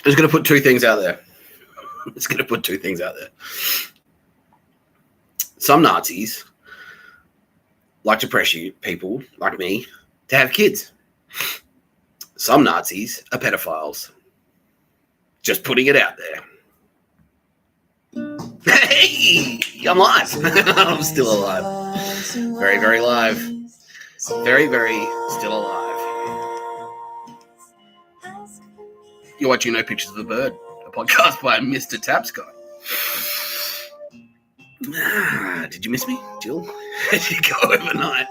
just going to put two things out there. Some Nazis like to pressure people like me to have kids. Some Nazis are pedophiles. Just putting it out there. Hey, I'm live. I'm still alive. Very, very live. Very, very still alive. You're watching No Pictures of a Bird, a podcast by Mr. Tapscott. Did you miss me, Jill? Did you go overnight?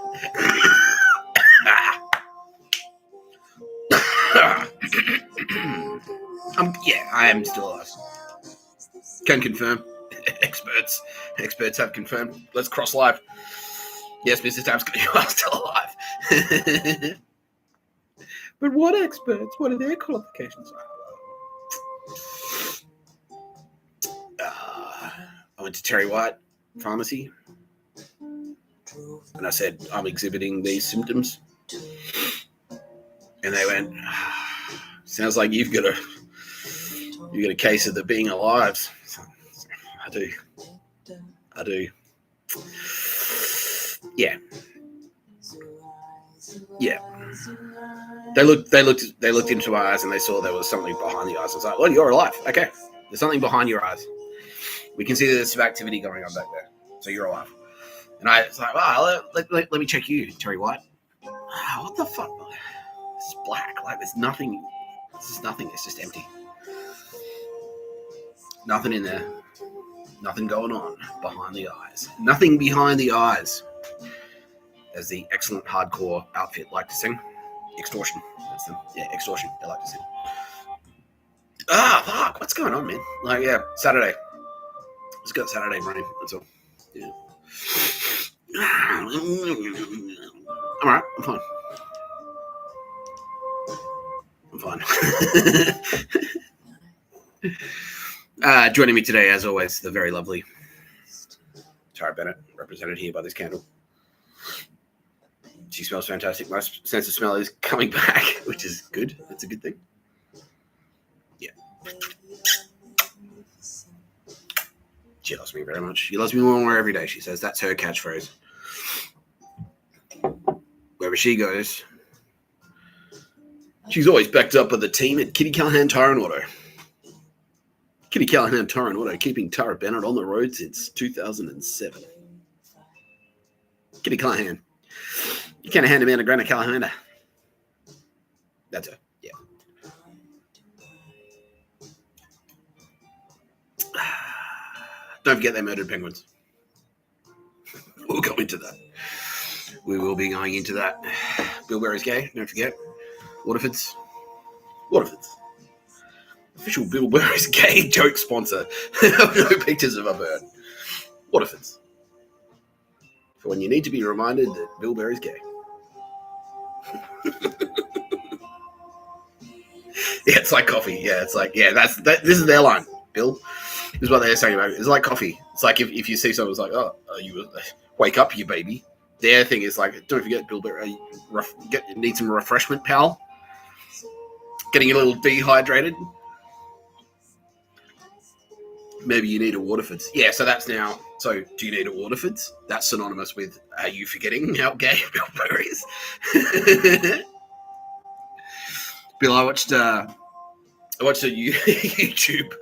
Yeah, I am still alive. Can confirm. Experts have confirmed. Let's cross live. Yes, Mr. Tapscott, you are still alive. But what experts? What are their qualifications? I went to Terry White Pharmacy and I said, I'm exhibiting these symptoms. And they went, sounds like you've got a case of the being alive. So, I do. Yeah. They looked into my eyes and they saw there was something behind the eyes. I was like, well, you're alive. Okay. There's something behind your eyes. We can see that there's some activity going on back there. So you're alive. And I was like, wow, let me check you, Terry White. What the fuck? It's black. Like there's nothing. It's nothing. It's just empty. Nothing in there. Nothing going on behind the eyes. Nothing behind the eyes. As the excellent hardcore outfit like to sing. Extortion. That's them. Yeah, extortion. They like to sing. Fuck. What's going on, man? Like, yeah, Saturday. Just got Saturday running. That's all. Yeah. All right. I'm fine. Joining me today, as always, the very lovely Tara Bennett, represented here by this candle. She smells fantastic. My sense of smell is coming back, which is good. That's a good thing. Yeah. She loves me very much. She loves me more and more every day, she says. That's her catchphrase. Wherever she goes, she's always backed up by the team at Kitty Callahan Tire and Auto. Kitty Callahan Tire and Auto, keeping Tara Bennett on the road since 2007. Kitty Callahan. You can't hand him in a Granite Callahan. That's her. Yeah. Don't forget they murdered penguins. We'll go into that. We will be going into that. Bill Berry's gay. Don't forget. Waterford's. Official Bill Berry's gay joke sponsor. No pictures of a bird. Waterford's. For when you need to be reminded that Bill Berry's gay. Yeah, it's like coffee. Yeah, it's like, yeah, this is their line, Bill. This is what they're saying about it. It's like coffee. It's like if you see someone who's like, oh, you wake up, you baby. Their thing is like, don't forget, Bill Berry, need some refreshment, pal. Getting a little dehydrated. Maybe you need a Waterford's. Yeah, so that's now. So, do you need a Waterford's? That's synonymous with, are you forgetting how gay Bill Berry is? Bill, I watched a YouTube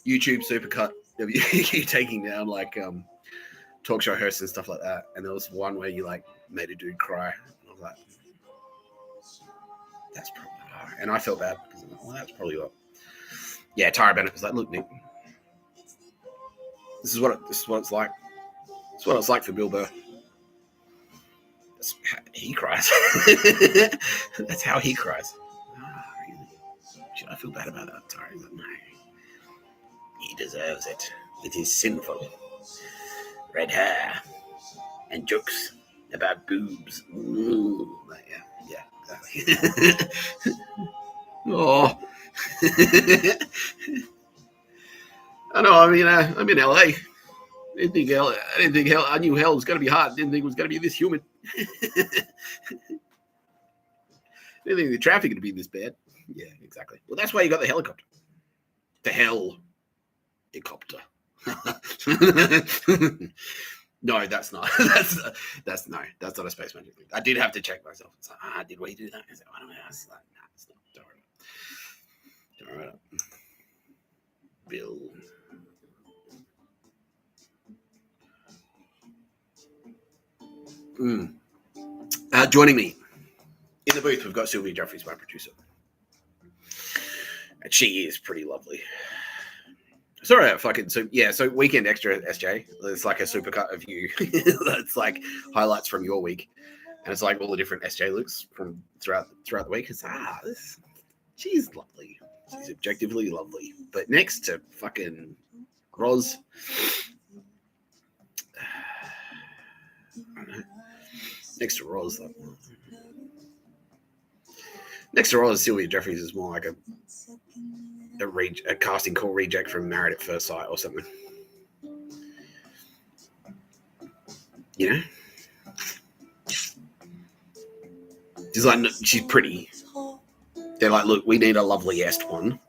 supercut of you taking down like talk show hosts and stuff like that, and there was one where you like made a dude cry. And I was like, that's probably why. And I felt bad because I'm like, well, that's probably what. Yeah, Tara Bennett was like, look, Nick, this is what it's like. It's what it's like for Bill Burr. That's how he cries. That's how he cries. Really? Should I feel bad about that, Tara? Like, no. He deserves it. It is sinful. Red hair and jokes about boobs. Ooh, yeah, exactly. Oh. I know. I mean, I'm in LA. I knew hell was going to be hot. I didn't think it was going to be this humid. I didn't think the traffic would be this bad. Yeah, exactly. Well, that's why you got the helicopter. The hell, helicopter. No, that's not. That's not a space magic thing. I did have to check myself. It's like, did we do that? I said, I don't know. It's like, nah, it's not. Don't worry about it. Bill. Joining me in the booth, we've got Sylvia Jeffries, my producer. And she is pretty lovely. Sorry, so Weekend Extra SJ. It's like a supercut of you. That's like highlights from your week. And it's like all the different SJ looks from throughout the week. It's she's lovely. She's objectively lovely. But next to fucking Roz, I don't know. Next to Roz, Sylvia Jeffries is more like a casting call reject from Married at First Sight or something. You know? She's pretty. They're like, look, we need a loveliest one.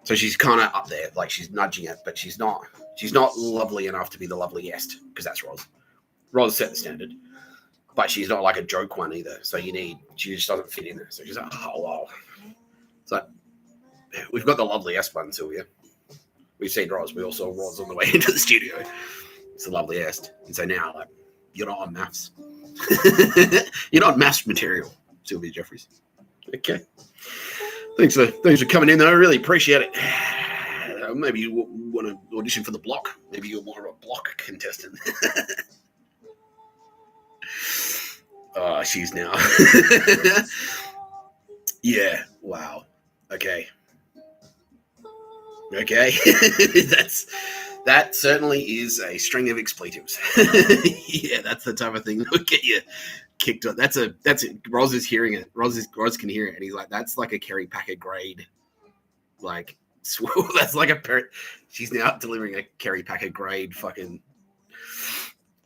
So she's kind of up there, like she's nudging it, but she's not lovely enough to be the loveliest, because that's Roz. Roz set the standard, but she's not like a joke one either. So she just doesn't fit in there. So she's like, oh wow. It's like, we've got the loveliest one, Sylvia. We've seen Roz. We all saw Roz on the way into the studio. It's the loveliest. And so now, like, you're not on maths. You're not maths material, Sylvia Jeffries. Okay. Thanks for coming in, though. I really appreciate it. Maybe you want to audition for the block. Maybe you're more of a block contestant. Oh, she's now. Yeah. Wow. Okay. That certainly is a string of expletives. Yeah, that's the type of thing that would get you kicked up. That's it. Roz is hearing it. Roz can hear it, and he's like, that's like a Kerry Packer grade. Like, that's like a parrot. She's now delivering a Kerry Packer grade fucking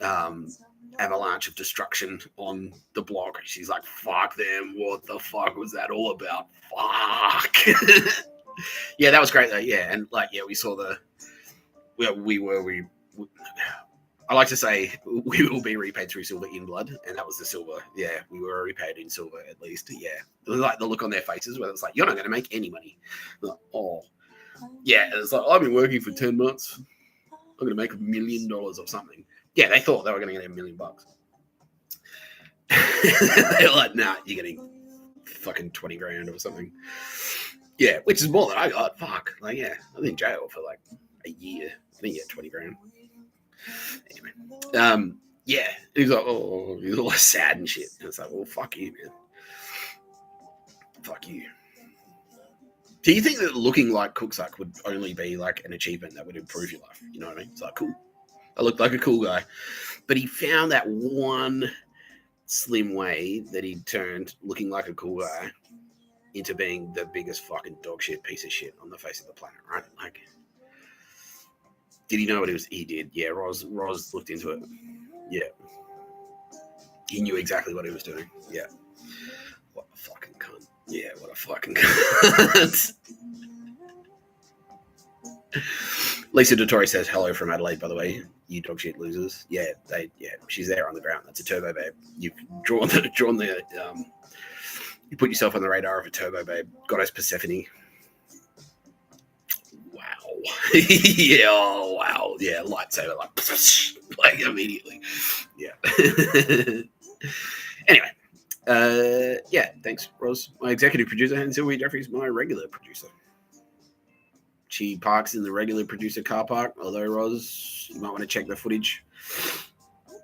avalanche of destruction on the block. She's like, fuck them. What the fuck was that all about? Fuck. Yeah, that was great though. Yeah, and like, yeah, we saw I like to say we will be repaid through silver in blood, and that was the silver. Yeah, we were repaid in silver at least. Yeah, it was like the look on their faces where it's like, you're not going to make any money. Like, oh, yeah, it's like, I've been working for 10 months. I'm going to make $1 million or something. Yeah, they thought they were going to get $1 million. They're like, nah, you're getting fucking 20 grand or something. Yeah, which is more than I got. Fuck. Like, yeah, I was in jail for like a year. I didn't get 20 grand. Anyway. Yeah. He's like, oh, he's all sad and shit. And it's like, well, fuck you, man. Fuck you. Do you think that looking like Cooksuck would only be like an achievement that would improve your life? You know what I mean? It's like, cool. I looked like a cool guy. But he found that one slim way that he turned looking like a cool guy into being the biggest fucking dog shit piece of shit on the face of the planet, right? Like, did he know what it was? He did. Yeah, Roz looked into it. Yeah. He knew exactly what he was doing. Yeah. What a fucking cunt. Yeah, what a fucking cunt. Lisa Dottori says hello from Adelaide, by the way. You dog shit losers. Yeah, she's there on the ground. That's a turbo babe. You've drawn the you put yourself on the radar of a turbo babe. Goddess Persephone. Wow. Yeah, oh, wow. Yeah, lightsaber, like immediately. Yeah. Anyway, yeah, thanks, Roz. My executive producer, and Sylvia Jeffries, my regular producer. She parks in the regular producer car park, although, Roz, you might want to check the footage.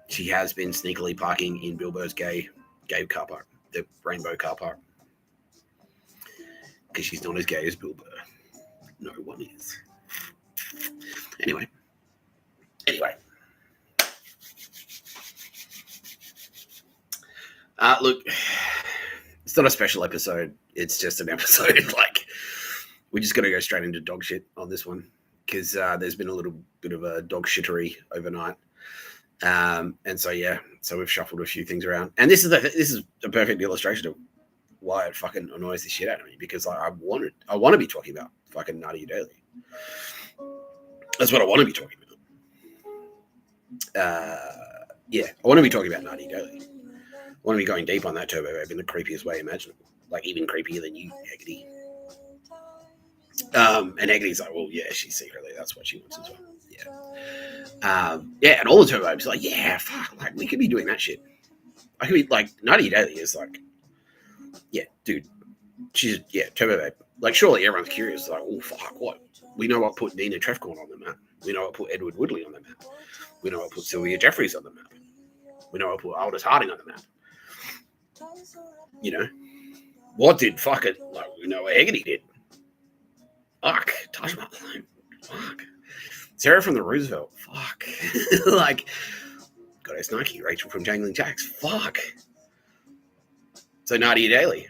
She has been sneakily parking in Bilbo's gay car park, the rainbow car park. Because she's not as gay as Bilbo. No one is. Anyway. Look, it's not a special episode. It's just an episode. Like, we're just going to go straight into dog shit on this one. Because there's been a little bit of a dog shittery overnight. And so, yeah. So we've shuffled a few things around. And this is a perfect illustration of why it fucking annoys the shit out of me, because I want to be talking about fucking Nadia Daly. That's what I want to be talking about. Yeah, I want to be talking about Nadia Daly. I want to be going deep on that Turbo Babe in the creepiest way imaginable, like even creepier than you, Haggerty. And Haggerty's like, well, yeah, she's secretly, that's what she wants as well. Yeah, and all the Turbo Babes are like, yeah, fuck, like we could be doing that shit. I could be like, Nadia Daly is like, yeah, dude, she's Turbo Babe. Like, surely everyone's curious, like, oh fuck, what? We know what put Nina Trefcorn on the map. We know what put Edward Woodley on the map. We know what put Sylvia Jeffries on the map. We know what put Aldous Harding on the map. You know, what did fucking, like, we know what Haggerty did. Fuck, Taj Mahal. Fuck. Sarah from the Roosevelt. Fuck. Like, Goddess Nike, Rachel from Jangling Jacks. Fuck. So Nadia Daly.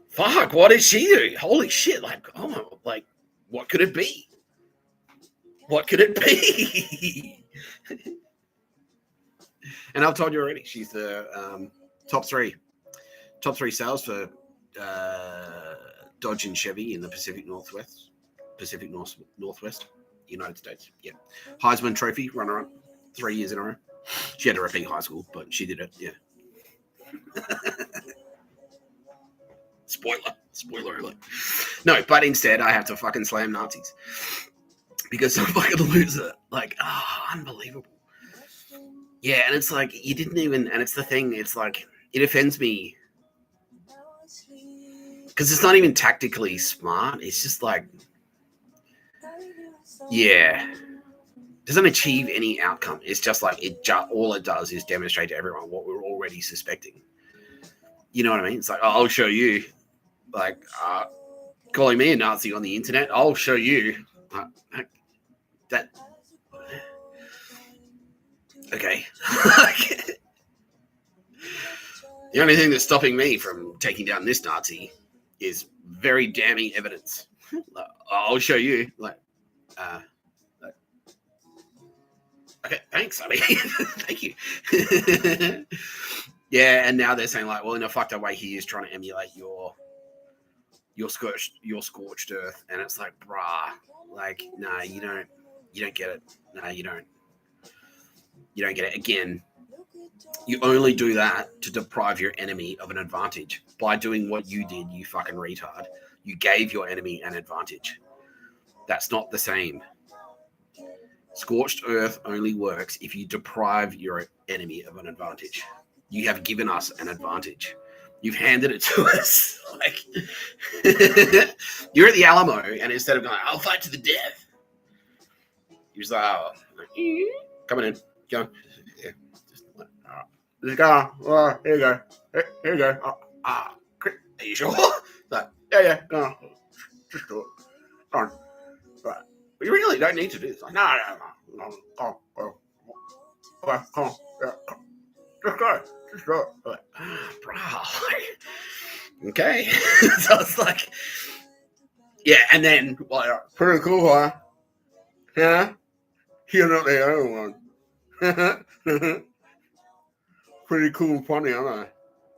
Fuck, what did she do? Holy shit, like, oh, like, what could it be? What could it be? And I've told you already, she's the top three sales for Dodge and Chevy in the Pacific Northwest, United States. Yeah. Heisman Trophy runner-up 3 years in a row. She had to repeat high school, but she did it, yeah. Spoiler alert. No, but instead I have to fucking slam Nazis. Because I'm a fucking loser. Like, unbelievable. Yeah, and it's like, you didn't even, and it's the thing, it's like, it offends me. Because it's not even tactically smart. It's just like, yeah. Doesn't achieve any outcome. It's just like, all it does is demonstrate to everyone what we're already suspecting. You know what I mean? It's like, oh, I'll show you. Like, calling me a Nazi on the internet, I'll show you. That. Okay. The only thing that's stopping me from taking down this Nazi is very damning evidence. I'll show you. Like, okay, thanks. I mean, thank you. Yeah, and now they're saying like, well, in a fucked up way, he is trying to emulate your scorched earth, and it's like, brah, like, nah, you don't get it. Nah, you don't get it. Again, you only do that to deprive your enemy of an advantage. By doing what you did, you fucking retard, you gave your enemy an advantage. That's not the same. Scorched earth only works if you deprive your enemy of an advantage. You have given us an advantage. You've handed it to us. Like, you're at the Alamo, and instead of going, I'll fight to the death, you're just like, oh, coming in, go. Yeah. Just go. Oh, here you go. Here you go. Are you sure? Like, yeah, go. Just do it. Go on. Right. But you really don't need to do this. Like, no. Go. Okay, come on. Yeah. Just go. Just do it. Like, bro. Okay. So it's like, yeah, and then, well, pretty cool, huh? Yeah? You're not the only one. Pretty cool and funny, aren't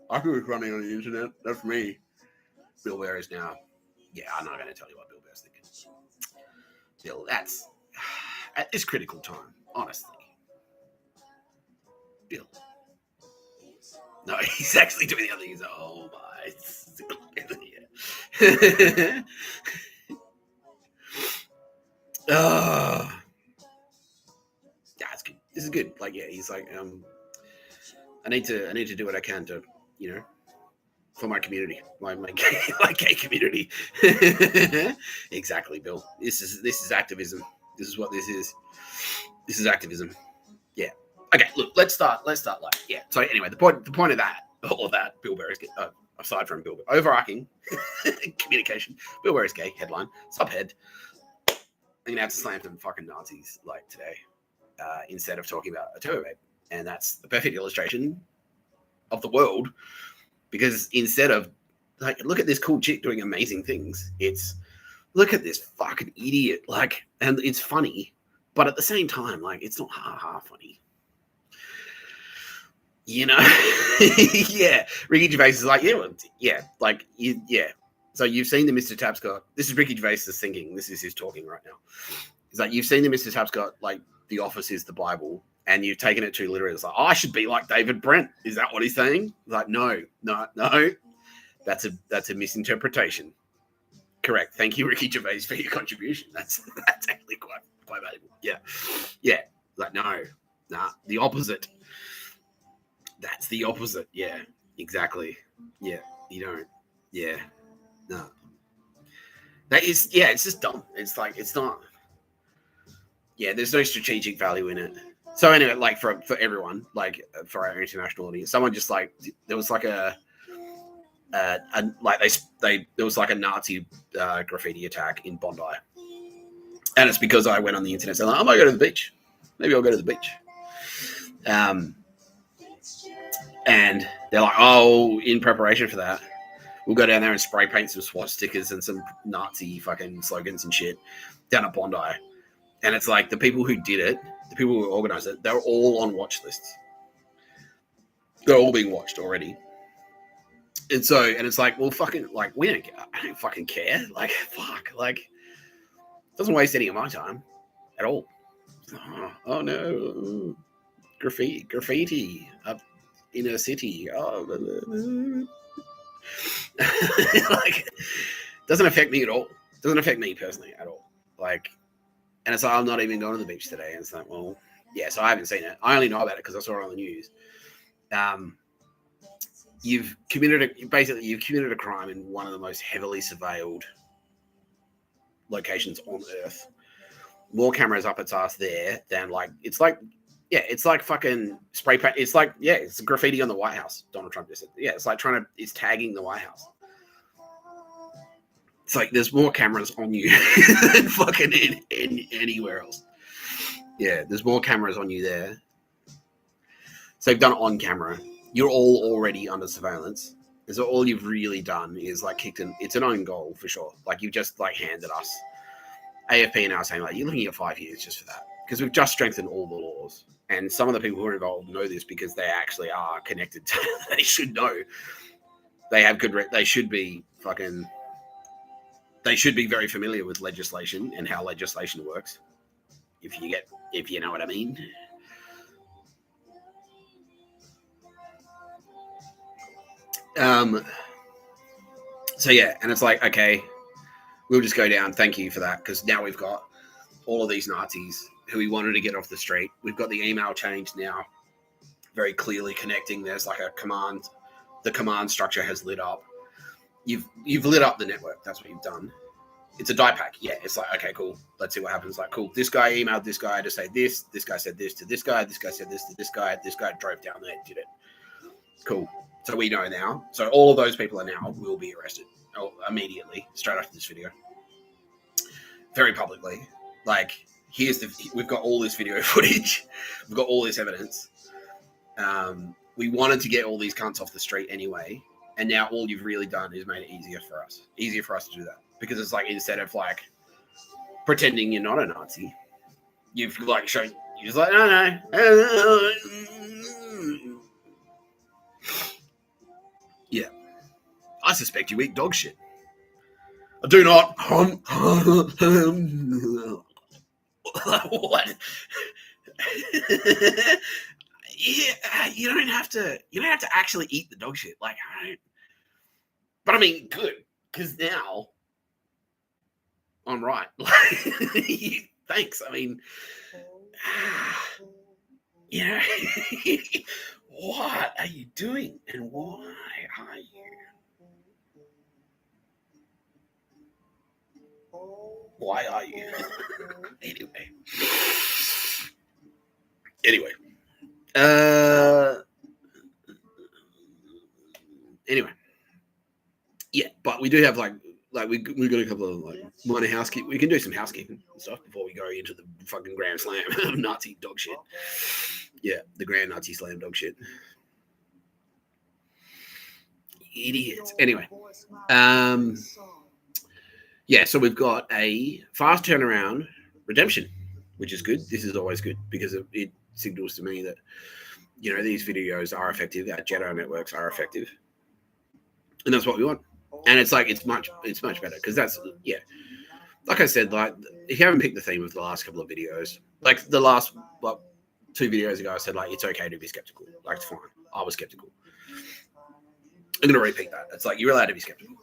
I? I could be funny on the internet. That's me. Bill Bear is now. Yeah, I'm not going to tell you what Bill Bear's thinking. Bill, that's at this critical time, honestly. Bill. No, he's actually doing the other thing. He's like, oh my. Oh. Yeah, it's good. This is good. Like, yeah, he's like, I need to do what I can to, for my community, my gay community. Exactly, Bill. This is activism. This is what this is. This is activism. Yeah. Okay. Look, let's start. Like, yeah. So anyway, the point of that, all of that, Bill Bear is aside from Bill Bear, overarching communication. Bill Bear is gay. Headline. Subhead. I'm gonna have to slam some fucking Nazis like today, instead of talking about a turbo babe, and that's the perfect illustration of the world. Because instead of, like, look at this cool chick doing amazing things, it's, look at this fucking idiot. Like, and it's funny, but at the same time, like, it's not ha-ha funny. you know, yeah. Ricky Gervais is like, yeah, like, yeah. So you've seen the Mr. Tapscott. This is Ricky Gervais is thinking. This is his talking right now. It's like, you've seen the Mr. Tapscott, like, The Office is the Bible, and you've taken it too literally. It's like, oh, I should be like David Brent. Is that what he's saying? Like, no. That's a misinterpretation. Correct. Thank you, Ricky Gervais, for your contribution. That's actually quite valuable. Yeah. Like, no, nah, the opposite. That's the opposite. Yeah, exactly. Yeah, you don't. Yeah, no. That is, yeah, it's just dumb. It's like, it's not. Yeah, there's no strategic value in it. So anyway, like for everyone, like for our international audience, someone just like, there was like like they there was like a Nazi graffiti attack in Bondi, and it's because I went on the internet saying, like, I might go to the beach. Maybe I'll go to the beach. And they're like, oh, in preparation for that, we'll go down there and spray paint some SWAT stickers and some Nazi fucking slogans and shit down at Bondi. And it's like, the people who did it, the people who organized it, they're all on watch lists. They're all being watched already. And so, and it's like, well, fucking, like, I don't fucking care. Like, fuck, like, it doesn't waste any of my time at all. Oh no, graffiti up in a city. Oh, like, doesn't affect me at all. Doesn't affect me personally at all. Like, and it's like, I'm not even going to the beach today. And it's like, well, yeah, so I haven't seen it. I only know about it because I saw it on the news. You've committed a crime in one of the most heavily surveilled locations on Earth. More cameras up its ass there than, like, it's like fucking spray paint. It's like, yeah, it's graffiti on the White House. Donald Trump just said, yeah, it's like it's tagging the White House. It's like, there's more cameras on you than fucking anywhere else. Yeah, there's more cameras on you there. So they've done it on camera. You're all already under surveillance. And so all you've really done is, like, it's an own goal for sure. Like, you've just, like, handed us. AFP are now saying, like, you're looking at 5 years just for that. Because we've just strengthened all the laws. And some of the people who are involved know this because they actually are connected to, they should know. They have they should be very familiar with legislation and how legislation works. If you know what I mean. So yeah, and it's like, okay, we'll just go down. Thank you for that, because now we've got all of these Nazis who we wanted to get off the street. We've got the email change now, very clearly connecting. There's like a command. The command structure has lit up. You've lit up the network. That's what you've done. It's a die pack. Yeah, it's like, okay, cool. Let's see what happens. Like, cool. This guy emailed this guy to say this. This guy said this to this guy. This guy said this to this guy. This guy drove down there and did it. Cool. So we know now. So all of those people will be arrested immediately, straight after this video. Very publicly. Like, we've got all this video footage. We've got all this evidence. We wanted to get all these cunts off the street anyway. And now all you've really done is made it easier for us to do that. Because it's like, instead of, like, pretending you're not a Nazi, you've, like, shown, you're just like, no. Yeah. I suspect you eat dog shit. I do not. What? Yeah, you don't have to actually eat the dog shit. Like, but I mean, good, because now I'm right. Thanks. I mean, yeah. What are you doing, and why are you? Why are you? Anyway. Anyway. Yeah, but we do have we got a couple of, like, minor housekeeping. We can do some housekeeping and stuff before we go into the fucking grand slam of Nazi dog shit. Yeah, the grand Nazi slam dog shit. Idiots. Anyway. Yeah, so we've got a fast turnaround redemption, which is good. This is always good because it signals to me that you know, these videos are effective, our Jedi networks are effective, and that's what we want. And it's like it's much better because that's like I said, like if you haven't picked the theme of the last couple of videos, like the last 2 videos ago, I said like it's okay to be skeptical, like it's fine. I was skeptical. I'm gonna repeat that. It's like you're allowed to be skeptical.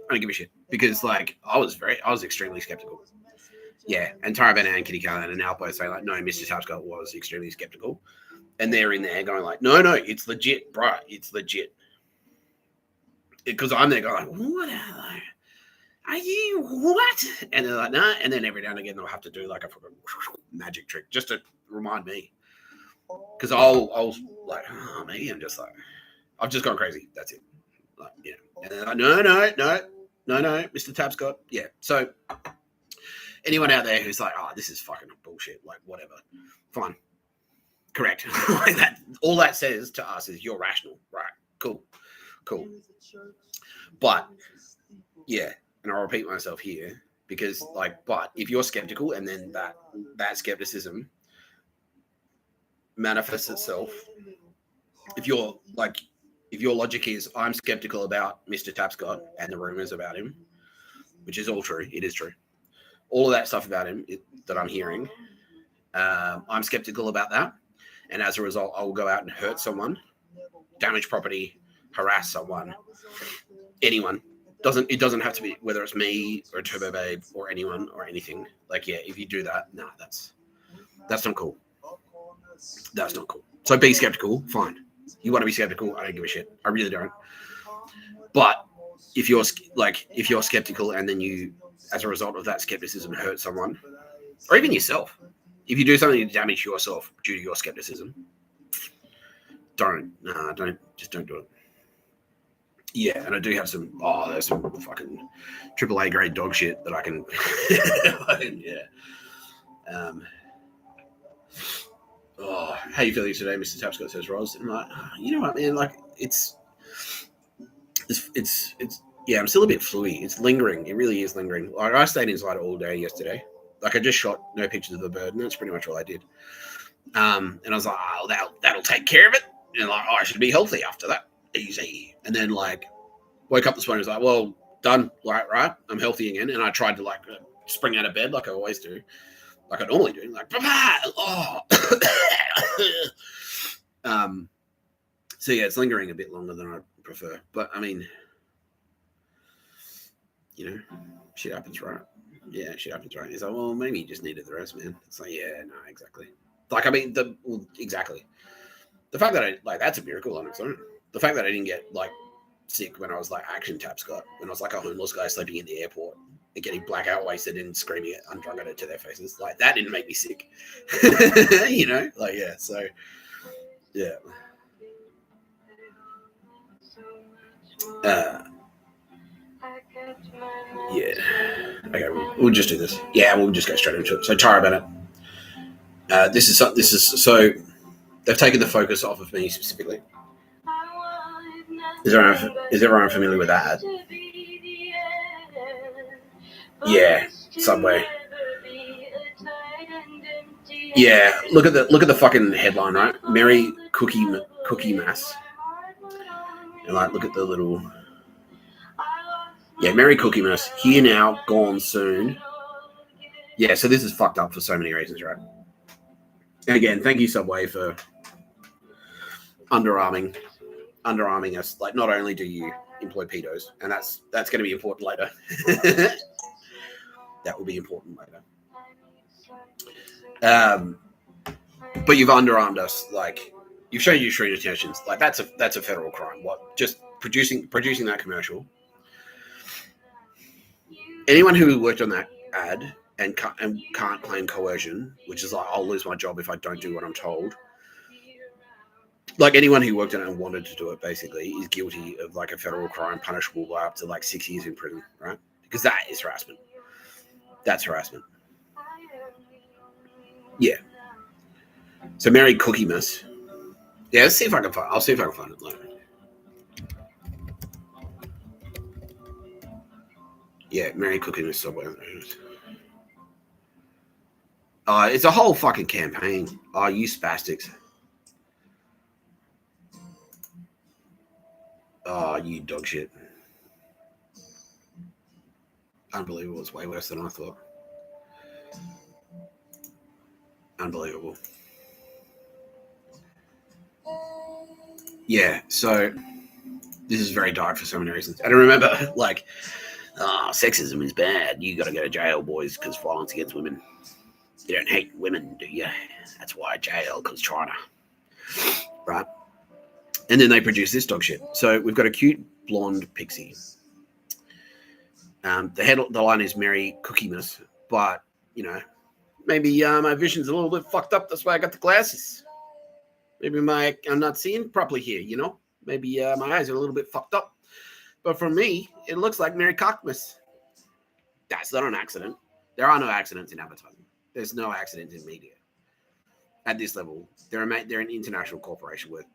I don't give a shit because like I was extremely skeptical. Yeah, and Taraban and Kitty Callahan and Alpo say like, no, Mr. Tapscott was extremely skeptical, and they're in there going like, no, it's legit, bro, it's legit. Because I'm there going, what are you, what? And they're like, nah. And then every now and again, they'll have to do like a fucking magic trick just to remind me. Because I'll like, oh, maybe I'm just like, I've just gone crazy. That's it. Like, yeah. And they're like, no, Mr. Tapscott. Yeah. So anyone out there who's like, oh, this is fucking bullshit, like whatever, fine. Correct. Like that. All that says to us is you're rational. Right. Cool. But yeah, and I'll repeat myself here because like, but if you're skeptical and then that skepticism manifests itself, if your logic is I'm skeptical about Mr. Tapscott and the rumors about him, which is all true, it is true. All of that stuff about him that I'm hearing, I'm skeptical about that. And as a result, I will go out and hurt someone, damage property, harass someone, anyone. It doesn't have to be whether it's me or Turbo Babe or anyone or anything. Like, yeah, if you do that, nah, that's not cool. That's not cool. So be skeptical, fine. You want to be skeptical, I don't give a shit. I really don't. But if you're skeptical and then you, as a result of that skepticism, hurt someone, or even yourself, if you do something to damage yourself due to your skepticism, don't do it. Yeah, and I do have some. Oh, there's some fucking AAA grade dog shit that I can. Yeah. Oh, how you feeling today, Mr. Tapscott? Says Roz. I'm like, you know what, man? Like, it's. Yeah, I'm still a bit fluey. It's lingering. It really is lingering. Like, I stayed inside all day yesterday. Like, I just shot no pictures of the bird, and that's pretty much all I did. And I was like, oh, that'll take care of it. And like, oh, I should be healthy after that. Easy. And then like woke up this morning, was like, well, done. Like, right, I'm healthy again. And I tried to like spring out of bed like I always do, like I normally do. Like, oh. So yeah, it's lingering a bit longer than I prefer. But I mean, you know, shit happens, right? Yeah, shit happens, right? It's like, well, maybe you just needed the rest, man. It's like, yeah, no, exactly. Like, I mean, exactly. The fact that that's a miracle on its own. The fact that I didn't get like sick when I was like action Tapscott, when I was like a homeless guy sleeping in the airport and getting blackout wasted and screaming it undrunk at it to their faces, like that didn't make me sick. You know, like yeah. So yeah. Yeah. Okay, we'll just do this. Yeah, we'll just go straight into it. So Tara Bennett. This is so they've taken the focus off of me specifically. Is everyone familiar with that? Yeah, Subway. Yeah, look at the fucking headline, right? Merry Cookie Mass. And like, look at the little. Yeah, Merry Cookie Mass. Here now, gone soon. Yeah, so this is fucked up for so many reasons, right? And again, thank you Subway for underarming us. Like, not only do you employ pedos, and that's going to be important later. That will be important later. But you've underarmed us. Like, you've shown your true intentions. Like, that's a federal crime. What? Just producing that commercial. Anyone who worked on that ad and can't claim coercion, which is like, I'll lose my job if I don't do what I'm told. Like, anyone who worked on it and wanted to do it, basically, is guilty of like a federal crime punishable by up to like 6 years in prison, right? Because that is harassment. That's harassment. Yeah. So Merry Cookie Miss. Yeah, let's see if I can find. I'll see if I can find it later. Yeah, Merry Cookie Miss Subway. It's a whole fucking campaign. Oh, you spastics. you dog shit. Unbelievable. It's way worse than I thought. Unbelievable. Yeah, so this is very dark for so many reasons. And I remember, like, sexism is bad. You got to go to jail, boys, because violence against women. You don't hate women, do you? That's why jail, because China. Right? And then they produce this dog shit. So we've got a cute blonde pixie. The line is Merry Cookie-Miss, but, you know, maybe my vision's a little bit fucked up. That's why I got the glasses. Maybe I'm not seeing properly here, you know? Maybe my eyes are a little bit fucked up. But for me, it looks like Merry Cockmas. That's not an accident. There are no accidents in advertising. There's no accidents in media. At this level, they're an international corporation worth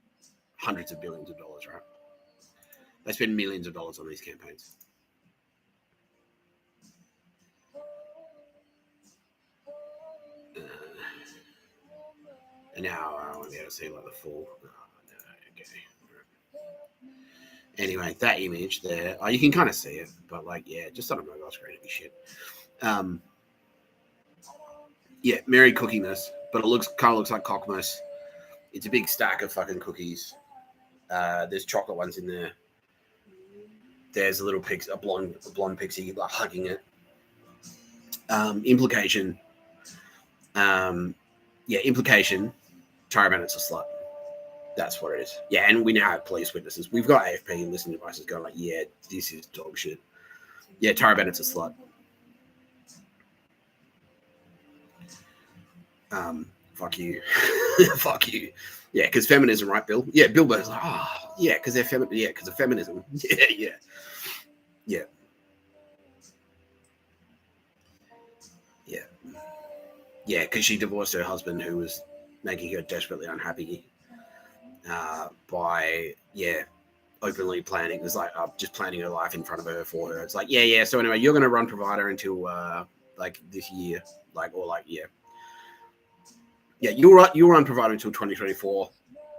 hundreds of billions of dollars, right? They spend millions of dollars on these campaigns. And now I won't be able to see like the full. Oh, no, okay. Anyway, that image there, you can kind of see it, but like, yeah, just on a mobile screen, it'd be shit. Yeah, Merry Cookie-Miss, but it kind of looks like Cockmas. It's a big stack of fucking cookies. There's chocolate ones in there. There's a little a blonde pixie like hugging it. Implication. Implication. Tara Bennett's a slut. That's what it is. Yeah, and we now have police witnesses. We've got AFP and listening devices going like, yeah, this is dog shit. Yeah, Tara Bennett's a slut. Fuck you. Fuck you. Yeah, because feminism, right, Bill? Yeah, Bill Burr's like, yeah, because they're feminine. Yeah, because of feminism. Yeah. Yeah, because she divorced her husband who was making her desperately unhappy by, openly planning. It was like just planning her life in front of her for her. It's like, yeah. So anyway, you're going to run provider until like this year, Yeah, you'll run provider until 2024.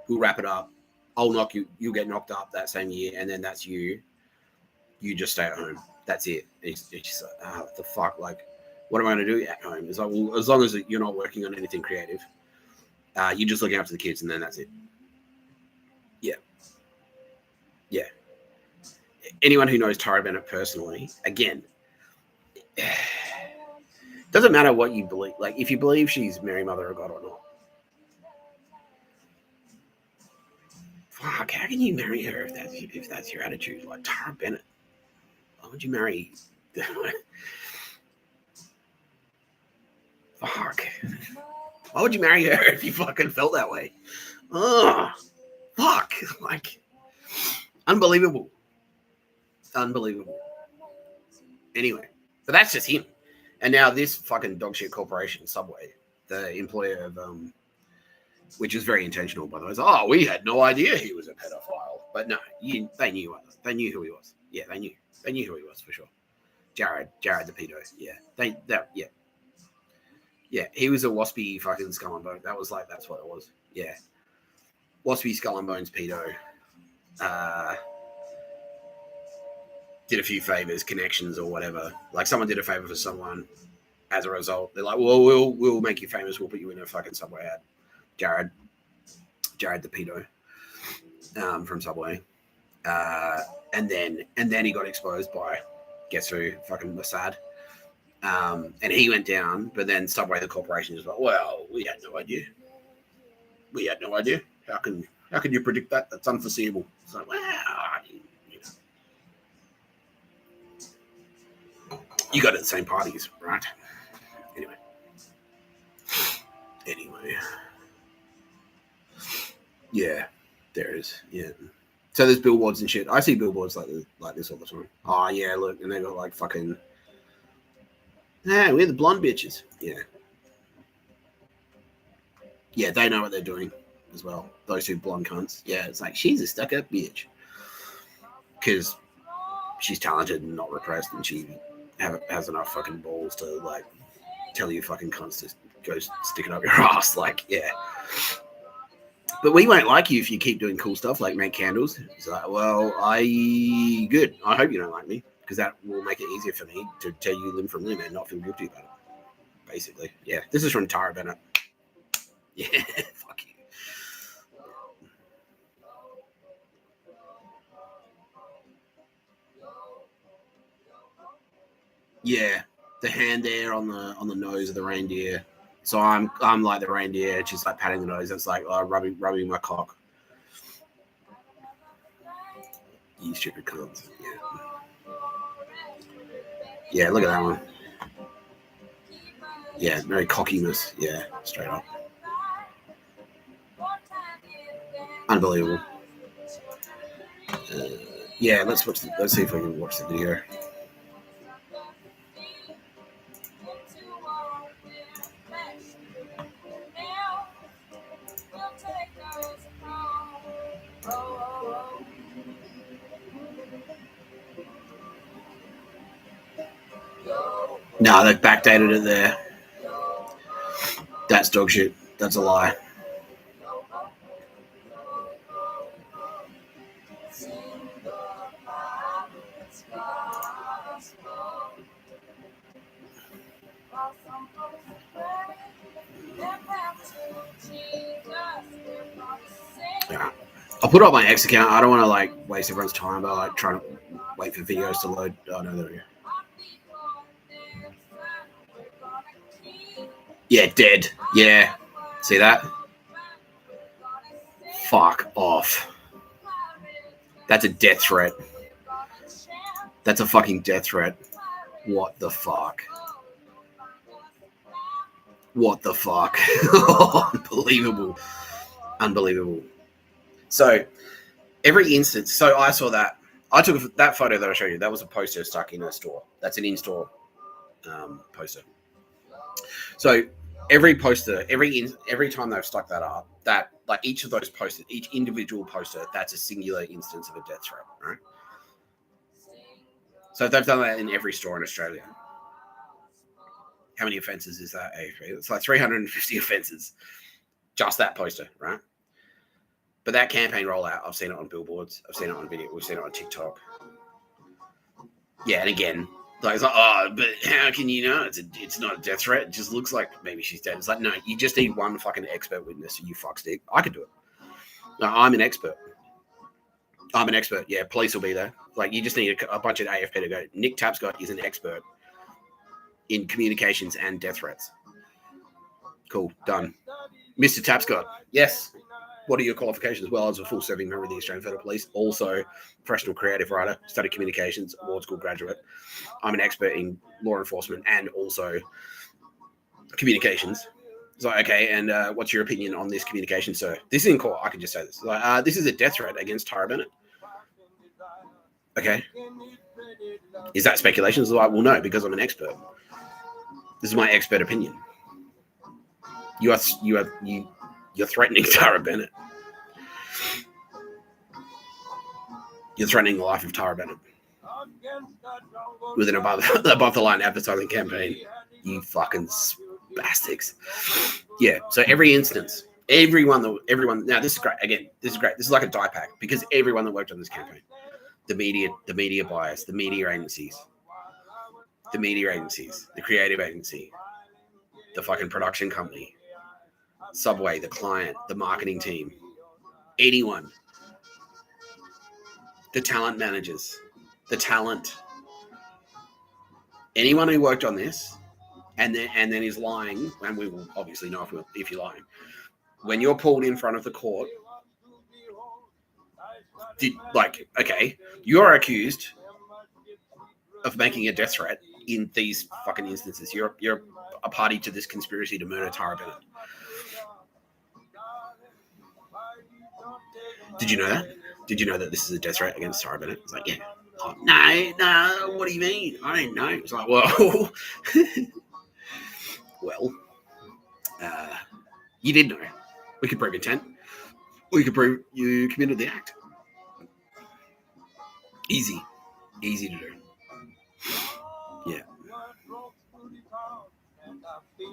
We'll wrap it up. I'll knock you. You'll get knocked up that same year, and then that's you. You just stay at home. That's it. It's just like, what the fuck? Like, what am I going to do at home? It's like, well, as long as you're not working on anything creative, you're just looking after the kids, and then that's it. Yeah. Anyone who knows Tara Bennett personally, again, doesn't matter what you believe. Like, if you believe she's Mary, Mother of God or not, fuck, how can you marry her if that's your attitude? Like, Tara Bennett, why would you marry? Fuck, why would you marry her if you fucking felt that way? Oh, fuck, like, unbelievable. Anyway, but that's just him. And now this fucking dogshit corporation, Subway, the employer of, which is very intentional, by the way, is, we had no idea he was a pedophile. But no, they knew who he was. Yeah, they knew who he was for sure. Jared the pedo. Yeah, yeah, he was a waspy fucking skull and bone. That's what it was. Yeah, waspy skull and bones pedo. Did a few favors, connections or whatever. Like, someone did a favor for someone. As a result, they're like, well, we'll make you famous. We'll put you in a fucking Subway ad. Jared the pedo from Subway. And then he got exposed by, guess who? Fucking Mossad. And he went down, but then Subway, the corporation, is like, well, we had no idea. How can you predict that? That's unforeseeable. It's like, well, you got it at the same parties, right? Anyway. Yeah, there is. Yeah. So there's billboards and shit. I see billboards like this all the time. Oh, yeah, look. And they got like fucking, we're the blonde bitches. Yeah. Yeah, they know what they're doing as well. Those two blonde cunts. Yeah, it's like, she's a stuck-up bitch. Because she's talented and not repressed, and she has enough fucking balls to, like, tell you fucking cunts to go stick it up your ass. Like, yeah. But we won't like you if you keep doing cool stuff like make candles. It's like, well, good. I hope you don't like me because that will make it easier for me to tell you limb from limb and not feel guilty about it. Basically, yeah. This is from Tara Bennett. Yeah, fuck you. Yeah, the hand there on the nose of the reindeer. So I'm like the reindeer, just like patting the nose. It's like rubbing my cock. You stupid cunts. Yeah, look at that one. Yeah, no cockiness. Yeah, straight up. Unbelievable. Yeah, let's see if we can watch the video. No, they've backdated it there. That's dog shit. That's a lie. Yeah. I'll put up my X account. I don't want to like waste everyone's time by like trying to wait for videos to load. Oh no, there we go. Yeah, dead. Yeah. See that? Fuck off. That's a death threat. That's a fucking death threat. What the fuck? What the fuck? Unbelievable. Unbelievable. So, every instance, so I saw that. I took that photo that I showed you. That was a poster stuck in a store. That's an in-store poster. So, every poster, every time they've stuck that up, that like each of those posters, each individual poster, that's a singular instance of a death threat, right? So, if they've done that in every store in Australia, how many offences is that? It's like 350 offences. Just that poster, right? But that campaign rollout, I've seen it on billboards. I've seen it on video. We've seen it on TikTok. Yeah, and again, like it's like, oh, but how can you know it's not a death threat? It just looks like maybe she's dead. It's like, no, you just need one fucking expert witness. You fuckstick. I could do it. No, I'm an expert. Yeah, police will be there. Like, you just need a bunch of AFP to go. Nick Tapscott is an expert in communications and death threats. Cool, done. Mr. Tapscott, yes. What are your qualifications? Well, I was a full-serving member of the Australian Federal Police, also professional creative writer, studied communications, award school graduate. I'm an expert in law enforcement and also communications. It's like, okay, and what's your opinion on this communication, sir? This is in court. I can just say this. Like, this is a death threat against Tara Bennett. Okay. Is that speculation? It's like, well, no, because I'm an expert. This is my expert opinion. You're threatening Tara Bennett. You're threatening the life of Tara Bennett with an above the line advertising campaign. You fucking spastics. Yeah. So every instance, everyone. Now this is great. Again, this is great. This is like a die pack because everyone that worked on this campaign, the media buyers, the media agencies, the creative agency, the fucking production company, Subway, the client, the marketing team, anyone, the talent managers, the talent, anyone who worked on this, and then is lying, and we will obviously know if you're lying. When you're pulled in front of the court, okay, you're accused of making a death threat in these fucking instances. You're a party to this conspiracy to murder Tara Bennett. Did you know that? Did you know that this is a death threat against Tara Bennett? It's like, yeah. Oh, no, what do you mean? I didn't know. It's like, well, you did know. We could prove intent. We could prove you committed the act. Easy to do. Yeah. You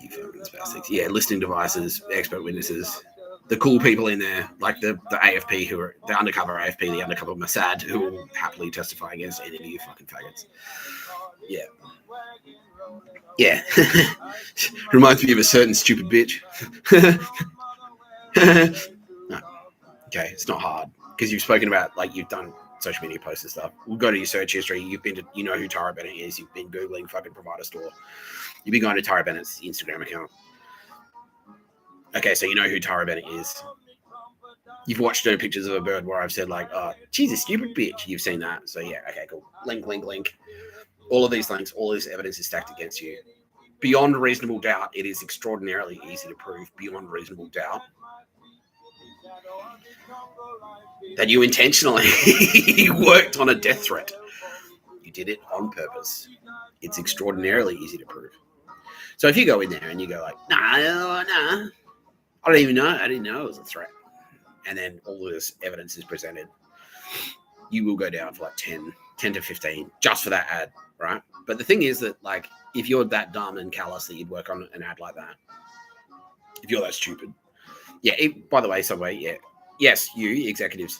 fucking spastics. Yeah, listening devices, expert witnesses. the cool people in there, like the AFP, who are the undercover AFP, the undercover Mossad, who will happily testify against any of you fucking faggots. Yeah. Yeah. Reminds me of a certain stupid bitch. No. Okay, it's not hard because you've spoken about, like, you've done social media posts and stuff. We'll go to your search history. You've been to, you know who Tara Bennett is. You've been Googling fucking provider store. You've been going to Tara Bennett's Instagram account. Okay, so you know who Tara Bennett is. You've watched her pictures of a bird where I've said, like, oh, she's a stupid bitch. You've seen that. So, yeah, okay, cool. Link, link, link. All of these links, all this evidence is stacked against you. Beyond reasonable doubt, it is extraordinarily easy to prove, beyond reasonable doubt, that you intentionally worked on a death threat. You did it on purpose. It's extraordinarily easy to prove. So if you go in there and you go like, nah, I don't even know. I didn't know it was a threat. And then all this evidence is presented, you will go down for like 10 to 15 just for that ad, right? But the thing is that, like, if you're that dumb and callous that you'd work on an ad like that, if you're that stupid, yeah, by the way, Subway, yeah, yes, you executives,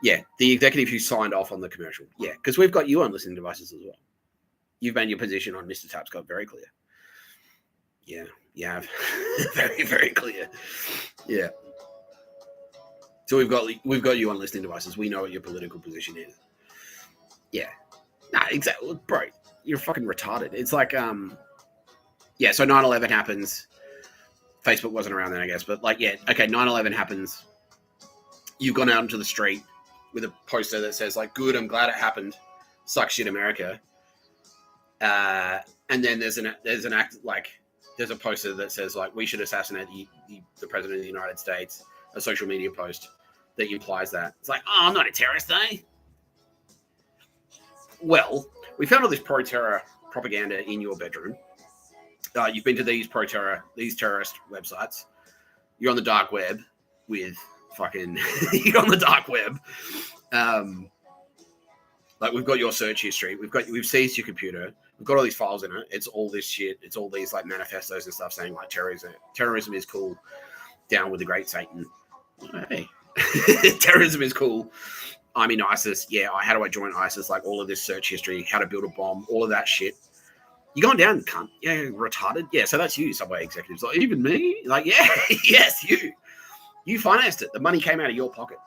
yeah, the executive who signed off on the commercial, yeah, because we've got you on listening devices as well. You've made your position on Mr. Tapscott very clear. Yeah, you have. Very, very clear. Yeah. So we've got you on listening devices. We know what your political position is. Yeah. Nah, exactly. Bro, you're fucking retarded. It's like, yeah, so 9/11 happens. Facebook wasn't around then, I guess. But, like, yeah, okay, 9/11 happens. You've gone out into the street with a poster that says, like, good, I'm glad it happened. Suck shit, America. And then there's an act, like, there's a poster that says, like, we should assassinate the president of the United States. A social media post that implies that. It's like, oh, I'm not a terrorist, eh? Well, we found all this pro-terror propaganda in your bedroom. You've been to these terrorist websites. You're on the dark web with fucking... you're on the dark web. Like, we've got your search history. We've seized your computer. We've got all these files in it. It's all this shit. It's all these, like, manifestos and stuff saying, like, terrorism is cool. Down with the great Satan. Hey. Terrorism is cool. I'm in ISIS. Yeah, how do I join ISIS? Like, all of this search history, how to build a bomb, all of that shit. You going down, cunt? Yeah, retarded. Yeah, so that's you, Subway executives. Like, even me? Like, yeah, yes, you. You financed it. The money came out of your pocket.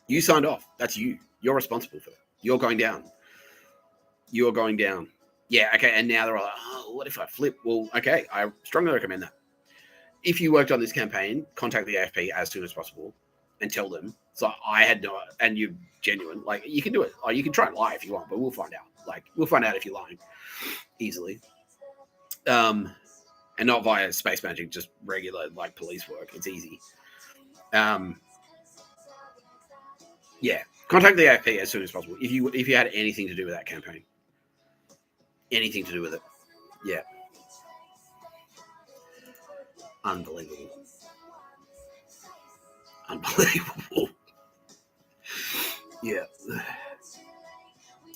You signed off. That's you. You're responsible for that. You're going down. You're going down. Yeah, okay, and now they're all like, oh, what if I flip? Well, okay, I strongly recommend that. If you worked on this campaign, contact the AFP as soon as possible and tell them. So I had no, and you're genuine. Like, you can do it. Or you can try and lie if you want, but we'll find out. Like, we'll find out if you're lying easily. And not via space magic, just regular, like, police work. It's easy. Yeah, contact the AFP as soon as possible. If you had anything to do with that campaign, anything to do with it, yeah. Unbelievable. Yeah.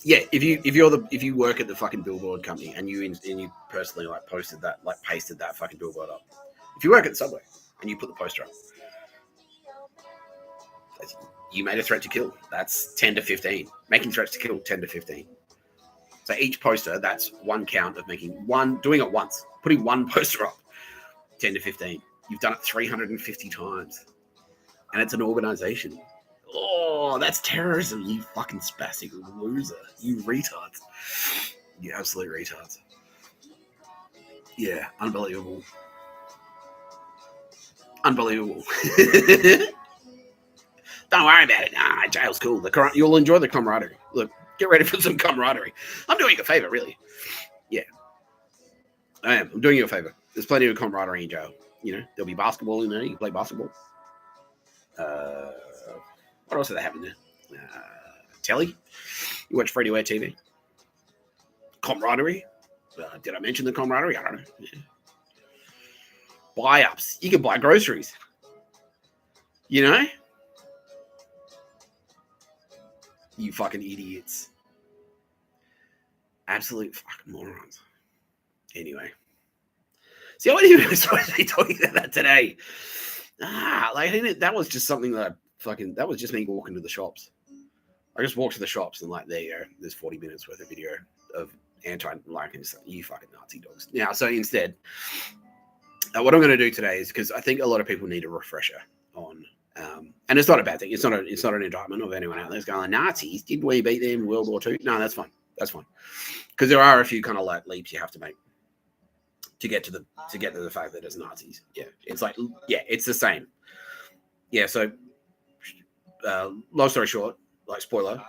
Yeah, if you work at the fucking billboard company and you personally, like, posted that, like, pasted that fucking billboard up. If you work at the Subway and you put the poster up, you made a threat to kill. That's 10 to 15. Making threats to kill, 10 to 15. So each poster, that's one count of doing it once, putting one poster up, 10 to 15. You've done it 350 times. And it's an organization. Oh, that's terrorism, you fucking spastic loser. You retards. You absolute retards. Yeah, unbelievable. Unbelievable. Don't worry about it. Nah, jail's cool. You'll enjoy the camaraderie. Look, get ready for some camaraderie. I'm doing you a favor, really. Yeah. I am. I'm doing you a favor. There's plenty of camaraderie in jail. You know, there'll be basketball in there. You can play basketball. What else did they have in there? Telly? You watch free-to-air TV? Camaraderie? Did I mention the camaraderie? I don't know. Yeah. Buy-ups. You can buy groceries. You know? You fucking idiots. Absolute fucking morons. Anyway. See, I wasn't even supposed to be talking about that today. That was just something that that was just me walking to the shops. I just walked to the shops and there you go. There's 40 minutes worth of video of you fucking Nazi dogs. Now, so instead, what I'm going to do today is, because I think a lot of people need a refresher on, and it's not a bad thing. It's not an indictment of anyone out there who's going, Nazis, did we beat them in World War II? No, that's fine. That's fine. Because there are a few kind of leaps you have to make to get to the fact that it's Nazis. Yeah, it's it's the same. Yeah, so long story short, spoiler.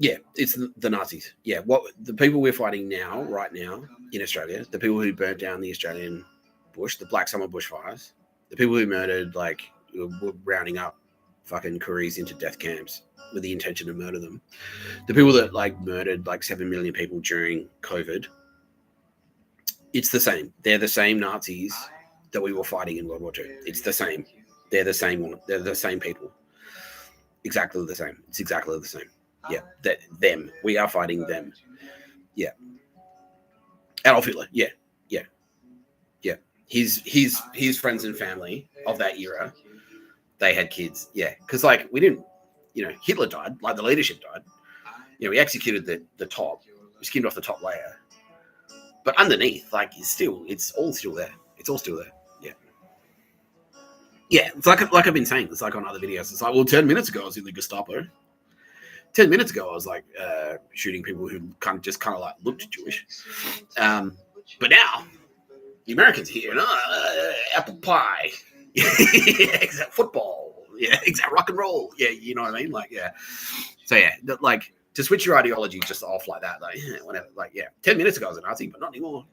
Yeah, it's the Nazis. Yeah, what the people we're fighting right now in Australia, the people who burnt down the Australian bush, the Black Summer bushfires, the people who murdered, were rounding up fucking Koreans into death camps with the intention to murder them, the people that murdered 7 million people during COVID. It's the same. They're the same Nazis that we were fighting in World War II. It's the same. They're the same one. They're the same people. Exactly the same. It's exactly the same. Yeah, them. We are fighting them. Yeah. Adolf Hitler. Yeah. His friends and family of that era, they had kids. Yeah, because we didn't. Hitler died. The leadership died. We executed the top. We skimmed off the top layer. But underneath, it's all still there. It's all still there. Yeah. Yeah, it's like I've been saying. It's on other videos. It's 10 minutes ago I was in the Gestapo. 10 minutes ago I was shooting people who kind of looked Jewish. But now the Americans are here. Apple pie. Exact football. Yeah, exact rock and roll. Yeah, you know what I mean? So yeah, to switch your ideology just off like that, whatever. 10 minutes ago I was a Nazi, but not anymore.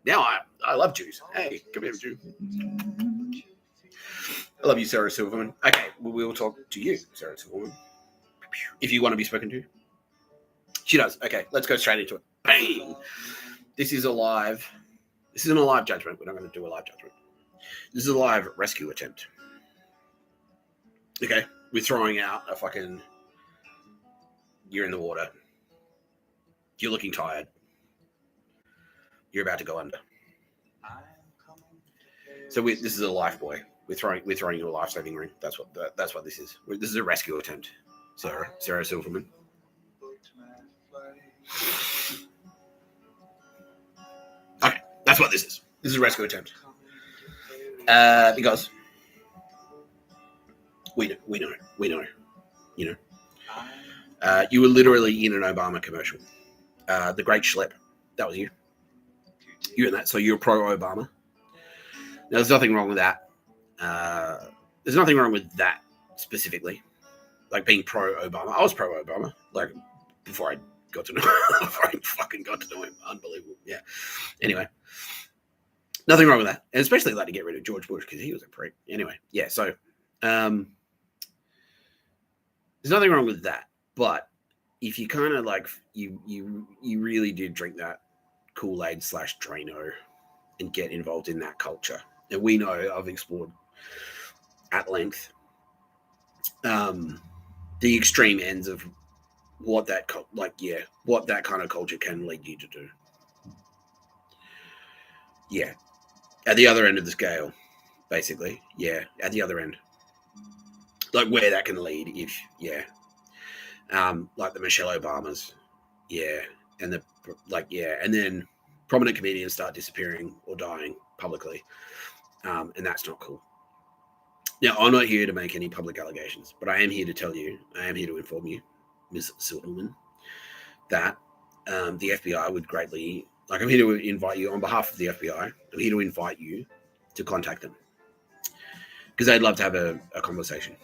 Now I love Jews. Hey, come here, Jew. I love you, Sarah Silverman. Okay, we will talk to you, Sarah Silverman, if you want to be spoken to. She does. Okay, let's go straight into it. Bang! This isn't a live judgment. We're not going to do a live judgment. This is a live rescue attempt. Okay, we're throwing out a fucking... You're in the water. You're looking tired. You're about to go under. So this is a life buoy. We're throwing you a life-saving ring. That's what this is. This is a rescue attempt. Sarah Silverman. Okay, that's what this is. This is a rescue attempt. Because we know. You were literally in an Obama commercial. The Great Schlep. That was you. You're in that. So you're pro-Obama. Now, there's nothing wrong with that. There's nothing wrong with that specifically. Being pro-Obama. I was pro-Obama. Before I got to know him. Before I fucking got to know him. Unbelievable. Yeah. Anyway. Nothing wrong with that. And especially to get rid of George Bush because he was a prick. Anyway. Yeah. So, there's nothing wrong with that. But if you kind of you really did drink that Kool-Aid / Drano and get involved in that culture. And we know, I've explored at length the extreme ends of what that what that kind of culture can lead you to do. Yeah. At the other end of the scale, basically. Yeah, at the other end. Where that can lead if, yeah. The Michelle Obamas. Yeah. And and then prominent comedians start disappearing or dying publicly. And that's not cool. Now, I'm not here to make any public allegations, but I am here to tell you, I am here to inform you, Ms. Silverman, that the FBI would greatly, I'm here to invite you on behalf of the FBI, I'm here to invite you to contact them. Because they'd love to have a conversation.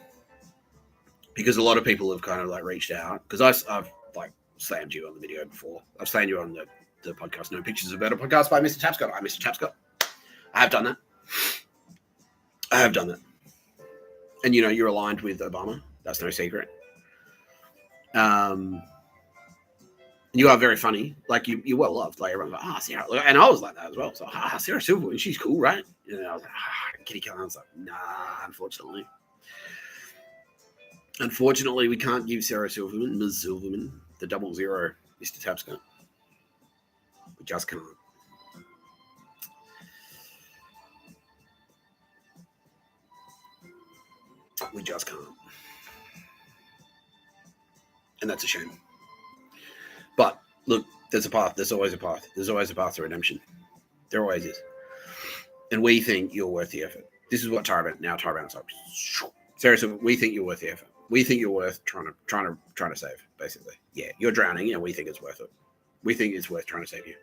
Because a lot of people have kind of reached out, because I've slammed you on the video before. I've slammed you on the podcast, No Pictures of Better podcast by Mr. Tapscott. I'm Mr. Tapscott. I have done that. And you're aligned with Obama. That's no secret. You are very funny. You're well loved. Everyone's Sarah. And I was like that as well. So, Sarah Silverman, she's cool, right? And I was kitty cat. I was nah, unfortunately. Unfortunately, we can't give Sarah Silverman, Ms. Silverman, the 00, Mr. Tapscott. just can't. We just can't. And that's a shame. But look, there's a path. There's always a path. There's always a path to redemption. There always is. And we think you're worth the effort. This is what Taraban's like. Seriously, we think you're worth the effort. We think you're worth trying to save, basically. Yeah, you're drowning, and we think it's worth it. We think it's worth trying to save you.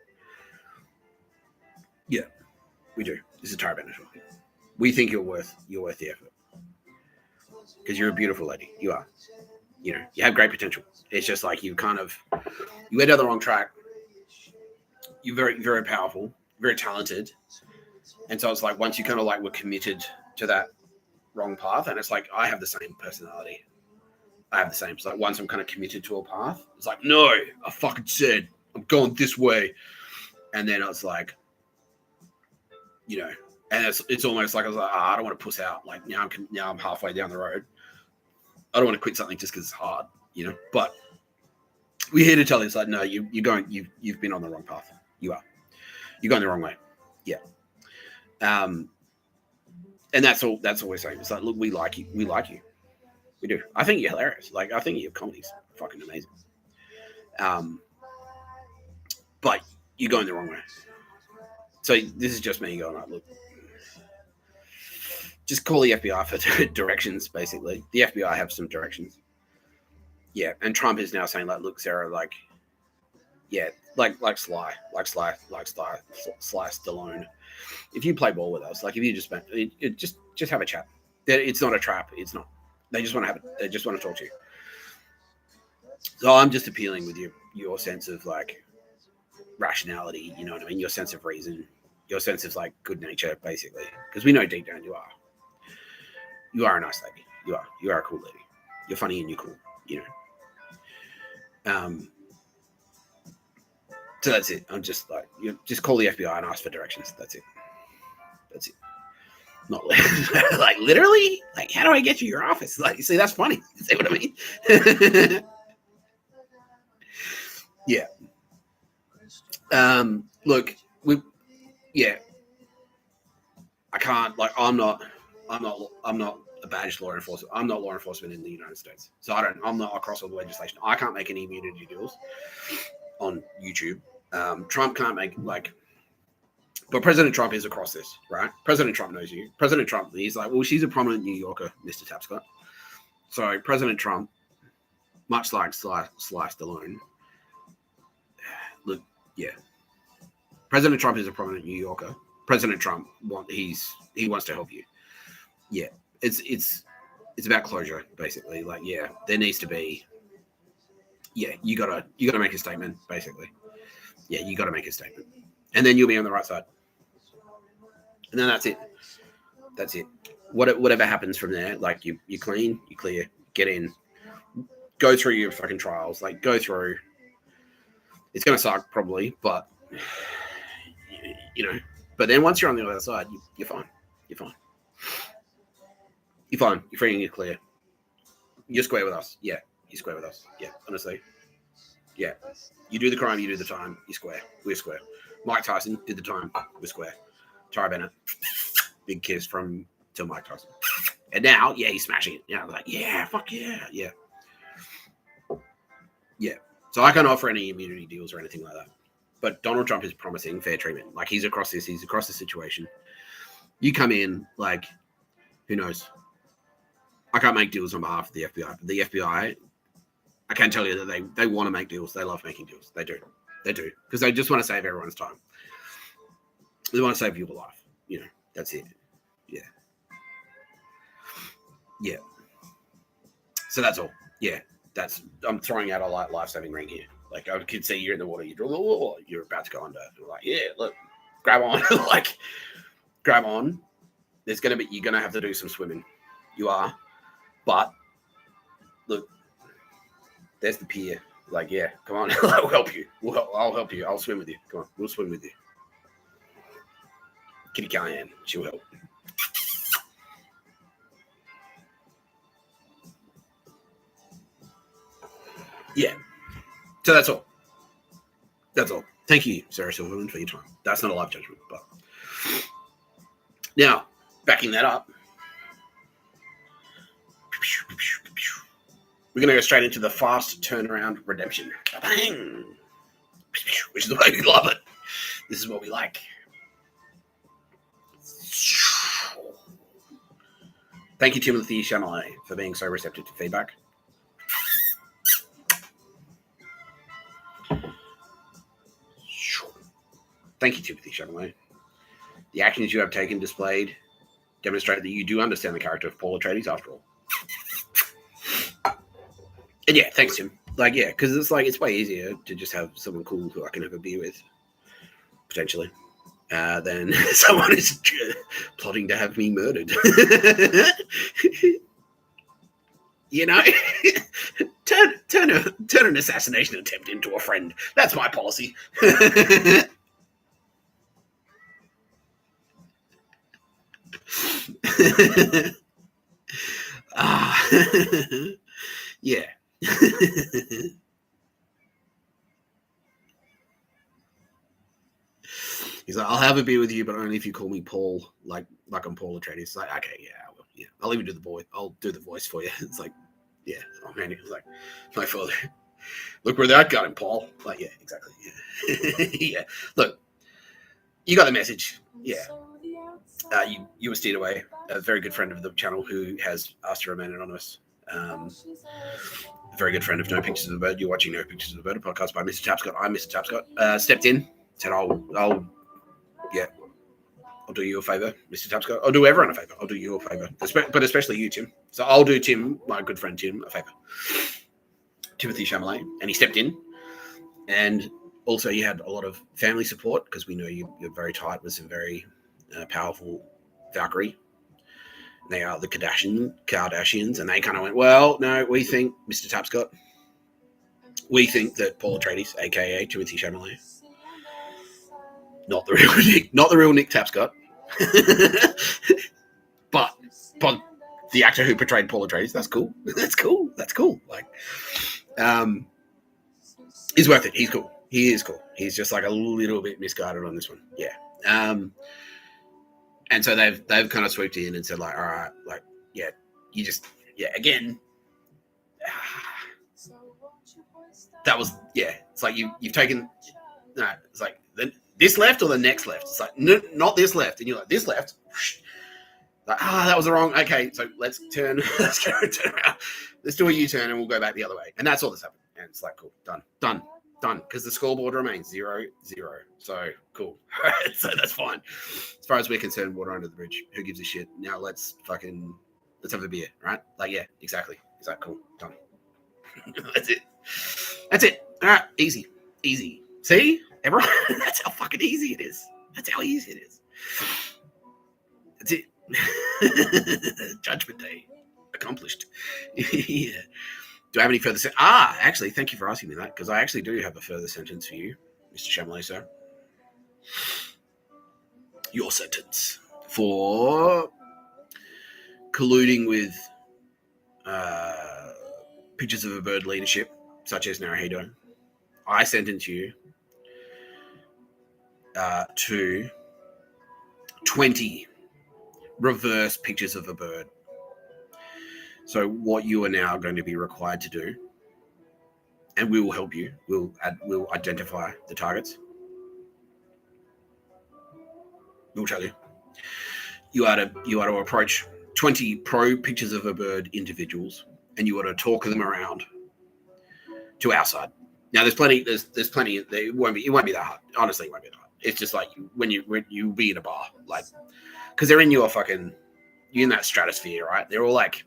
Yeah, we do. This is Taraban. We think you're worth the effort. Because you're a beautiful lady. You are. You know, you have great potential. It's just like you went down the wrong track. You're very, very powerful, very talented. And so it's like once you kind of like were committed to that wrong path, and it's like I have the same personality. I have the same. It's like once I'm kind of committed to a path, it's like, no, I fucking said I'm going this way. And then it's like, you know, and it's almost like I was like, I don't want to puss out. Like now I'm halfway down the road. I don't want to quit something just because it's hard, you know. But we're here to tell you, it's like, no, you've been on the wrong path. You are. You're going the wrong way. Yeah. And that's all we're saying. It's like, look, we like you. We like you. We do. I think you're hilarious. Like, I think your comedy's fucking amazing. But you're going the wrong way. So this is just me going, like, look, just call the FBI for directions, basically. The FBI have some directions. Yeah, and Trump is now saying, like, look, Sarah, like, yeah, like Sly Stallone. If you play ball with us, like, if you just have a chat. It's not a trap. It's not. They just want to have it. They just want to talk to you. So I'm just appealing with your sense of like rationality. You know what I mean? Your sense of reason. Your sense of like good nature, basically. Because we know deep down you are a nice lady. You are a cool lady. You're funny and you're cool. You know. So that's it. I'm just like, just call the FBI and ask for directions. That's it. Not like literally. Like, how do I get to your office? Like, see, that's funny. See what I mean? Yeah. Look, I can't. Like, I'm not a badged law enforcement. I'm not law enforcement in the United States, so I'm not across all the legislation. I can't make any immunity deals on YouTube. Trump can't make but President Trump is across this, right? President Trump knows you. President Trump, he's like, well, she's a prominent New Yorker, Mr. Tapscott. So President Trump, much like Sly Stallone, look, yeah. President Trump is a prominent New Yorker. President Trump, he wants to help you. Yeah, it's about closure, basically. Like, yeah, there needs to be. Yeah, you gotta make a statement, basically. Yeah, you gotta make a statement, and then you'll be on the right side. And then that's it. That's it. Whatever happens from there, like you clean, you clear, get in, go through your fucking trials, like go through. It's gonna suck probably, but you know. But then once you're on the other side, you're fine. You're fine. You're fine. You're free and you're clear. You're square with us. Yeah, you're square with us. Yeah, honestly. Yeah. You do the crime, you do the time, you're square. We're square. Mike Tyson did the time, we're square. Tara Bennett, big kiss to Mike Tyson. And now, yeah, he's smashing it. Yeah, like, yeah, fuck yeah, yeah. Yeah. So I can't offer any immunity deals or anything like that. But Donald Trump is promising fair treatment. Like, he's across the situation. You come in, like, who knows? I can't make deals on behalf of the FBI. But the FBI, I can tell you that they want to make deals. They love making deals. They do. Because they just want to save everyone's time. They want to save your life. You know, that's it. Yeah. Yeah. So that's all. Yeah. I'm throwing out a life-saving ring here. Like, I could see you're in the water. You're about to go under. You're like, yeah, look, grab on. Like, grab on. You're going to have to do some swimming. You are. But, look, there's the pier. Like, yeah, come on. I'll help you. I'll help you. I'll swim with you. Come on. We'll swim with you. Kitty Callahan. She'll help. Yeah. So that's all. Thank you, Sarah Silverman, for your time. That's not a life judgment, but now backing that up, we're going to go straight into the fast turnaround redemption. Bang! Which is the way we love it. This is what we like. Thank you, Timothee Chalamet, for being so receptive to feedback. Thank you, Timothee Chalamet. The actions you have taken displayed demonstrate that you do understand the character of Paul Atreides after all. And yeah, thanks, Tim. Like, yeah, because it's way easier to just have someone cool who I can have a beer with, potentially, than someone who's plotting to have me murdered. You know, turn an assassination attempt into a friend. That's my policy. Yeah. He's like, I'll have a beer with you, but only if you call me Paul, like I'm Paul Atreides. It's like, okay, yeah, I will. Yeah, I'll even do the voice. I'll do the voice for you. It's like, yeah, oh man, it's like my father. Look where that got him, Paul. Like, yeah, exactly. Yeah, yeah. Look, you got the message. Yeah. You were steered away. A very good friend of the channel who has asked to remain anonymous. A very good friend of No Pictures of a Bird. You're watching No Pictures of a Bird, a podcast by Mr. Tapscott. I'm Mr. Tapscott. Stepped in, said, I'll do you a favor, Mr. Tapscott. I'll do everyone a favor. I'll do you a favor, but especially you, Tim. So I'll do Tim, my good friend Tim, a favor. Timothee Chalamet, and he stepped in, and also you had a lot of family support because we know you're very tight with some very powerful Valkyrie. They are the Kardashians, and they kind of went, well, no, we think, Mr. Tapscott, we think that Paul Atreides, aka Timothee Chalamet, not the real Nick Tapscott, but the actor who portrayed Paul Atreides. That's cool. Like, he's worth it. He's cool. He is cool. He's just like a little bit misguided on this one. Yeah. And so they've kind of swooped in and said, like, all right, like, yeah, you just, yeah, again, that was, yeah, it's like you've taken, no, it's like this left or the next left. It's like, no, not this left. And you're like, this left. Like, that was the wrong. Okay, so let's turn around. Let's do a U-turn and we'll go back the other way. And that's all that's happened. And it's like, cool, done. Because the scoreboard remains 0-0. So cool. So that's fine. As far as we're concerned, water under the bridge. Who gives a shit? Now let's have a beer, right? Like, yeah, exactly. Is that cool? Done. That's it. All right, easy. See, everyone. That's how fucking easy it is. That's it. Judgment Day accomplished. Yeah. Do I have any further actually, thank you for asking me that, because I actually do have a further sentence for you, Mr. Chalamet, sir. Your sentence for colluding with Pictures of a Bird leadership, such as Naruhito. I sentence you to 20 reverse Pictures of a Bird. So what you are now going to be required to do, and we will help you, we'll identify the targets. We'll tell you. You are to approach 20 pro Pictures of a Bird individuals, and you are to talk them around to our side. Now, there's plenty. It won't be that hard. Honestly, it won't be that hard. It's just like when you be in a bar, like, because they're in you're in that stratosphere, right? They're all like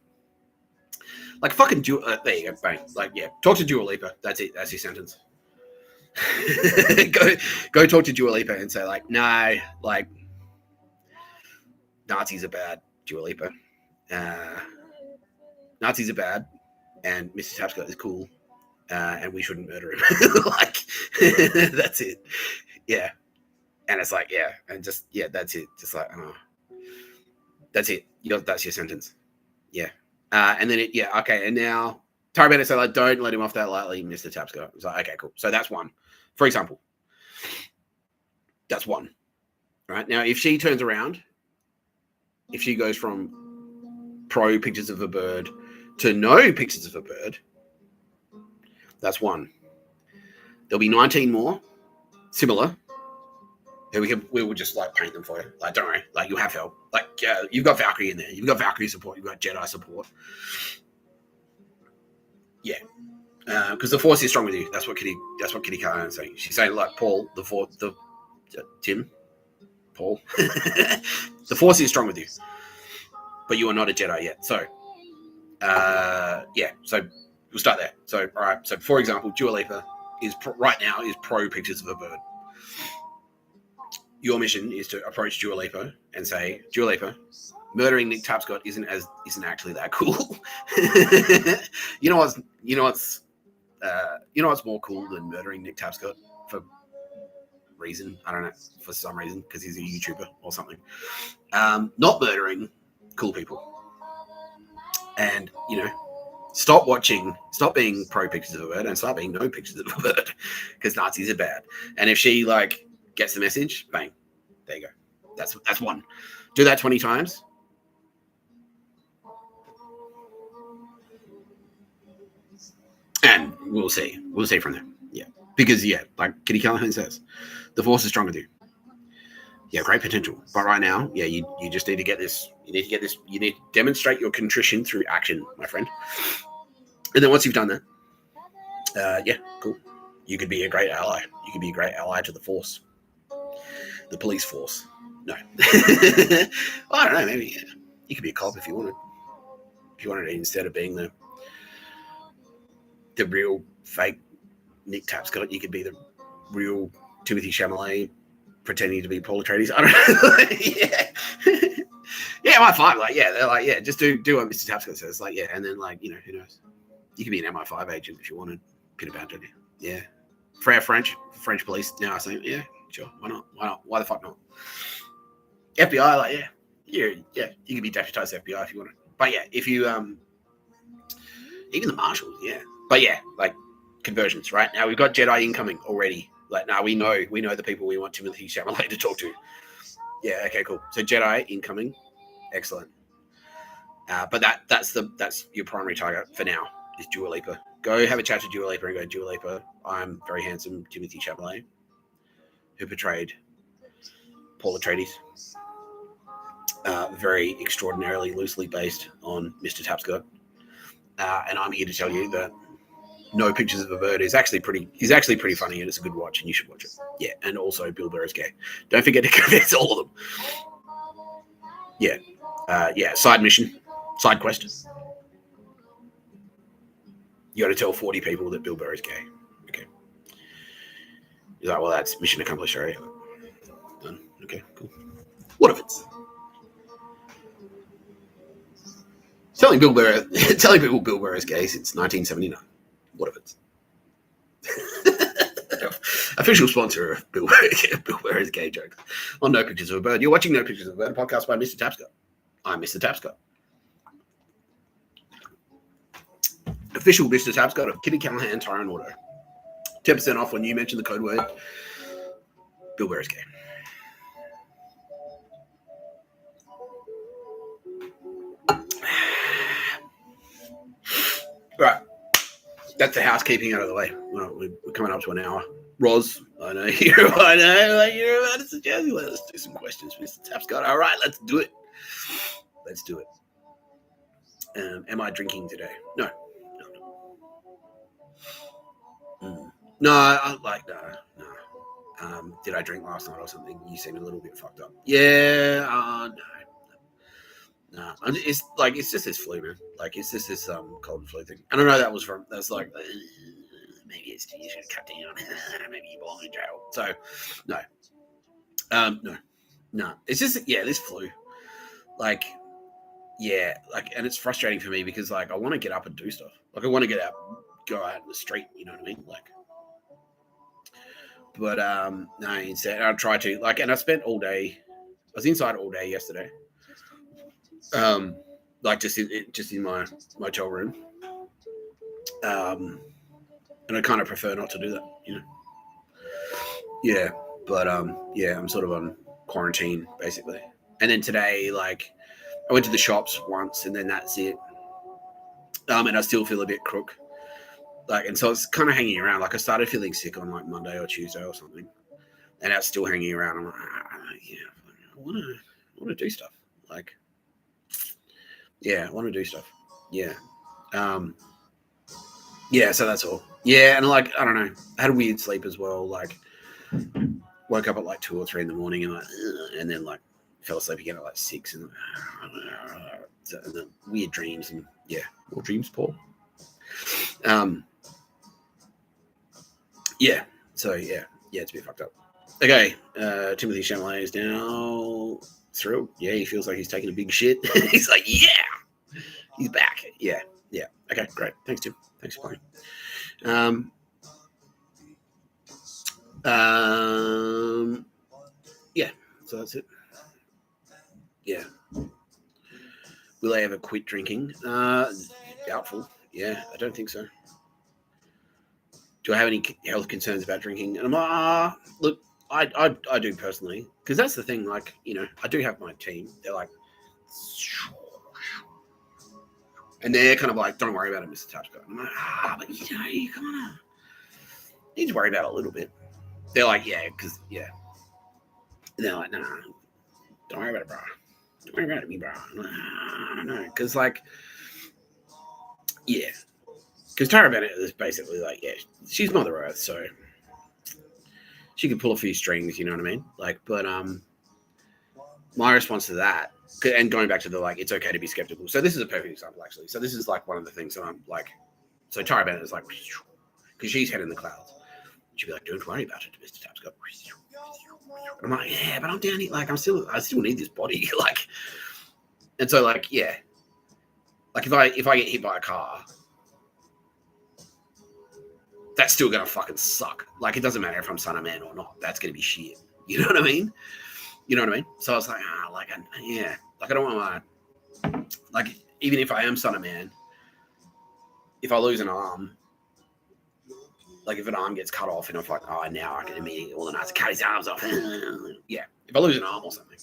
fucking there you go, bang. Like, yeah, talk to Dua Lipa. That's it. That's your sentence. go talk to Dua Lipa and say, like, no, like, Nazis are bad, Dua Lipa. Nazis are bad, and Mr. Tapscott is cool, and we shouldn't murder him. Like, that's it. Yeah. And it's like, yeah, and just, yeah, that's it. Just like, that's it. That's your sentence. Yeah. And then okay. And now Tyrabetta said, like, don't let him off that lightly, Mr. Tapscott. It's like, okay, cool. So that's one. For example, That's one. Right? Now, if she turns around, if she goes from pro pictures of a bird to no pictures of a bird, that's one. There'll be 19 more, similar. And we will just like paint them for you. Like, don't worry, like you'll have help. Like, you've got Valkyrie in there. You've got Valkyrie support. You've got Jedi support. Yeah, because the Force is strong with you. That's what Kitty Callahan is saying. She's saying like Paul, Tim, Paul, the Force is strong with you, but you are not a Jedi yet. So, yeah. So we'll start there. So, all right. So, for example, Dua Lipa is right now pro pictures of a bird. Your mission is to approach Dua Lipa and say, Dua Lipa, murdering Nick Tapscott isn't actually that cool. You know what's more cool than murdering Nick Tapscott for reason? I don't know, for some reason, because he's a YouTuber or something. Not murdering cool people. And, stop being pro pictures of a bird and start being no pictures of a bird, because Nazis are bad. And if she gets the message, bang, there you go. That's one. Do that 20 times. And we'll see. We'll see from there. Yeah. Because, like Kitty Callahan says, the Force is strong with you. Yeah, great potential. But right now, you just need to get this. You need to get this. You need to demonstrate your contrition through action, my friend. And then once you've done that, cool. You could be a great ally. You could be a great ally to the Force. The police force. No. Well, I don't know. Maybe you could be a cop if you wanted. If you wanted it, instead of being the real fake Nick Tapscott, you could be the real Timothee Chalamet pretending to be Paul Atreides. I don't know. Yeah, MI5. They're like, just do what Mr. Tapscott says. And then who knows? You could be an MI5 agent if you wanted. Pin about it. Yeah. For our French police now, I say, yeah, sure. Why not? Why the fuck not? FBI, you could be deputized FBI if you wanted. But if you even the marshals, But conversions, right? Now we've got Jedi incoming already. Now we know the people we want Timothée Chalamet to talk to. Yeah, okay, cool. So Jedi incoming, excellent. But that's your primary target for now is Dua Lipa. Go have a chat to Dua Lipa and go, Dua Lipa, I'm very handsome Timothée Chalamet, who portrayed Paul Atreides. Very extraordinarily loosely based on Mr. Tapscott. And I'm here to tell you that No Pictures of a Bird is actually pretty funny, and it's a good watch, and you should watch it. Yeah, and also Bill Burr is gay. Don't forget to convince all of them. Yeah. Side mission, side quest. You got to tell 40 people that Bill Burr is gay. Okay. He's like, well, that's mission accomplished, right? Done. Okay, cool. What if it's telling people Bill Burr is gay since 1979? What if it's official sponsor of Bill Burr is gay jokes on No Pictures of a Bird. You're watching No Pictures of a Bird, a podcast by Mr. Tapscott. I'm Mr. Tapscott. Official Mr. Tapscott of Kitty Callahan Tire and Auto. 10% off when you mention the code word Bill Burr is gay. Right. That's the housekeeping out of the way. We're coming up to an hour. Roz, I know you're about to suggest. Let's do some questions, Mr. Tapscott. All right, let's do it. Am I drinking today? No. No. Did I drink last night or something? You seem a little bit fucked up. Yeah. No. It's just this flu, man. It's just this cold flu thing. I don't know. That's maybe you should cut down. Maybe you belong in jail. So no. It's just this flu. And it's frustrating for me because I want to get up and do stuff. I want to go out in the street. You know what I mean? But no. Instead, I try to and I spent all day. I was inside all day yesterday. Just in my motel room. And I kind of prefer not to do that. Yeah. But yeah, I'm sort of on quarantine basically. And then today, like, I went to the shops once, and then that's it. And I still feel a bit crook. Like, and so it's kind of hanging around. Like, I started feeling sick on like Monday or Tuesday or something, and it's still hanging around. I'm like, yeah, I want to do stuff. Like, yeah, I want to do stuff. Yeah, yeah. So that's all. Yeah, and like, I don't know. I had a weird sleep as well. Like, woke up at like 2 or 3 in the morning, and like, and then like fell asleep again at like 6, and the weird dreams, and yeah, more dreams, Paul. Yeah. So yeah, it's a bit fucked up. Okay, Timothee Chalamet is now thrilled. Yeah, he feels like he's taking a big shit. He's like, yeah, he's back. Yeah. Okay, great. Thanks, Tim. Thanks for playing. Yeah. So that's it. Yeah. Will I ever quit drinking? Doubtful. Yeah, I don't think so. Do I have any health concerns about drinking? And I'm like, look, I do personally, because that's the thing. Like, you know, I do have my team. They're like, and they're kind of like, don't worry about it, Mr. Tapscott. I'm like, but you know, you kind of need to worry about it a little bit. They're like, yeah, because yeah. And they're like, nah, don't worry about it, bro. Don't worry about it, me, bro. I'm like, I don't know, because like, yeah, because Tara Bennett is basically like, yeah, she's Mother Earth, so she can pull a few strings, you know what I mean? Like, but my response to that, and going back to the like, it's okay to be skeptical. So this is a perfect example, actually. So this is like one of the things that I'm like, so Tara Bennett is like, because she's head in the clouds. She'd be like, don't worry about it, Mr. Tapscott. I'm like, yeah, but I'm down here. Like, I still need this body. Like, and so like, yeah, like if I get hit by a car, that's still gonna fucking suck. Like, it doesn't matter if I'm son of man or not. That's gonna be shit. You know what I mean? You know what I mean? So I was like, yeah, like I don't want to, like, even if I am son of man, if I lose an arm, like if an arm gets cut off and I'm like, oh, now I can immediately organize to cut his arms off. Yeah, if I lose an arm or something.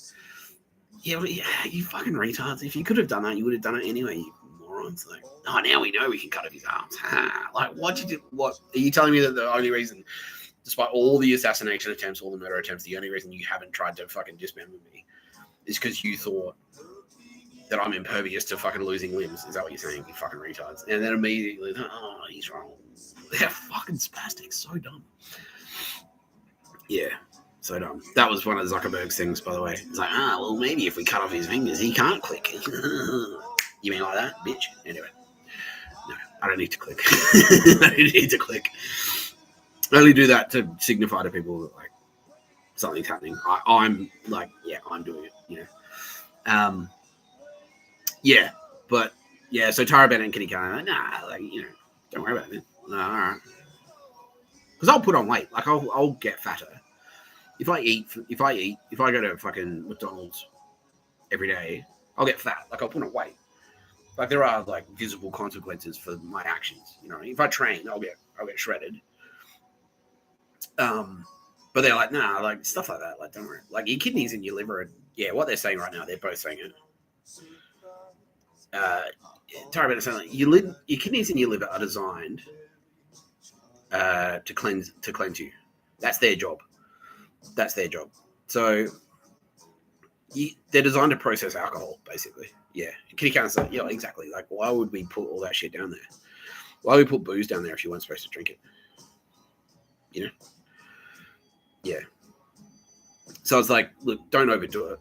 Yeah, you fucking retards. If you could have done that, you would have done it anyway, you morons. Like, oh, now we know we can cut off his arms. Like, what are you telling me that the only reason, despite all the assassination attempts, all the murder attempts, the only reason you haven't tried to fucking dismember me is because you thought that I'm impervious to fucking losing limbs? Is that what you're saying, you fucking retards? And then immediately, oh, he's wrong. They're fucking spastics. So dumb. Yeah, so dumb. That was one of Zuckerberg's things, by the way. It's like, well, maybe if we cut off his fingers, he can't click. You mean like that, bitch? Anyway, no, I don't need to click. I don't need to click. I only do that to signify to people that, like, something's happening. I'm like, yeah, I'm doing it, you know. Yeah, but yeah, so Tara Bennett and Kitty Kane, like, nah, like, you know, don't worry about it. All right, because I'll put on weight. Like, I'll get fatter if I go to fucking McDonald's every day. I'll get fat. Like, I'll put on weight. Like, there are like visible consequences for my actions. You know, if I train, I'll get shredded. But they're like, nah, like stuff like that. Like, don't worry. Like, your kidneys and your liver. Yeah, what they're saying right now, they're both saying it. Tara Bennett saying, like, your kidneys and your liver are designed to cleanse you. That's their job. So they're designed to process alcohol, basically. Yeah, Kitty Can's like, yeah, exactly. Like, why would we put all that shit down there? Why would we put booze down there if you weren't supposed to drink it? You know? Yeah. So it's like, look, don't overdo it.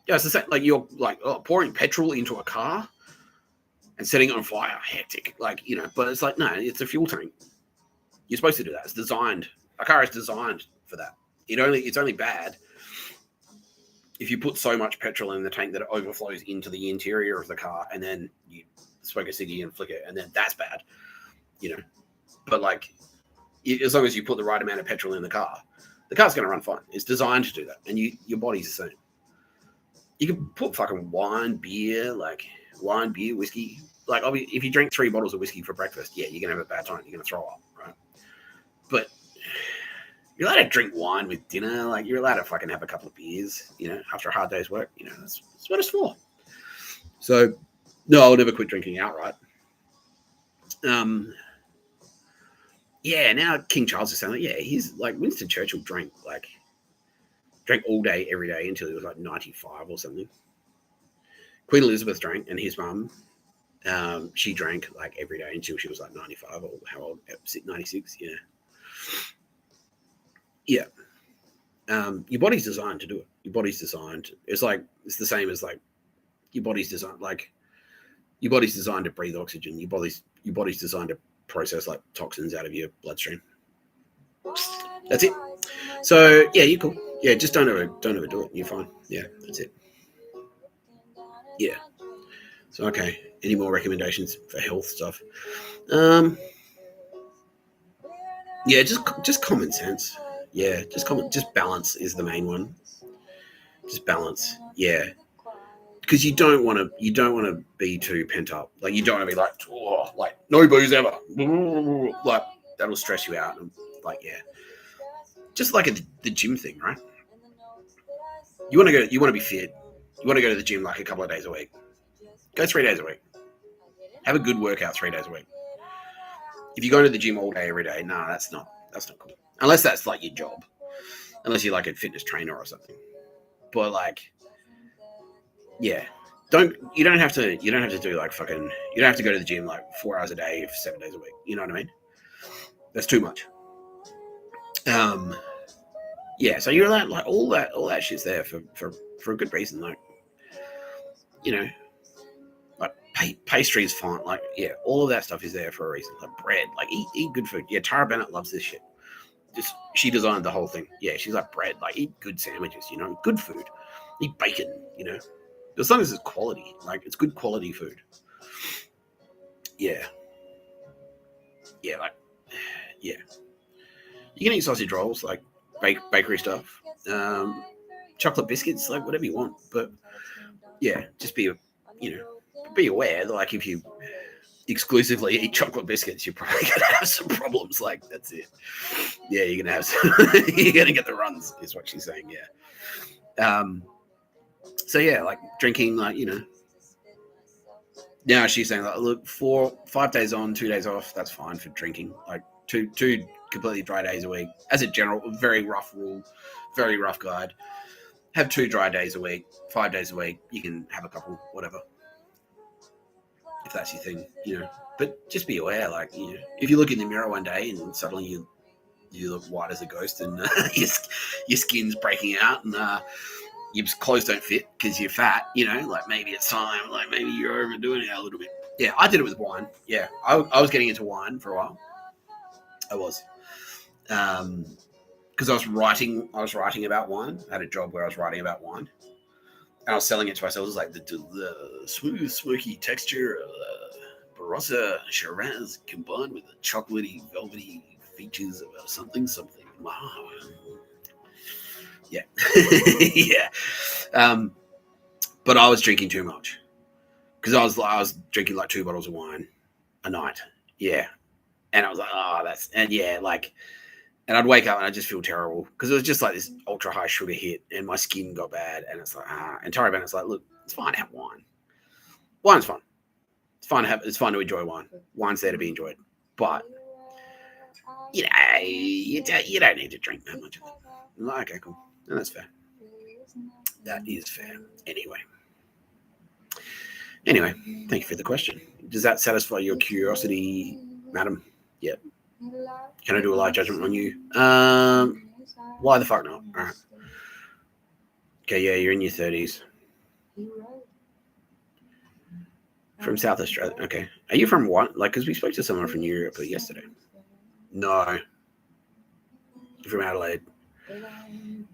Yeah, it's the same. Like, you're like, pouring petrol into a car and setting it on fire, hectic. Like, you know, but it's like, no, it's a fuel tank. You're supposed to do that. It's designed. A car is designed for that. It's only bad if you put so much petrol in the tank that it overflows into the interior of the car, and then you smoke a ciggy and flick it, and then that's bad, you know. But like, as long as you put the right amount of petrol in the car's going to run fine. It's designed to do that, and your body's the same. You can put fucking wine, beer, whiskey. Like, if you drink 3 bottles of whiskey for breakfast, yeah, you're going to have a bad time. You're going to throw up, right? But You're allowed to drink wine with dinner. Like, you're allowed to fucking have a couple of beers, after a hard day's work. That's what it's for. So, no, I'll never quit drinking outright. Yeah, now King Charles is saying, like, yeah, he's like Winston Churchill drank all day, every day until he was like 95 or something. Queen Elizabeth drank, and his mum, she drank like every day until she was like 95 or how old? 96, yeah. Yeah. Your body's designed to do it. Your body's designed. It's the same as like your body's designed. Like your body's designed to breathe oxygen. Your body's designed to process like toxins out of your bloodstream. That's it. So yeah, you're cool. Yeah, just don't ever do it. You're fine. Yeah, that's it. Yeah. So okay. Any more recommendations for health stuff? Yeah, just common sense. Yeah, just balance is the main one. Just balance. Yeah. Because you don't want to be too pent up. Like you don't want to be like no booze ever. Like that'll stress you out. And like yeah, just like the gym thing, right? You want to be fit. You want to go to the gym like a couple of days a week. Go 3 days a week. Have a good workout 3 days a week. If you go to the gym all day every day, that's not cool. Unless that's like your job. Unless you're like a fitness trainer or something. But like. Yeah, you don't have to do like fucking, you don't have to go to the gym like 4 hours a day for 7 days a week. You know what I mean? That's too much. Yeah, so you're allowed like all that shit's there for a good reason. Like, like pastry is fine. Like, yeah, all of that stuff is there for a reason. Like bread, like eat good food. Yeah, Tara Bennett loves this shit. She designed the whole thing. Yeah, she's like bread, like eat good sandwiches, good food. Eat bacon, as long as it's quality, like it's good quality food. Yeah. Yeah, like, yeah. You can eat sausage rolls, like bakery stuff, chocolate biscuits, like whatever you want. But yeah, just be aware that like if you exclusively eat chocolate biscuits, you're probably gonna have some problems. Like that's it. Yeah, you're gonna have you're gonna get the runs, is what she's saying. Yeah. So yeah, like drinking, like now she's saying like, look, 5 days on, 2 days off, that's fine for drinking. Like two completely dry days a week. As a general, very rough rule, very rough guide. Have 2 dry days a week, 5 days a week. You can have a couple, whatever, if that's your thing, But just be aware, like if you look in the mirror one day and suddenly you look white as a ghost and your skin's breaking out and your clothes don't fit because you're fat, like maybe it's time, like maybe you're overdoing it a little bit. Yeah, I did it with wine. Yeah, I was getting into wine for a while. I was. Because I was writing about wine. I had a job where I was writing about wine. And I was selling it to myself. It was like the smooth, smoky texture of Barossa Shiraz combined with the chocolatey, velvety features of something. Wow. Yeah. Yeah. But I was drinking too much because I was drinking like 2 bottles of wine a night. Yeah. And I was like, and I'd wake up and I'd just feel terrible because it was just like this ultra high sugar hit and my skin got bad. And it's like, and Tara Bennett's like, look, it's fine to have wine. Wine's fun. It's fun to enjoy wine. Wine's there to be enjoyed. But, you don't need to drink that much of it. I'm like, okay, cool. No, that's fair. That is fair. Anyway, thank you for the question. Does that satisfy your curiosity, madam? Yep. Can I do a live judgment on you? Why the fuck not? All right. Okay, yeah, you're in your 30s. From South Australia. Okay. Are you from what? Like, because we spoke to someone from Europe yesterday. No. You're from Adelaide. You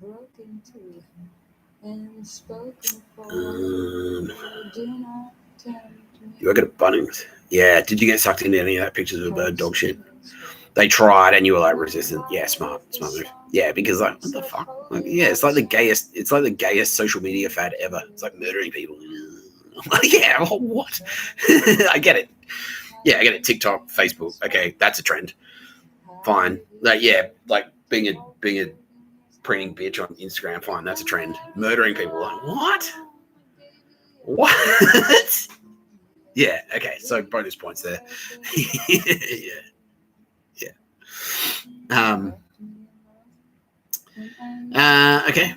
work at a Bunnings. Yeah. Did you get sucked into any of that pictures of a bird dog shit? They tried and you were like resistant. Yeah, smart move. Yeah, because like what the fuck? Like, yeah, it's like the gayest social media fad ever. It's like murdering people. Like, yeah, what? I get it. Yeah, I get it. TikTok, Facebook. Okay, that's a trend. Fine. Like, yeah, like being a preening bitch on Instagram, fine, that's a trend. Murdering people, like, what? Yeah, okay, so bonus points there. yeah. Okay.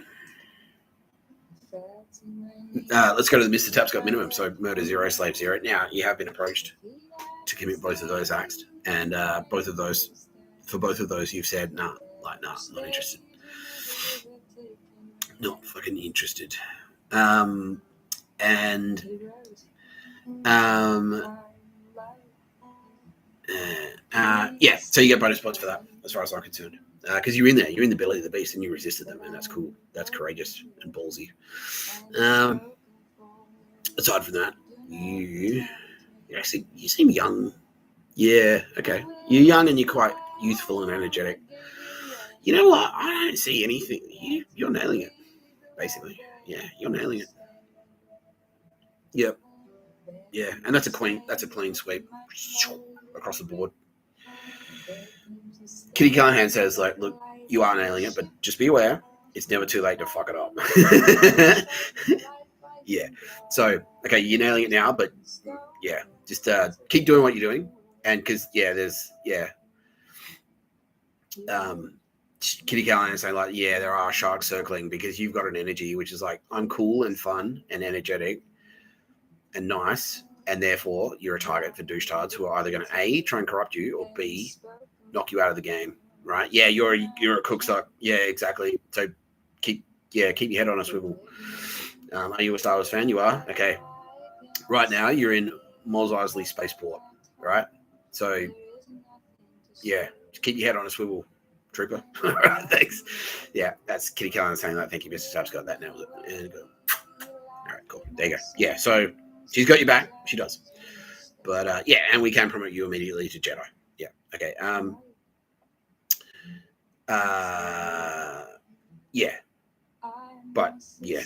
Let's go to the Mr. Tapscott minimum. So murder 0, slave 0. Now, you have been approached to commit both of those acts, and for both of those, you've said, nah, not interested. Not fucking interested. Yeah, so you get bonus points for that, as far as I'm concerned. Because you're in there, you're in the belly of the beast, and you resisted them, and that's cool. That's courageous and ballsy. Aside from that, you seem young. Yeah, okay. You're young and you're quite youthful and energetic. You know what? I don't see anything. You're nailing it, basically. Yeah, you're nailing it. Yep. Yeah, and that's a clean sweep across the board. Kitty Callahan says, like, look, you are nailing it, but just be aware, it's never too late to fuck it up. Yeah. So, okay, you're nailing it now, but yeah, just keep doing what you're doing. And because, Kitty Callahan saying, like, yeah, there are sharks circling because you've got an energy which is like, I'm cool and fun and energetic and nice, and therefore you're a target for douchetards who are either going to A, try and corrupt you, or B, knock you out of the game, right? Yeah, you're a cookstock. Yeah, exactly. So keep your head on a swivel. Are you a Star Wars fan? You are? Okay. Right now, you're in Mos Eisley Spaceport, right? So, yeah, just keep your head on a swivel, trooper. Thanks. Yeah, that's Kitty Callahan saying that. Thank you, Mr. Tapscott. That nails it. And go. All right, cool. There you go. Yeah, so she's got your back. She does. But, yeah, and we can promote you immediately to Jedi. Yeah, okay. Yeah. But, yeah,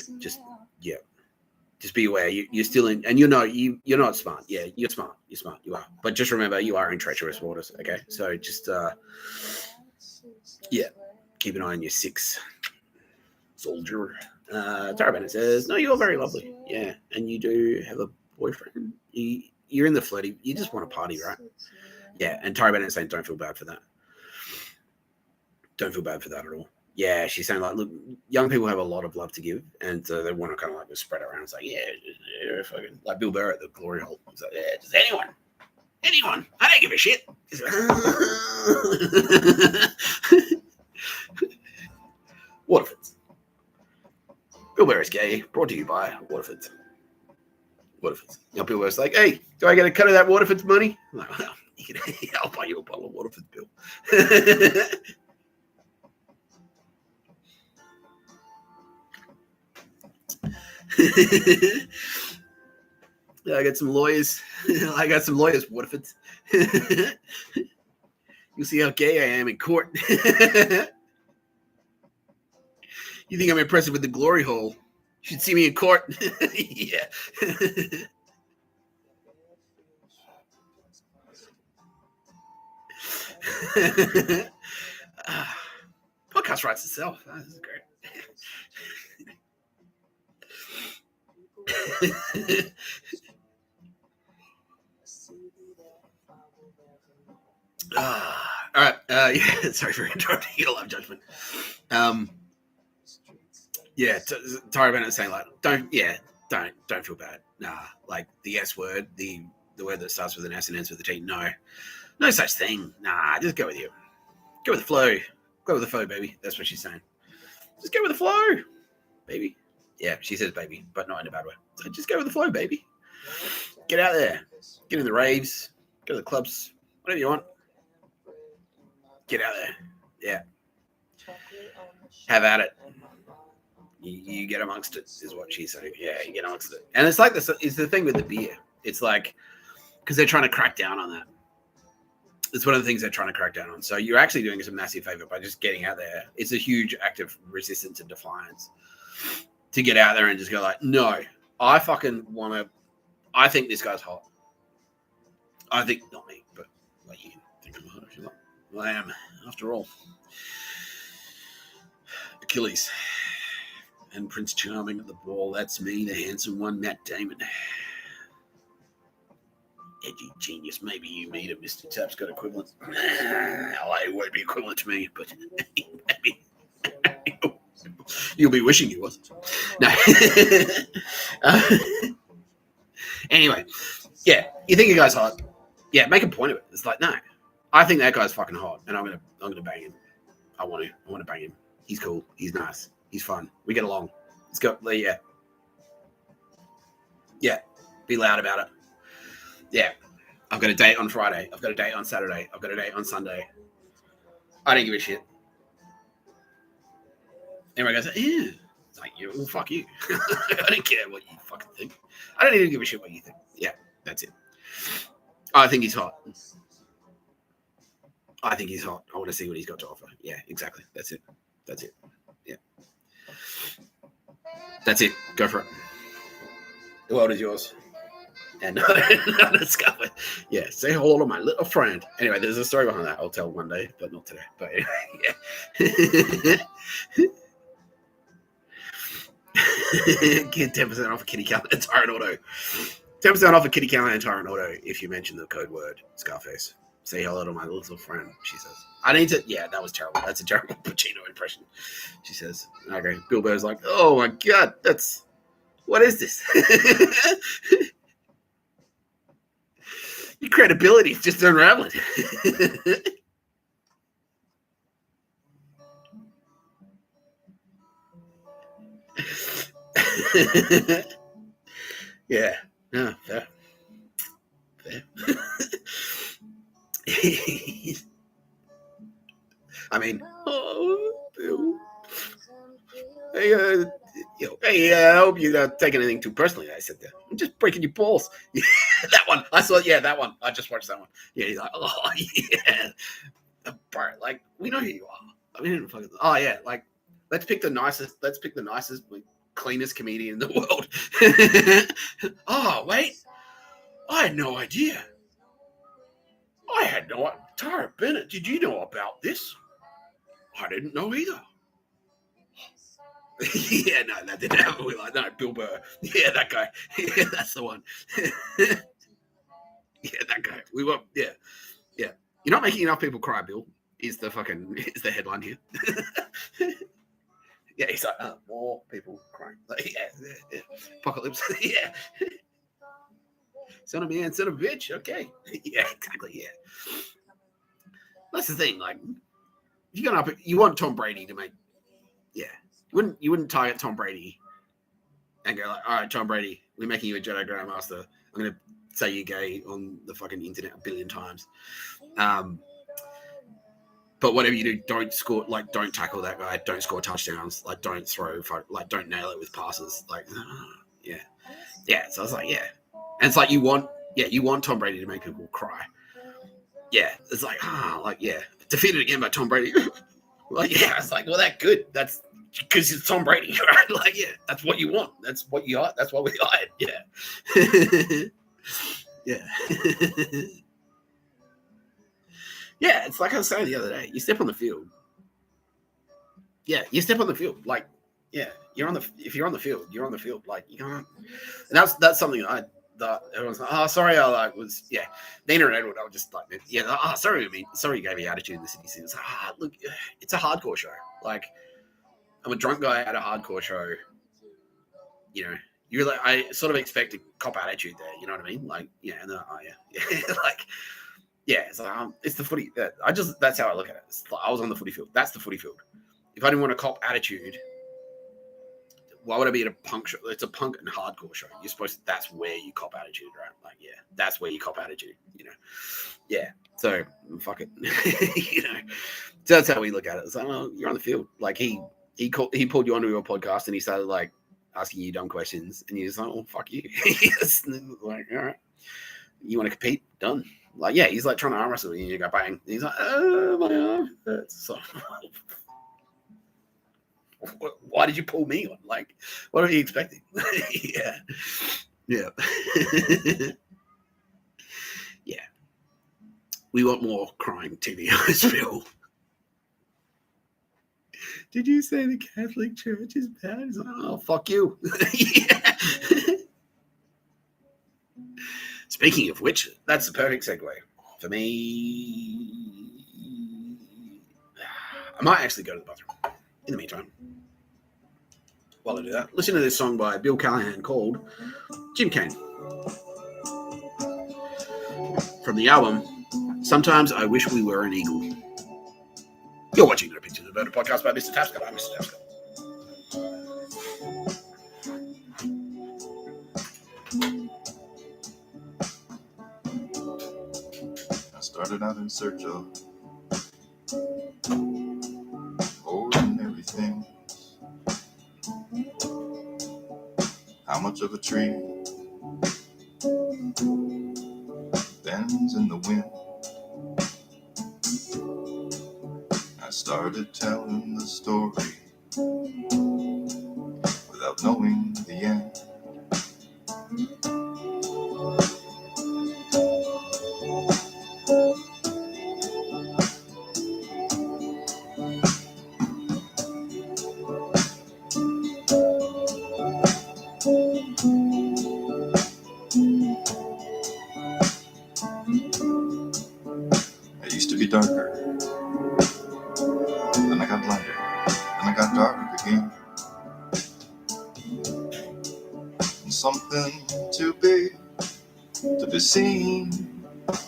just be aware. You're still in, and you're not smart. Yeah, you're smart. You're smart. You are. But just remember, you are in treacherous waters. Okay, so just keep an eye on your 6 soldier. Tara Bennett says, no, you're very lovely. Yeah, and you do have a boyfriend. You're in the flirty. You just want to party, right? Yeah, and Tara Bennett saying, don't feel bad for that. Don't feel bad for that at all. Yeah, she's saying, like, look, young people have a lot of love to give, and they want to kind of like just spread around. It's like, yeah, fucking, like Bill Burr at the Glory Hole. It's like, yeah, just anyone, I don't give a shit. Waterfords. Bill Burr is gay. Brought to you by Waterfords. Now Bill Burr's like, hey, do I get a cut of that Waterfords money? I'm like, well, I'll buy you a bottle of Waterfords, Bill. I got some lawyers. Waterfords. You'll see how gay I am in court. You think I'm impressive with the glory hole? You should see me in court. Yeah. Podcast writes itself. Oh, this is great. All right. Yeah. Sorry for interrupting you. Love judgment. Yeah. Tara Bennett saying, like, don't feel bad. Nah. Like the S word, the word that starts with an S and ends with a T. No such thing. Nah. Just go with you. Go with the flow. Go with the flow, baby. That's what she's saying. Just go with the flow, baby. Yeah, she says baby, but not in a bad way. So just go with the flow, baby. Get out there. Get in the raves. Go to the clubs. Whatever you want. Get out there. Yeah. Have at it. You get amongst it, is what she's saying. Yeah, you get amongst it. And it's like this. It's the thing with the beer. It's like, because they're trying to crack down on that. It's one of the things they're trying to crack down on. So you're actually doing us a massive favor by just getting out there. It's a huge act of resistance and defiance to get out there and just go like, no, I fucking want to. I think this guy's hot. Not me, but like, you can think I'm hot if you like. Well, I am, after all. Achilles. And Prince Charming at the ball. That's me, the handsome one, Matt Damon. Edgy genius. Maybe you meet a Mr. Tapscott equivalent. Oh, it won't be equivalent to me, but maybe. You'll be wishing you wasn't. No. Anyway, yeah, you think a guy's hot? Yeah, make a point of it. It's like, no, I think that guy's fucking hot, and I'm gonna bang him. I want to bang him. He's cool. He's nice. He's fun. We get along. Let's go. Yeah. Yeah. Be loud about it. Yeah. I've got a date on Friday. I've got a date on Saturday. I've got a date on Sunday. I don't give a shit. Everyone goes, yeah. It's like, well, fuck you. I don't care what you fucking think. I don't even give a shit what you think. Yeah, that's it. I think he's hot. I think he's hot. I want to see what he's got to offer. Yeah, exactly. That's it. That's it. Yeah. That's it. Go for it. The world is yours. And no discover. Yeah, say hello to my little friend. Anyway, there's a story behind that. I'll tell one day, but not today. But anyway, yeah. Get 10% off a Kitty Callahan Tire and Auto. 10% off a Kitty Callahan Tire and Auto if you mention the code word Scarface. Say hello to my little friend, she says. I need to, yeah, that was terrible. That's a terrible Pacino impression. She says, okay. Bill Burr's like, oh my God, what is this? Your credibility is just unraveling. Yeah. No, fair. I mean, oh, Bill. Hey, I hope you're not taking anything too personally. I said that. I'm just breaking your balls. Yeah, that one. I saw. Yeah, that one. I just watched that one. Yeah, he's like, oh yeah, Bart. Like, we know who you are. I mean, oh yeah, like, let's pick the nicest, like, cleanest comedian in the world. Oh wait, I had no idea. I had no idea. Tara Bennett, did you know about this? I didn't know either. Yeah, no, that didn't happen. We're like, no, Bill Burr. Yeah, that guy. Yeah, that's the one. Yeah, that guy. We want, yeah. You're not making enough people cry, Bill. Is the headline here. Yeah, he's like, more people crying. Like, yeah. Apocalypse. Yeah. Son of a man, son of a bitch. Okay. Yeah, exactly. Yeah. That's the thing. Like, you want Tom Brady to make, yeah. You wouldn't target Tom Brady and go like, all right, Tom Brady, we're making you a Jedi Grandmaster. I'm going to say you're gay on the fucking internet a billion times. But whatever you do, don't tackle that guy. Don't score touchdowns. Like, don't throw, like, don't nail it with passes. Like, yeah. Yeah. So I was like, yeah. And it's like, you want Tom Brady to make people cry. Yeah. It's like, defeated again by Tom Brady. Like, yeah. It's like, well, that's good. That's because it's Tom Brady, right? Like, yeah, that's what you want. That's what you hired. That's what we hired. Yeah. Yeah. Yeah, it's like I was saying the other day. You step on the field. Yeah, you step on the field. Like, yeah, if you're on the field, you're on the field. Like, you can't. And that's something everyone's like, oh, sorry, Nina and Edward, I was just like, yeah, sorry you gave me attitude in the city scene. It's like, look, it's a hardcore show. Like, I'm a drunk guy at a hardcore show. You know, you're like, I sort of expect a cop attitude there. You know what I mean? Like, yeah, and like, yeah, it's like, it's the footy. That's how I look at it. It's like, I was on the footy field. That's the footy field. If I didn't want a cop attitude, why would I be at a punk show? It's a punk and hardcore show. That's where you cop attitude, right? Like, yeah, that's where you cop attitude, you know? Yeah. So, fuck it. You know? So that's how we look at it. It's like, well, you're on the field. Like, he pulled you onto your podcast and he started, like, asking you dumb questions. And you're just like, oh, fuck you. Like, all right. You want to compete? Done. Like, yeah, he's like trying to arm wrestle you. You go bang. And he's like, oh, my arm hurts. So, why did you pull me on? Like, what are you expecting? Yeah. Yeah. Yeah. We want more crying TV hosts, Phil. Did you say the Catholic Church is bad? He's like, oh, fuck you. Yeah. Speaking of which, that's the perfect segue for me. I might actually go to the bathroom in the meantime. While I do that, listen to this song by Bill Callahan called Jim Cain. From the album, Sometimes I Wish We Were an Eagle. You're watching the Pictures of Murder podcast by Mr. Tapscott. I'm Mr. Tapscott. I started out in search of ordinary things. How much of a tree bends in the wind? I started telling the story without knowing the end. It used to be darker, then I got lighter, then I got darker again. And something too big to be seen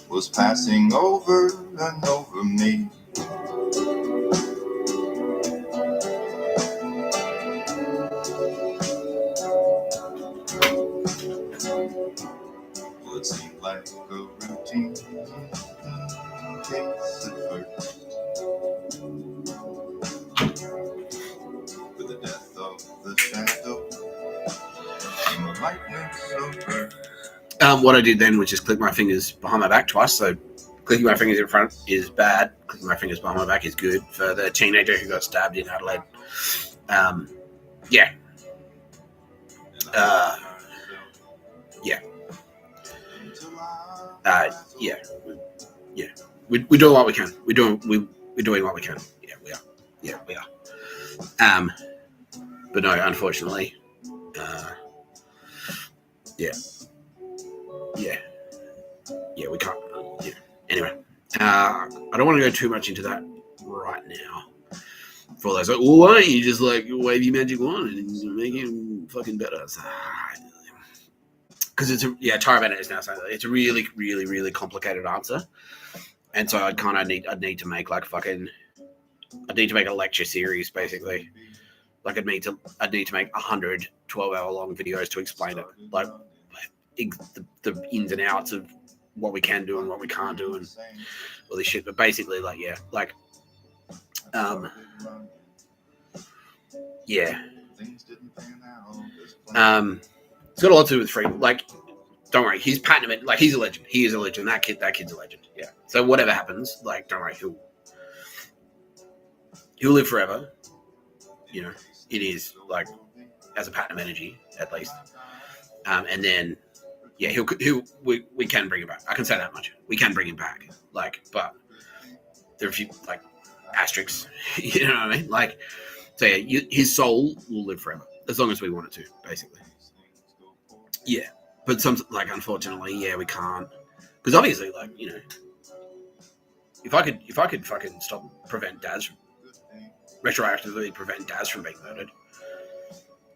was passing over and over me. Well, it seemed like a routine case at first. With the death of the shadow came a lightning burst. What I did then was just click my fingers behind my back twice. So clicking my fingers in front is bad. Clicking my fingers behind my back is good for the teenager who got stabbed in Adelaide. Yeah. We're doing what we can. We're doing what we can. Yeah, we are. Yeah, we are. But no, unfortunately, we can't. Yeah. Anyway, I don't want to go too much into that right now. For those, like, well, why don't you just like wave your magic wand and make him fucking better? Because Tara Bennett is now saying that it's a really, really, really complicated answer, and so I'd need to make like I'd need to make a lecture series basically. Like I'd need to make 100 12-hour long videos to explain it, like the ins and outs of what we can do and what we can't do and all this shit. But basically, it's got a lot to do with freedom. Like, don't worry, he's patented. Like, he's a legend. He is a legend. That kid's a legend. Yeah. So whatever happens, like, don't worry, he'll live forever. You know, it is like as a patent of energy at least. And then, yeah, we can bring him back. I can say that much. We can bring him back. Like, but there are a few like asterisks. You know what I mean? Like, so yeah, his soul will live forever as long as we want it to, basically. Yeah, but unfortunately, yeah, we can't, because obviously, like, you know, if I could fucking retroactively prevent Daz from being murdered,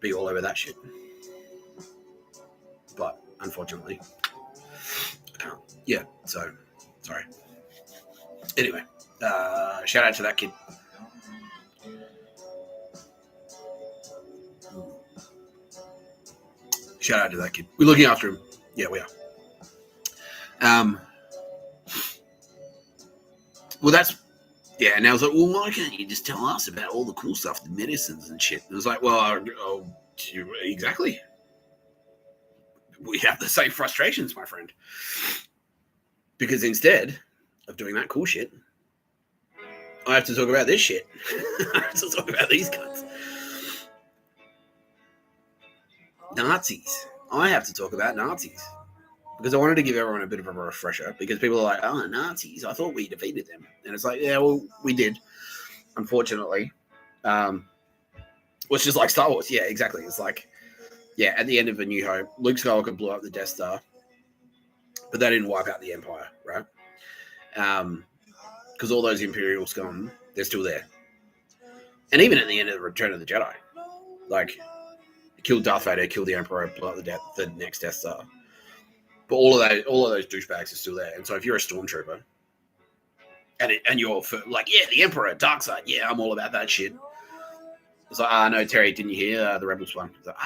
be all over that shit. But unfortunately, I can't. Yeah, so sorry. Anyway, shout out to that kid. Shout out to that kid. We're looking after him. Yeah, we are. Well, that's... Yeah, and I was like, well, why can't you just tell us about all the cool stuff, the medicines and shit? And I was like, well, exactly. We have the same frustrations, my friend. Because instead of doing that cool shit, I have to talk about this shit. I have to talk about these guys. Nazis. I have to talk about Nazis. Because I wanted to give everyone a bit of a refresher. Because people are like, oh, Nazis. I thought we defeated them. And it's like, yeah, well, we did. Unfortunately. Which is like Star Wars. Yeah, exactly. It's like, yeah, at the end of A New Hope, Luke Skywalker blew up the Death Star, but they didn't wipe out the Empire, right? Because all those Imperials gone, they're still there. And even at the end of the Return of the Jedi, like, killed Darth Vader, killed the Emperor, blew up the next Death Star. But all of those douchebags are still there. And so if you're a stormtrooper, and you're like, yeah, the Emperor, Darkseid, yeah, I'm all about that shit. It's like, no, Terry, didn't you hear the Rebels one? It's like,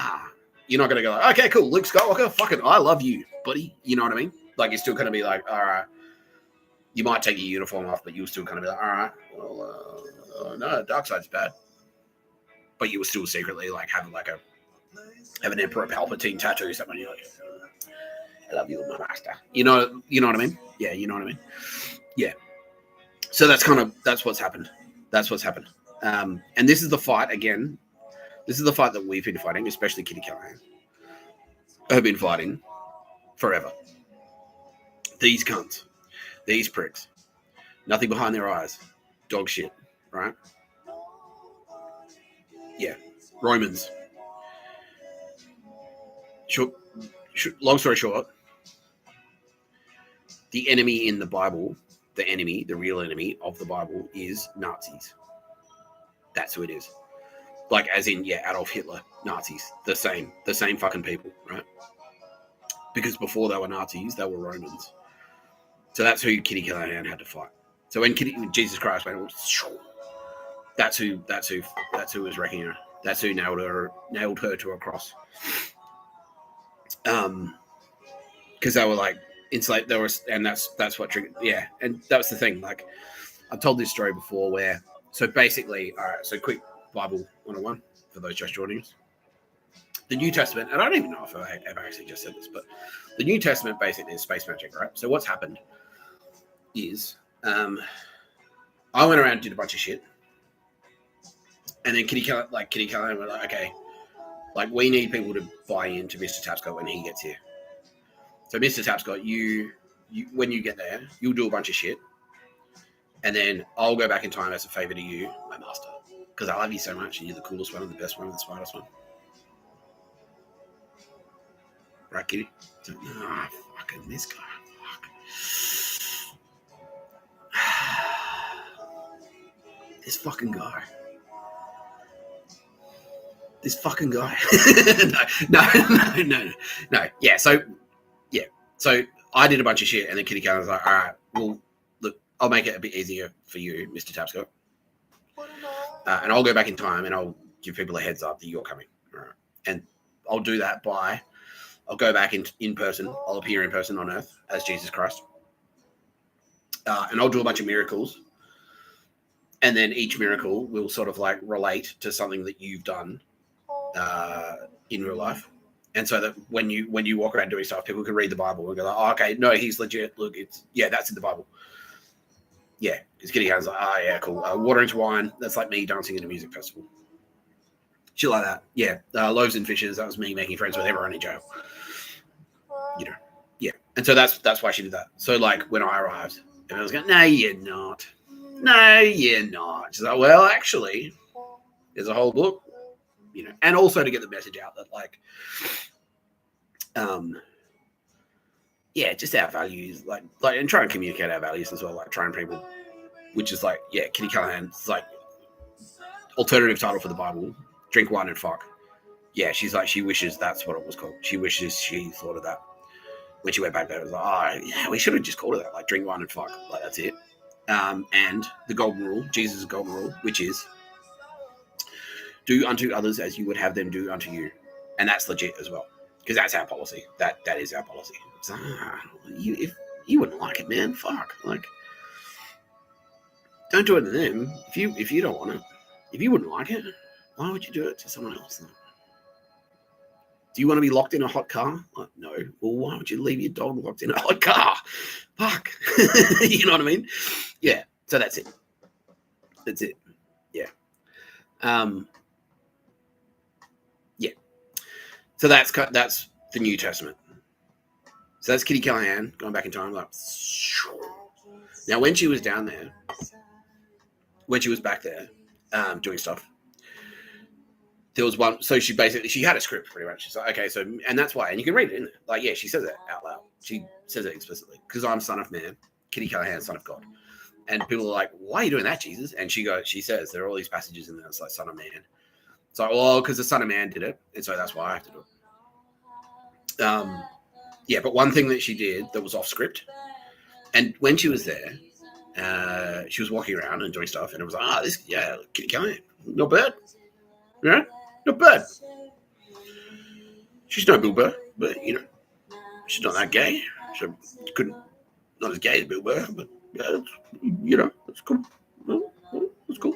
you're not going to go like, okay, cool, Luke Skywalker, fucking, I love you, buddy. You know what I mean? Like, you're still going to be like, all right, you might take your uniform off, but you'll still kind of be like, all right, well, no, Darkseid's bad. But you will still secretly like have an Emperor Palpatine tattoo or something. You're like, I love you, my master. You know what I mean? Yeah, you know what I mean? Yeah. So that's what's happened. That's what's happened. And this is the fight again. This is the fight that we've been fighting, especially Kitty Callahan. Have been fighting forever. These cunts. These pricks. Nothing behind their eyes. Dog shit. Right? Yeah. Romans. Long story short, the enemy in the Bible, the real enemy of the Bible is Nazis. That's who it is. Like, as in, yeah, Adolf Hitler, Nazis, the same fucking people, right? Because before they were Nazis, they were Romans. So that's who Kitty Callahan had to fight. So when Jesus Christ went, that's who was wrecking her. That's who nailed her to a cross. Because they were like enslaved. And that's what triggered. Yeah, and that was the thing. Like, I've told this story before where. So basically, all right. So quick Bible 101 for those just joining us. The New Testament, and I don't even know if I ever actually just said this, but the New Testament basically is space magic, right? So what's happened is, I went around and did a bunch of shit, and then Kitty Callahan were like, okay, like, we need people to buy into Mr. Tapscott when he gets here. So Mr. Tapscott, you when you get there, you'll do a bunch of shit, and then I'll go back in time as a favor to you, my master, because I love you so much, and you're the coolest one, and the best one, and the smartest one. Right, Kitty? So, fucking this guy. Fuck. This fucking guy. This fucking guy. No. Yeah, so I did a bunch of shit, and then Kitty Callahan was like, all right, well, look, I'll make it a bit easier for you, Mr. Tapscott. And I'll go back in time, and I'll give people a heads up that you're coming. All right. And I'll do that by... I'll go back in person. I'll appear in person on Earth as Jesus Christ. And I'll do a bunch of miracles. And then each miracle will sort of like relate to something that you've done in real life. And so that when you walk around doing stuff, people can read the Bible and go like, oh, okay, no, he's legit. Look, that's in the Bible. Yeah, because Kitty Callahan's like, yeah, cool. Water into wine, that's like me dancing in a music festival. Shit like that. Yeah. Loaves and fishes, that was me making friends with everyone in jail. You know, yeah. And so that's why she did that. So like when I arrived, and I was going, no, you're not. No, you're not. She's like, well, actually, there's a whole book, you know, and also to get the message out that like, yeah, just our values, like, and try and communicate our values as well, like trying people, which is like, yeah, Kitty Callahan's like alternative title for the Bible, drink wine and fuck. Yeah, she's like, she wishes that's what it was called. She wishes she thought of that. When she went back there, it was like, oh, yeah, we should have just called it that, like drink wine and fuck, like that's it. And the golden rule, Jesus' golden rule, which is do unto others as you would have them do unto you. And that's legit as well, because that's our policy. That is our policy. It's like, if you wouldn't like it, man, fuck. Like, don't do it to them. If you don't want it, if you wouldn't like it, why would you do it to someone else? Like, do you want to be locked in a hot car? Like, no. Well, why would you leave your dog locked in a hot car? Fuck. You know what I mean? Yeah. So that's it. That's it. Yeah. Yeah. So that's the New Testament. So that's Kitty Callahan going back in time. Like, now, when she was down there, when she was back there doing stuff, there was one. So she had a script pretty much. She's like, okay, so, and that's why, and you can read it in there. Like, yeah, she says it out loud. She says it explicitly because I'm son of man, Kitty Callahan, son of God. And people are like, why are you doing that, Jesus? And she says there are all these passages in there. It's like son of man. It's like, well, because the son of man did it, and so that's why I have to do it. Yeah, but one thing that she did that was off script, and when she was there, she was walking around and doing stuff, and it was like, Kitty Callahan, not bad. Yeah, not bad. She's no Bill Burr, but she's not that gay. She couldn't, not as gay as Bill Burr, but yeah, it's cool. It's cool.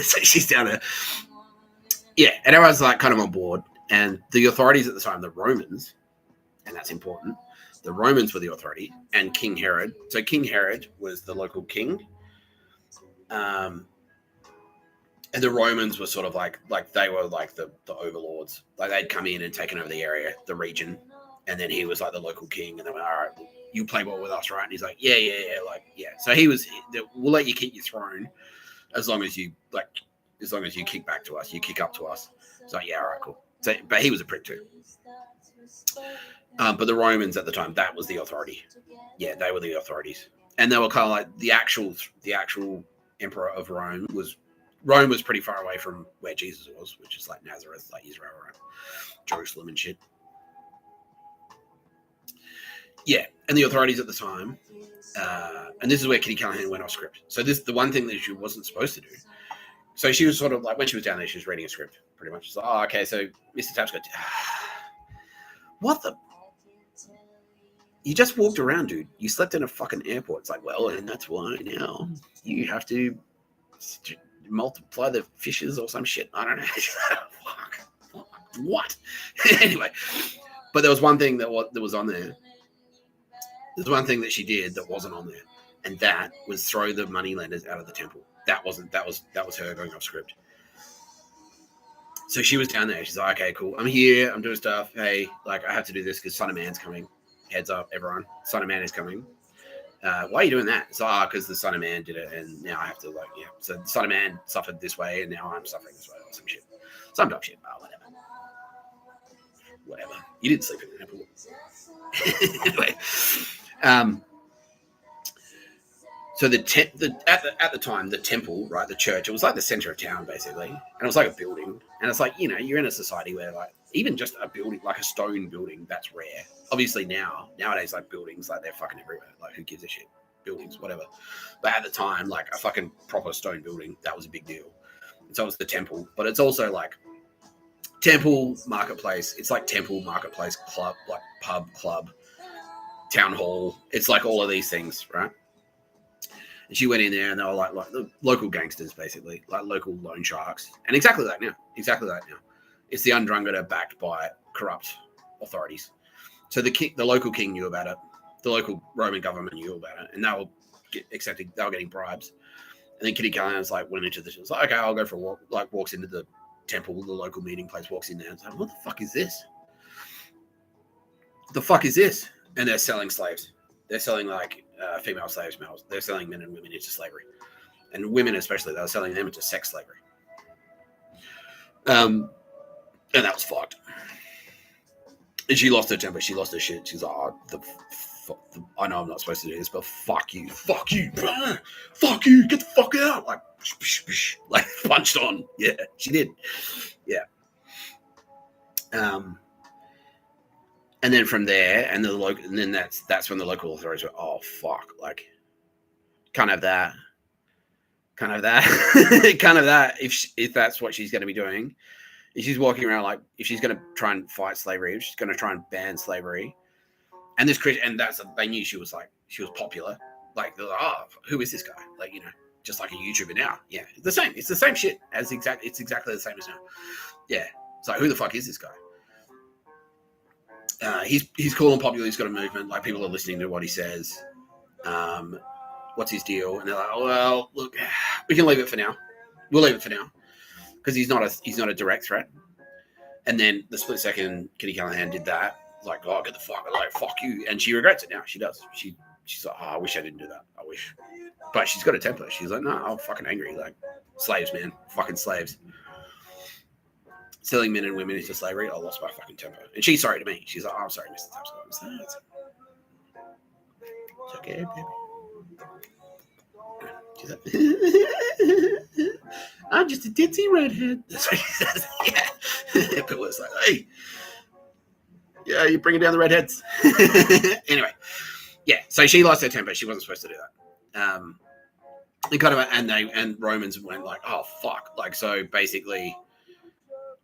So she's down there. Yeah, and everyone's like kind of on board. And the authorities at the time, the Romans, and that's important, the Romans were the authority, and King Herod. So King Herod was the local king. And the Romans were sort of like they were like the overlords. Like they'd come in and taken over the area, the region. And then he was like the local king. And they went, all right, you play ball with us, right? And he's like, yeah. So he was, we'll let you keep your throne as long as you kick back to us, you kick up to us. So yeah, all right, cool. So, but he was a prick too. But the Romans at the time, that was the authority. Yeah, they were the authorities. And they were kind of like the actual emperor of Rome was pretty far away from where Jesus was, which is like Nazareth, like Israel, right? Jerusalem and shit. Yeah, and the authorities at the time, and this is where Kitty Callahan went off script. So this is the one thing that she wasn't supposed to do. So she was sort of like, when she was down there, she was reading a script, pretty much. She's like, oh, okay, so Mr. Tapscott, what the? You just walked around, dude. You slept in a fucking airport. It's like, well, and that's why now you have to multiply the fishes or some shit. I don't know. Fuck. What? Anyway, but there was one thing that was on there. There's one thing that she did that wasn't on there, and that was throw the moneylenders out of the temple. That was her going off script. So she was down there. She's like, okay, cool. I'm here. I'm doing stuff. Hey, like I have to do this because Son of Man's coming. Heads up, everyone. Son of Man is coming. Why are you doing that? It's because the Son of Man did it, and now I have to So the Son of Man suffered this way, and now I'm suffering this way, or some shit. Some dumb shit. Oh, whatever. You didn't sleep in the temple. Anyway. So at the time, the temple, right, the church, it was like the center of town, basically. And it was like a building. And it's like, you're in a society where, like, even just a building, like a stone building, that's rare. Obviously nowadays, like, buildings, like, they're fucking everywhere. Like, who gives a shit? Buildings, whatever. But at the time, like, a fucking proper stone building, that was a big deal. And so it was the temple. But it's also, like, temple, marketplace. It's like temple, marketplace, club, like, pub, club, town hall. It's like all of these things, right? And she went in there, and they were like the local gangsters, basically, like local loan sharks, and exactly that now. It's the Undrungada backed by corrupt authorities. So the local king knew about it, the local Roman government knew about it, and they were getting bribes. And then Kitty Callahan's like went into this. She was like, okay, I'll go for a walk. Like walks into the temple, the local meeting place, walks in there, and it's like, what the fuck is this? What the fuck is this? And they're selling slaves. They're selling like female slaves, males. They're selling men and women into slavery, and women especially. They were selling them into sex slavery. And that was fucked. And she lost her temper. She lost her shit. She's like, oh, I know I'm not supposed to do this, but fuck you, fuck you, get the fuck out. Like punched on. Yeah, she did. Yeah. And then from there, and then that's when the local authorities were, oh fuck, like, can't have that. If that's what she's going to be doing, if she's walking around like, if she's going to try and fight slavery, if she's going to try and ban slavery, and they knew she was popular. Like, they're like, oh, who is this guy? Like, just like a YouTuber now. Yeah, it's the same. It's the same shit it's exactly the same as now. Yeah, it's like, who the fuck is this guy? He's cool and popular. He's got a movement. Like, people are listening to what he says. What's his deal? And they're like, oh, well, look, we can leave it for now. We'll leave it for now because he's not a direct threat. And then the split second Kitty Callahan did that, like, oh, get the fuck, like, fuck you, and she regrets it now. She does. She She's like, oh, I wish I didn't do that. I wish. But she's got a temper. She's like, no, I'm fucking angry. Like, slaves, man. Fucking slaves. Selling men and women into slavery. I lost my fucking temper. And she's sorry to me. She's like, oh, I'm sorry, Mr. Tapscott. Like, it's okay, baby. She's like, I'm just a ditzy redhead. That's what she says. Yeah. But was like, hey, yeah, you're bringing down the redheads. Anyway, yeah. So she lost her temper. She wasn't supposed to do that. And Romans went like, oh fuck. Like, so basically,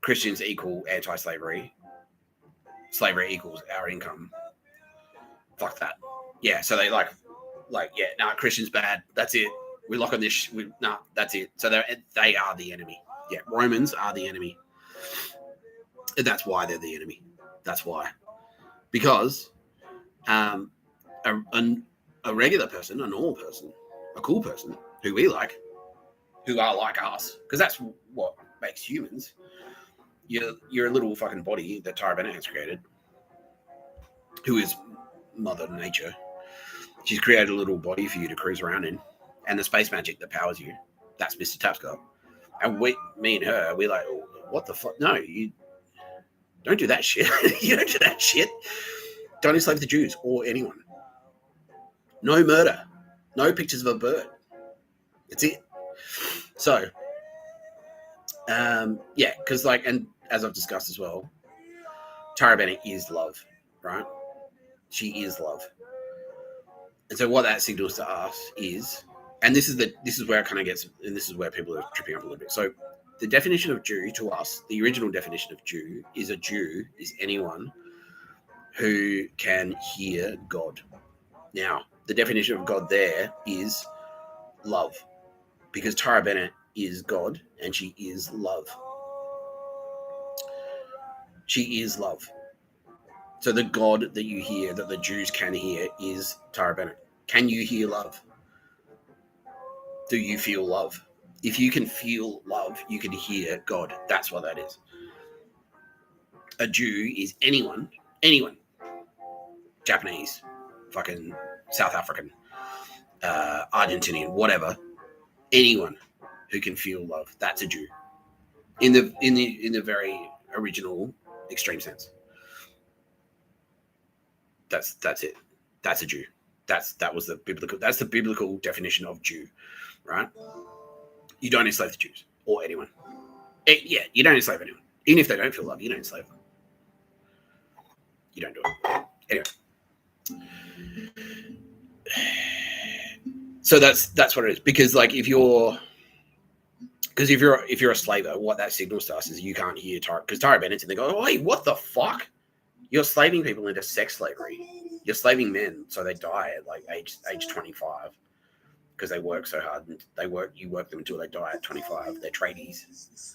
Christians equal anti-slavery. Slavery equals our income. Fuck that. Yeah. So they yeah, nah, Christians bad. That's it. We lock on this. Nah, that's it. So they are the enemy. Yeah, Romans are the enemy. And that's why they're the enemy. That's why. Because a regular person, a normal person, a cool person who we like, who are like us, because that's what makes humans. You're a little fucking body that Tara Bennett has created, who is Mother Nature. She's created a little body for you to cruise around in, and the space magic that powers you, that's Mr. Tapscott. And me and her, we're like, oh, what the fuck? No, you don't do that shit. You don't do that shit. Don't enslave the Jews or anyone. No murder. No pictures of a bird. That's it. So, yeah, because and as I've discussed as well, Tara Bennett is love, right? She is love. And so what that signals to us is, and this is where it kind of gets, and this is where people are tripping up a little bit. So the definition of Jew to us, the original definition of Jew is anyone who can hear God. Now, the definition of God there is love, because Tara Bennett is God and she is love. She is love. So the God that you hear, that the Jews can hear, is Tara Bennett. Can you hear love? Do you feel love? If you can feel love, you can hear God. That's what that is. A Jew is anyone, Japanese, fucking South African, Argentinian, whatever, anyone who can feel love. That's a Jew. In the very original extreme sense. That's it. That's a Jew. That's the biblical definition of Jew, right? You don't enslave the Jews or anyone. You don't enslave anyone. Even if they don't feel love, you don't enslave them. You don't do it. Anyway. So that's what it is. Because if you're a slaver, what that signals to us is you can't hear Tara, because Tara Bennett's and they go, oh, hey, what the fuck? You're slaving people into sex slavery. You're slaving men so they die at age 25 because they work so hard and you work them until they die at 25. They're tradies.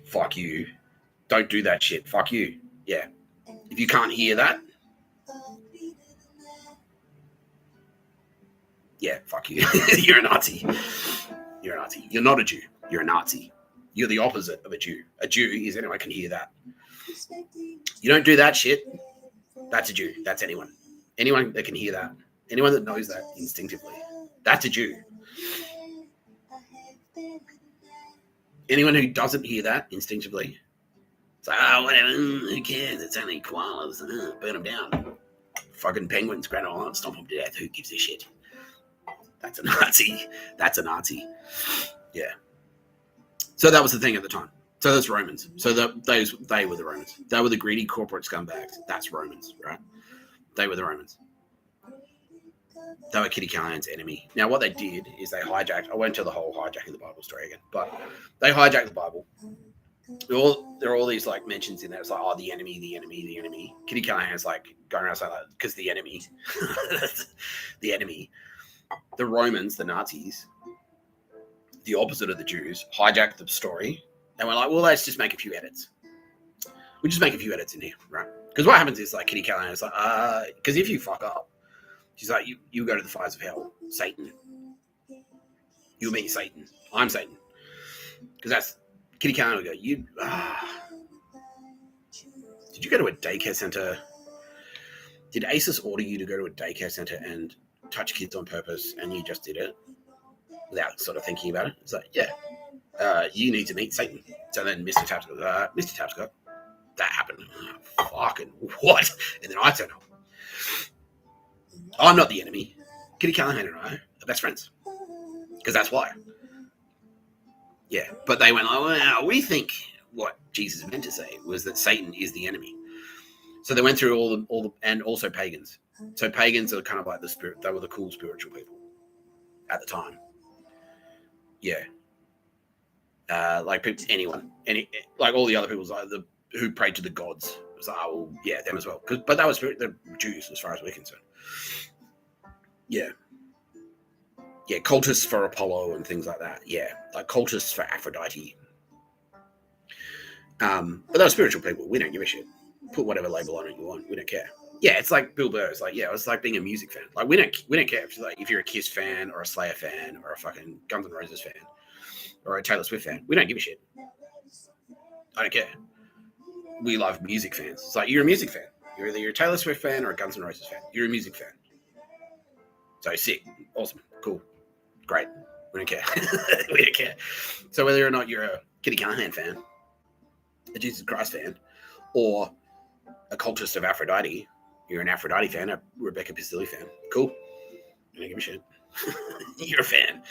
Fuck you. Don't do that shit. Fuck you. Yeah. If you can't hear that, yeah, fuck you. You're a Nazi. You're a Nazi. You're not a Jew. You're a Nazi. You're the opposite of a Jew. A Jew is anyone who can hear that. You don't do that shit. That's a Jew. That's anyone. Anyone that can hear that. Anyone that knows that instinctively. That's a Jew. Anyone who doesn't hear that instinctively, it's like, oh, whatever, who cares? It's only koalas. Burn them down. Fucking penguins, Grand Island, stomp them to death. Who gives a shit? That's a Nazi. That's a Nazi. Yeah. So that was the thing at the time. So that's Romans. So they were the Romans. They were the greedy corporate scumbags. That's Romans, right? They were the Romans. They were Kitty Callahan's enemy. Now, what they did is they hijacked. I won't tell the whole hijacking the Bible story again, but they hijacked the Bible. There are all these mentions in there. It's like, oh, the enemy, the enemy, the enemy. Kitty Callahan's going around saying that because the enemy, the enemy, the Romans, the Nazis, the opposite of the Jews, hijacked the story. And we're like, well, let's just make a few edits. We just make a few edits in here, right? Because what happens is Kitty Callahan is because if you fuck up, she's like, you go to the fires of hell, Satan. You meet Satan. I'm Satan. Because that's Kitty Callahan would go, did you go to a daycare center Did ASIS order you to go to a daycare center and touch kids on purpose, and you just did it without sort of thinking about it? It's like, yeah, you need to meet Satan. So then Mr. Tapscott, that happened. Fucking what? And then I turned up. I'm not the enemy. Kitty Callahan and I are best friends. Because that's why. Yeah, but they went like, well, we think what Jesus meant to say was that Satan is the enemy. So they went through all the, and also pagans. So pagans are kind of like the spirit. They were the cool spiritual people at the time. Yeah. Like anyone, like all the other people, like who prayed to the gods. It was like, oh, well, yeah, them as well. But that was the Jews, as far as we're concerned. Yeah. Yeah, cultists for Apollo and things like that. Yeah, like cultists for Aphrodite. But those spiritual people, we don't give a shit. Put whatever label on it you want. We don't care. Yeah, it's like Bill Burr. It's like, yeah, it's like being a music fan. Like we don't care if you're a Kiss fan or a Slayer fan or a fucking Guns N' Roses fan or a Taylor Swift fan. We don't give a shit. I don't care. We love music fans. It's like, you're a music fan. You're either a Taylor Swift fan or a Guns N' Roses fan. You're a music fan. So sick, awesome, cool, great. We don't care. We don't care. So whether or not you're a Kitty Callahan fan, a Jesus Christ fan, or a cultist of Aphrodite, you're an Aphrodite fan, a Rebecca Pistilli fan, cool. I don't give a shit. You're a fan.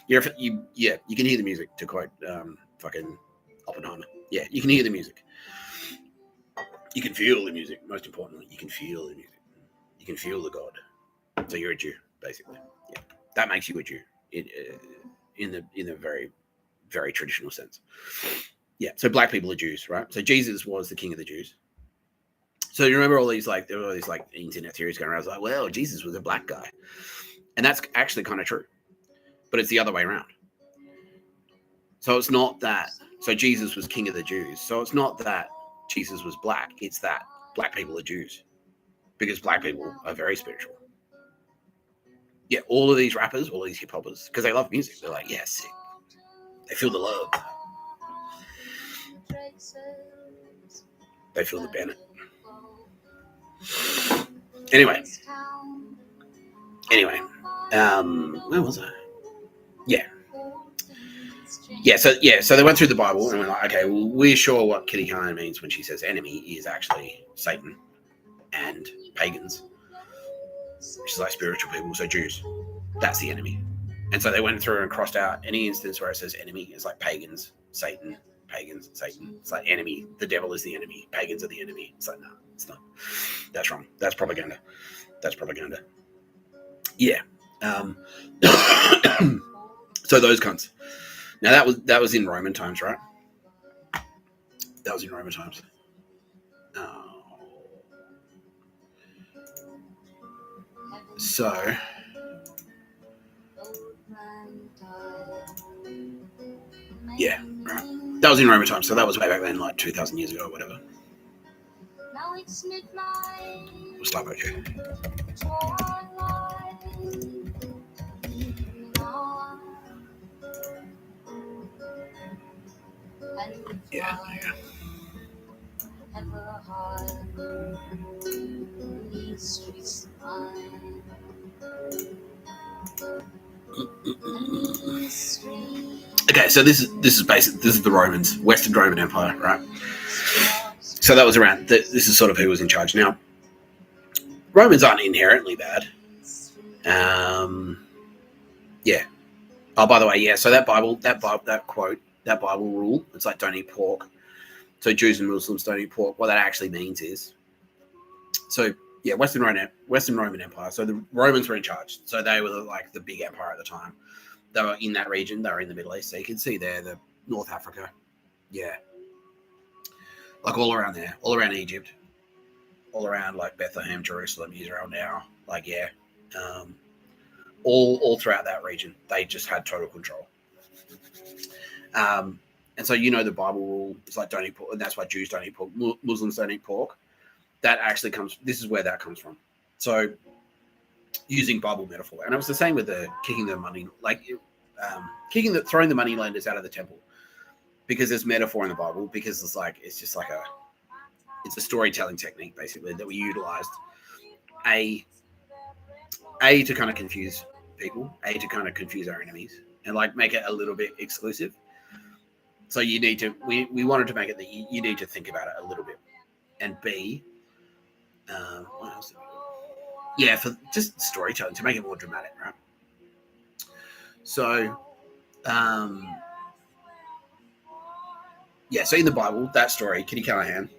You can hear the music, to quote fucking Oppenheimer. Yeah, you can hear the music. You can feel the music. Most importantly, you can feel the music. You can feel the God. So you're a Jew, basically. Yeah, that makes you a Jew in the very, very traditional sense. Yeah. So black people are Jews, right? So Jesus was the king of the Jews. So you remember there were all these internet theories going around. I was like, well, Jesus was a black guy, and that's actually kind of true, but it's the other way around. So it's not that. So Jesus was king of the Jews. So it's not that Jesus was black. It's that black people are Jews, because black people are very spiritual. Yeah, all of these rappers, all these hip hoppers, because they love music. They're like, yeah, sick. They feel the love. They feel the Bennett. Anyway, where was I? So they went through the Bible and were like, okay, well, we're sure what Kitty Callahan means when she says enemy is actually Satan and pagans, which is like spiritual people, so Jews. That's the enemy. And so they went through and crossed out any instance where it says enemy. It's like pagans, Satan, pagans, Satan. It's like enemy. The devil is the enemy. Pagans are the enemy. It's like, no, it's not. That's wrong. That's propaganda. Yeah. So those cunts. Now that was in Roman times, right? That was in Roman times. So yeah, right. That was in Roman times, so that was way back then, like 2,000 years ago or whatever. We'll start back here. Yeah. Okay, so this is the Romans, Western Roman Empire, right? So that was around. This is sort of who was in charge. Now, Romans aren't inherently bad. Yeah. Oh, by the way, yeah. So that quote, that Bible rule, it's like don't eat pork. So Jews and Muslims don't eat pork. What that actually means is, so yeah, Western Roman Empire. So the Romans were in charge. So they were like the big empire at the time. They were in that region. They were in the Middle East. So you can see there, the North Africa. Yeah. Like all around there, all around Egypt, all around like Bethlehem, Jerusalem, Israel now. Like, yeah. All throughout that region, they just had total control. And so, the Bible rule is like don't eat pork, and that's why Jews don't eat pork. Muslims don't eat pork. That actually this is where that comes from. So, using Bible metaphor, and it was the same with the kicking the money, like throwing the money lenders out of the temple, because there's metaphor in the Bible. Because it's a storytelling technique basically that we utilized a to kind of confuse people, to kind of confuse our enemies, and like make it a little bit exclusive. So you need to, we wanted to make it that you need to think about it a little bit, and B, what else? Yeah, for just storytelling to make it more dramatic, right? So, yeah. So in the Bible, that story, Kitty Callahan,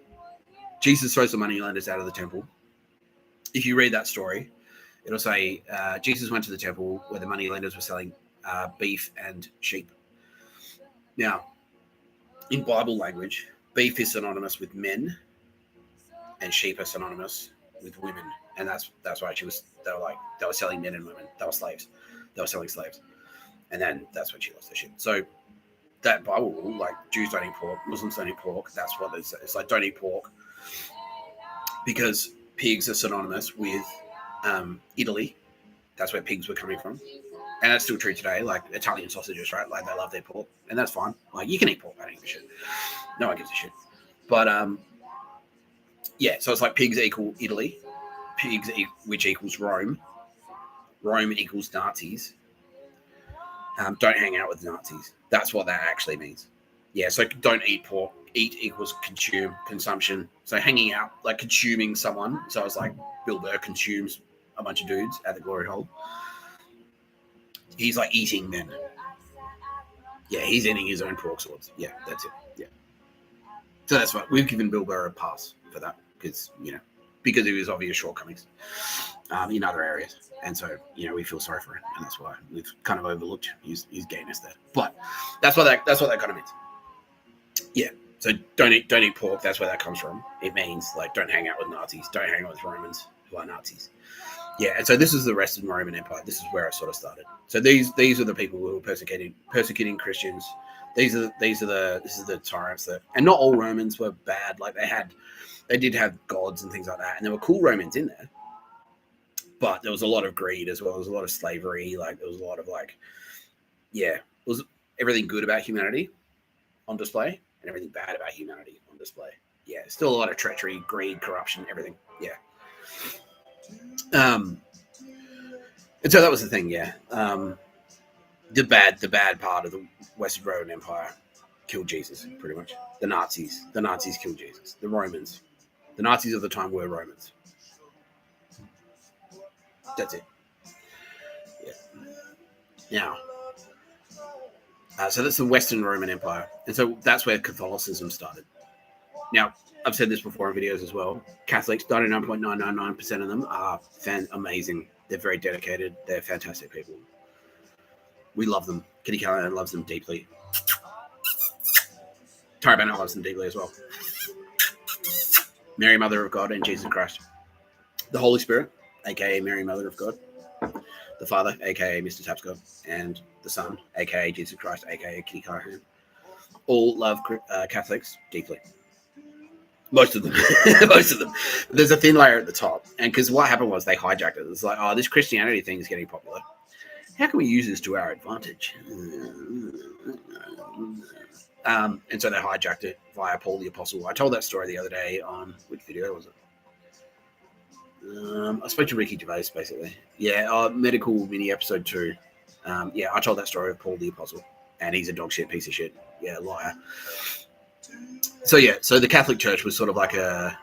Jesus throws the moneylenders out of the temple. If you read that story, it'll say Jesus went to the temple where the moneylenders were selling beef and sheep. Now, in Bible language, beef is synonymous with men, and sheep are synonymous with women, and that's why they were selling men and women. They were slaves. They were selling slaves, and then that's when she lost her shit. So that Bible rule, like Jews don't eat pork, Muslims don't eat pork. That's what it's like. Don't eat pork because pigs are synonymous with Italy. That's where pigs were coming from. And that's still true today. Like Italian sausages, right? Like they love their pork, and that's fine. Like you can eat pork. I don't give a shit. No one gives a shit. But yeah. So it's like pigs equal Italy, which equals Rome. Rome equals Nazis. Don't hang out with Nazis. That's what that actually means. Yeah. So don't eat pork. Eat equals consumption. So hanging out, like consuming someone. So it's like Bill Burr consumes a bunch of dudes at the glory hole. He's like eating men. Yeah, he's eating his own pork swords. Yeah, that's it. Yeah. So that's what we've given Bill Burr a pass for that because because of his obvious shortcomings in other areas, and so we feel sorry for him, and that's why we've kind of overlooked his gayness there. But that's what that kind of means. Yeah. So don't eat pork. That's where that comes from. It means like don't hang out with Nazis. Don't hang out with Romans who are Nazis. Yeah, and so this is the rest of the Roman Empire. This is where it sort of started. So these are the people who were persecuting Christians. This is the tyrants that, and not all Romans were bad. Like they did have gods and things like that, and there were cool Romans in there. But there was a lot of greed as well. There was a lot of slavery. Like there was a lot of it was everything good about humanity on display, and everything bad about humanity on display. Yeah, still a lot of treachery, greed, corruption, everything. Yeah. And so that was the thing, yeah. The bad part of the Western Roman Empire killed Jesus, pretty much. The Nazis killed Jesus. The Nazis of the time were Romans. That's it. Yeah. Now, so that's the Western Roman Empire, and so that's where Catholicism started. Now, I've said this before in videos as well. Catholics, 99.999% of them are amazing. They're very dedicated. They're fantastic people. We love them. Kitty Callahan loves them deeply. Tara Bennett loves them deeply as well. Mary, Mother of God, and Jesus Christ. The Holy Spirit, a.k.a. Mary, Mother of God. The Father, a.k.a. Mr. Tapscott. And the Son, a.k.a. Jesus Christ, a.k.a. Kitty Callahan. All love Catholics deeply. Most of them. There's a thin layer at the top. And because what happened was they hijacked it. It's like, oh, this Christianity thing is getting popular. How can we use this to our advantage? And so they hijacked it via Paul the Apostle. I told that story the other day on, which video was it? I spoke to Ricky Gervais, basically. Yeah, Medical Mini episode 2. Yeah, I told that story of Paul the Apostle. And he's a dog shit piece of shit. Yeah, liar. So yeah, so the Catholic Church was sort of like that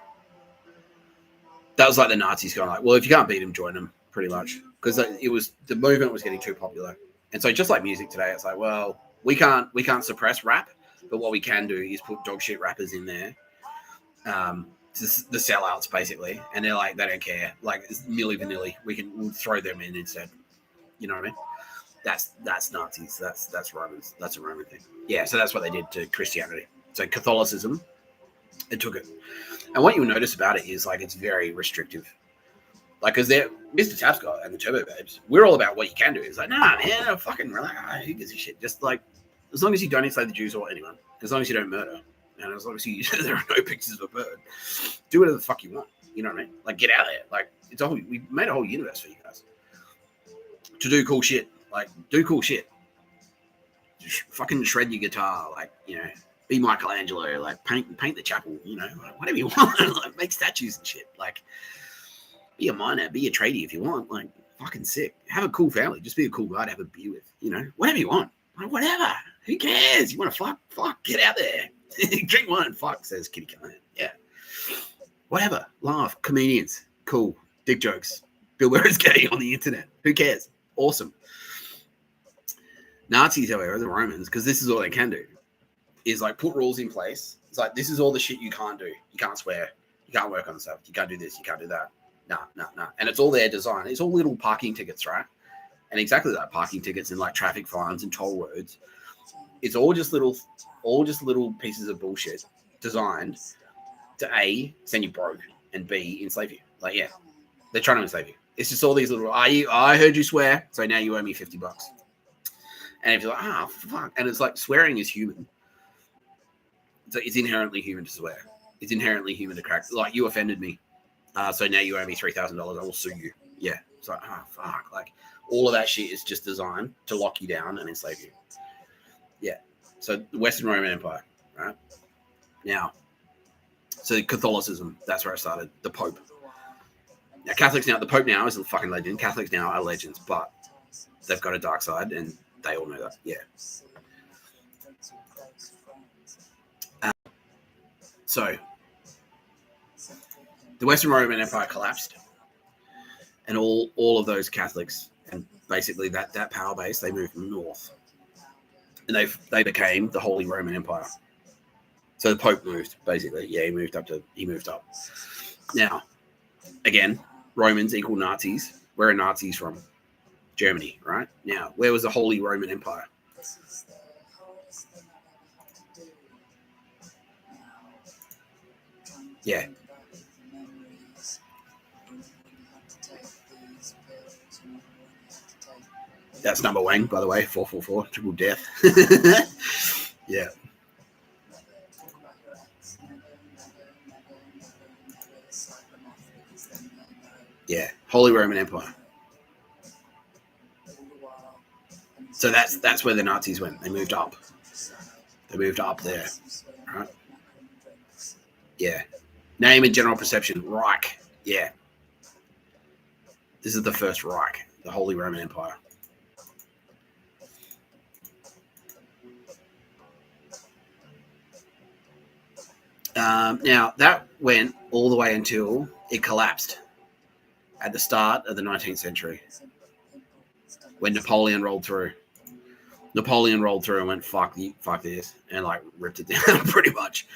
was like the Nazis going like, well, if you can't beat them, join them, pretty much, because the movement was getting too popular, and so just like music today, it's like, well, we can't suppress rap, but what we can do is put dog shit rappers in there, the sellouts basically, and they're like they don't care, like it's Milli Vanilli, we'll throw them in instead, you know what I mean? That's Nazis, that's Romans, that's a Roman thing. Yeah, so that's what they did to Christianity. So Catholicism, it took it. And what you'll notice about it is like it's very restrictive. Like, because they're Mr. Tapscott and the Turbo Babes, we're all about what you can do. It's like, nah, man, fucking relax. Who gives a shit? Just like, as long as you don't enslave the Jews or anyone, as long as you don't murder, and as long as there are no pictures of a bird, do whatever the fuck you want. You know what I mean? Like, get out there. Like, we made a whole universe for you guys to do cool shit. Like, do cool shit. Just fucking shred your guitar. Like, be Michelangelo, like paint the chapel, like whatever you want, like make statues and shit. Like, Be a miner, be a tradie if you want. Like, fucking sick. Have a cool family. Just be a cool guy to have a beer with. You know, whatever you want. Like, whatever. Who cares? You want to fuck? Fuck. Get out there. Drink wine. Fuck, says Kitty Callahan. Yeah. Whatever. Laugh. Comedians. Cool. Dick jokes. Bill Burr is gay on the internet. Who cares? Awesome. Nazis, however, the Romans, because this is all they can do, is like put rules in place. It's like, this is all the shit you can't do. You can't swear. You can't work on stuff. You can't do this. You can't do that. Nah. And it's all their design. It's all little parking tickets, right? And exactly that, parking tickets and like traffic fines and toll roads. It's all just little pieces of bullshit designed to A, send you broke, and B, enslave you. Like, yeah, they're trying to enslave you. It's just all these little, I heard you swear, so now you owe me $50. And if you're like, fuck. And it's like, swearing is human. So it's inherently human to swear. It's inherently human to crack. Like, you offended me. So now you owe me $3,000. I will sue you. Yeah. It's like, fuck. Like, all of that shit is just designed to lock you down and enslave you. Yeah. So the Western Roman Empire, right? Now, so Catholicism, that's where it started. The Pope. Now, Catholics now, the Pope now is a fucking legend. Catholics now are legends, but they've got a dark side, and they all know that. Yeah. So the Western Roman Empire collapsed, and all of those Catholics and basically that power base, they moved north, and they became the Holy Roman Empire. So the Pope moved, basically. Yeah, he moved up. Now, again, Romans equal Nazis. Where are Nazis from? Germany, right? Now, where was the Holy Roman Empire? Yeah. That's number one, by the way, 444, triple death. Yeah. Yeah, Holy Roman Empire. So that's where the Nazis went. They moved up. They moved up there, right? Yeah. Name and general perception, Reich. Yeah. This is the first Reich, the Holy Roman Empire. Now, that went all the way until it collapsed at the start of the 19th century when Napoleon rolled through. Napoleon rolled through and went, fuck this, and like ripped it down pretty much.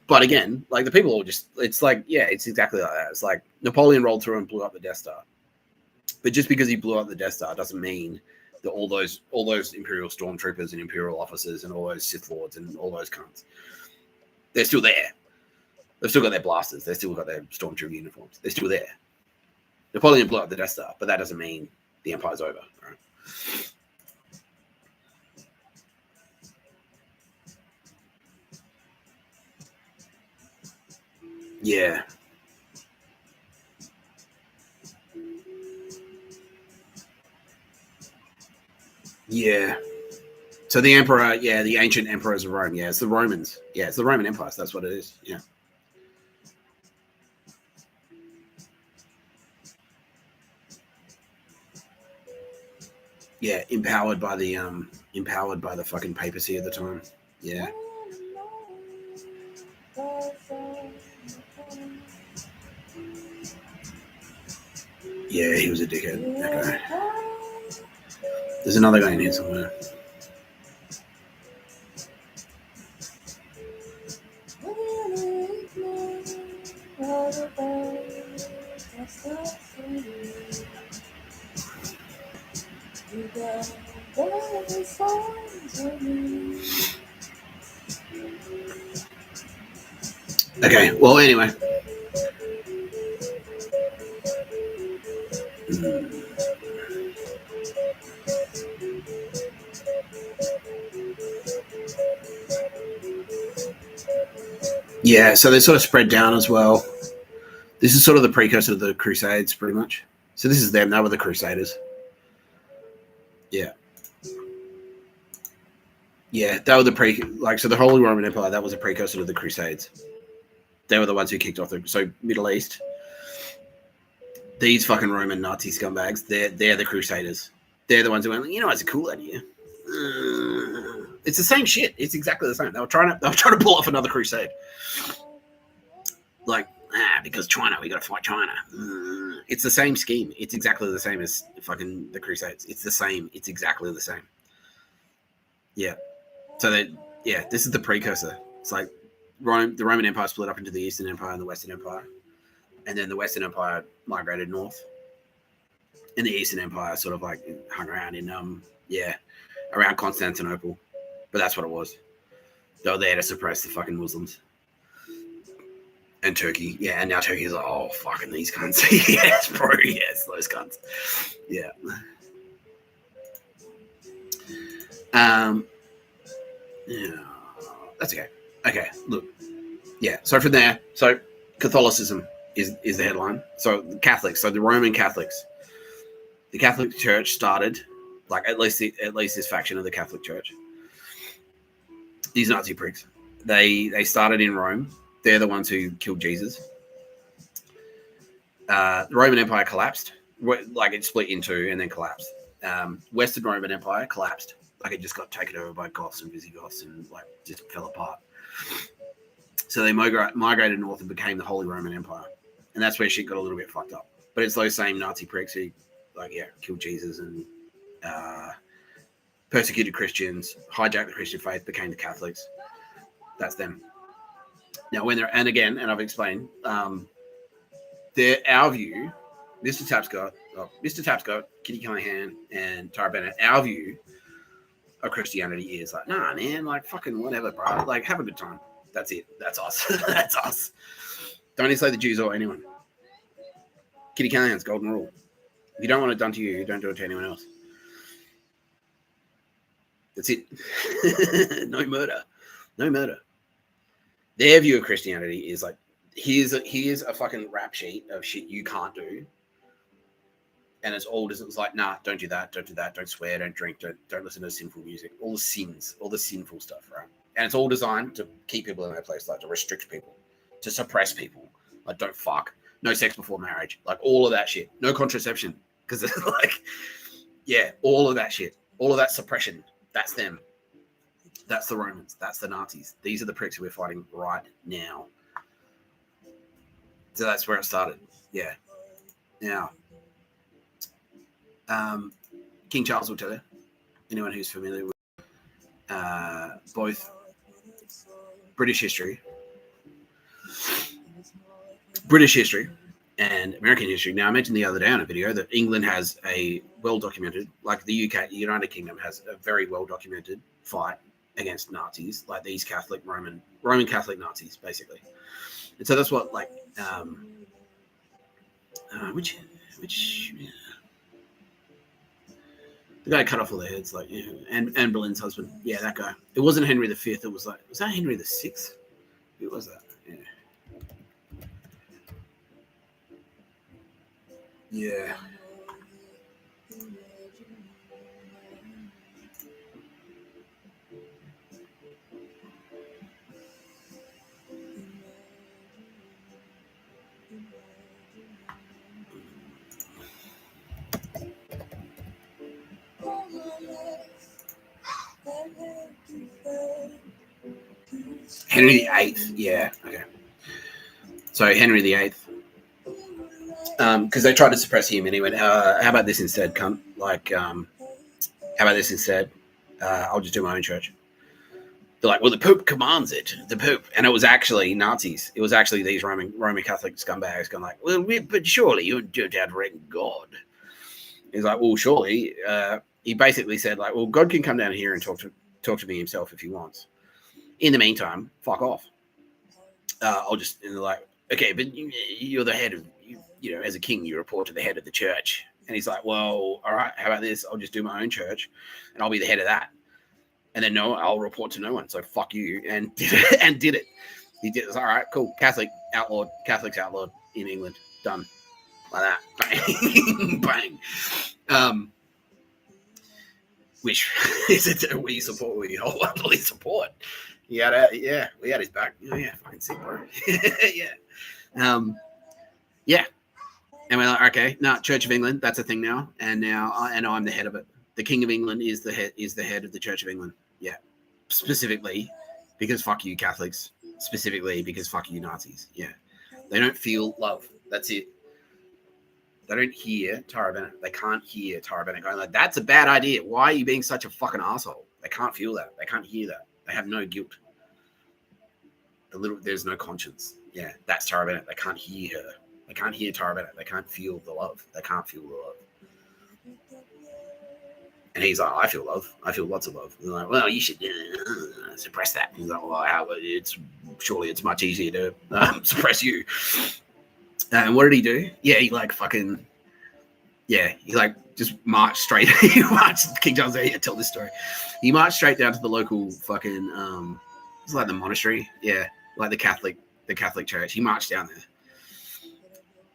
But again, like the people all just, it's like, yeah, it's exactly like that. It's like Napoleon rolled through and blew up the Death Star. But just because he blew up the Death Star doesn't mean that all those Imperial stormtroopers and Imperial officers and all those Sith Lords and all those cunts, they're still there. They've still got their blasters. They've still got their stormtrooper uniforms. They're still there. Napoleon blew up the Death Star, but that doesn't mean the Empire's over, right? Yeah. Yeah. So the emperor, yeah, the ancient emperors of Rome. Yeah, it's the Romans. Yeah, it's the Roman Empire. So that's what it is. Yeah. Yeah, empowered by the fucking papacy at the time. Yeah. Yeah, he was a dickhead. That guy. There's another guy in here somewhere. Okay, well, anyway. Yeah, so they sort of spread down as well. This is sort of the precursor to the Crusades, pretty much. So this is them. They were the Crusaders. Yeah. Yeah, they were the so the Holy Roman Empire, that was a precursor to the Crusades. They were the ones who kicked off so Middle East. These fucking Roman Nazi scumbags, they're the Crusaders. They're the ones who went, it's a cool idea. It's the same shit. It's exactly the same. They were trying to pull off another crusade. Like, because China, we got to fight China. It's the same scheme. It's exactly the same as fucking the Crusades. It's the same. It's exactly the same. Yeah. So this is the precursor. It's like the Roman Empire split up into the Eastern Empire and the Western Empire. And then the Western Empire migrated north. And the Eastern Empire sort of like hung around in, around Constantinople. But that's what it was. They were there to suppress the fucking Muslims. And Turkey. Yeah, and now Turkey is like, oh, fucking these cunts. Yes, bro. Yes, those cunts. Yeah. Yeah. That's okay. Okay, look. Yeah, so from there, Catholicism is the headline. So the Catholics, so the Roman Catholics. The Catholic Church started, like at least this faction of the Catholic Church. These Nazi pricks. They started in Rome. They're the ones who killed Jesus. The Roman Empire collapsed. Like it split in two and then collapsed. Western Roman Empire collapsed. Like it just got taken over by Goths and Visigoths and like just fell apart. So they migrated north and became the Holy Roman Empire. And that's where shit got a little bit fucked up. But it's those same Nazi pricks who killed Jesus and persecuted Christians, hijacked the Christian faith, became the Catholics. That's them. Now, and I've explained, our view, Mr. Tapscott, Kitty Callahan, and Tara Bennett, our view of Christianity is like, nah, man, like fucking whatever, bro. Like, have a good time. That's it. That's us. That's us. Don't enslave the Jews or anyone. Kitty Callahan's golden rule. If you don't want it done to you, don't do it to anyone else. That's it. No murder. No murder. Their view of Christianity is like, here's a fucking rap sheet of shit you can't do. And as old as it was like, nah, don't do that, don't swear, don't drink, don't listen to sinful music. All the sins, all the sinful stuff, right? And it's all designed to keep people in their place, like to restrict people, to suppress people. Like, don't fuck. No sex before marriage. Like, all of that shit. No contraception. Because it's like, yeah, all of that shit. All of that suppression. That's them. That's the Romans. That's the Nazis. These are the pricks who we're fighting right now. So that's where it started. Yeah. Now, King Charles will tell you, anyone who's familiar with both British history and American history. Now, I mentioned the other day on a video that England has a well-documented, like the UK, the United Kingdom has a very well-documented fight against Nazis, like these Catholic Roman Catholic Nazis, basically. And so that's what, like, the guy cut off all their heads, like, Anne Boleyn's husband. Yeah, that guy. It wasn't Henry V. It was like, was that Henry VI? Who was that? Yeah. Yeah. Henry VIII. Yeah. Okay. So Henry VIII. Because they tried to suppress him, and he went, "How about this instead, cunt? Like, how about this instead? I'll just do my own church." They're like, "Well, the Pope commands it. The Pope," and it was actually Nazis. It was actually these Roman Catholic scumbags going like, "Well, but surely you don't outrate God." He's like, "Well, surely." He basically said, like, "Well, God can come down here and talk to me himself if he wants. In the meantime, fuck off. I'll just," and they're like, "Okay, but you're the head of." You know, as a king, you report to the head of the church. And he's like, well, all right, how about this? I'll just do my own church and I'll be the head of that. And then I'll report to no one. So fuck you. And did it. He did it. All right, cool. Catholics outlawed in England. Done. Like that. Bang. Bang. Which is it we support, we wholeheartedly support. We had his back. Yeah, fucking sick, bro. Yeah. Yeah. And we're like, okay, no, Church of England, that's a thing now, and I'm the head of it. The King of England is the head of the Church of England. Yeah, specifically because fuck you Catholics. Specifically because fuck you Nazis. Yeah, they don't feel love. That's it. They don't hear Tara Bennett. They can't hear Tara Bennett going like, that's a bad idea. Why are you being such a fucking asshole? They can't feel that. They can't hear that. They have no guilt. There's no conscience. Yeah, that's Tara Bennett. They can't hear her. They can't hear Tara Bennett. They can't feel the love. They can't feel the love. And he's like, I feel love. I feel lots of love. And they're like, well, you should suppress that. He's like, well, surely it's much easier to suppress you. And what did he do? Yeah, he like fucking, yeah, he like just marched straight. He marched, King Charles, yeah, tell this story. He marched straight down to the local fucking, it's like the monastery. Yeah, like the Catholic church. He marched down there.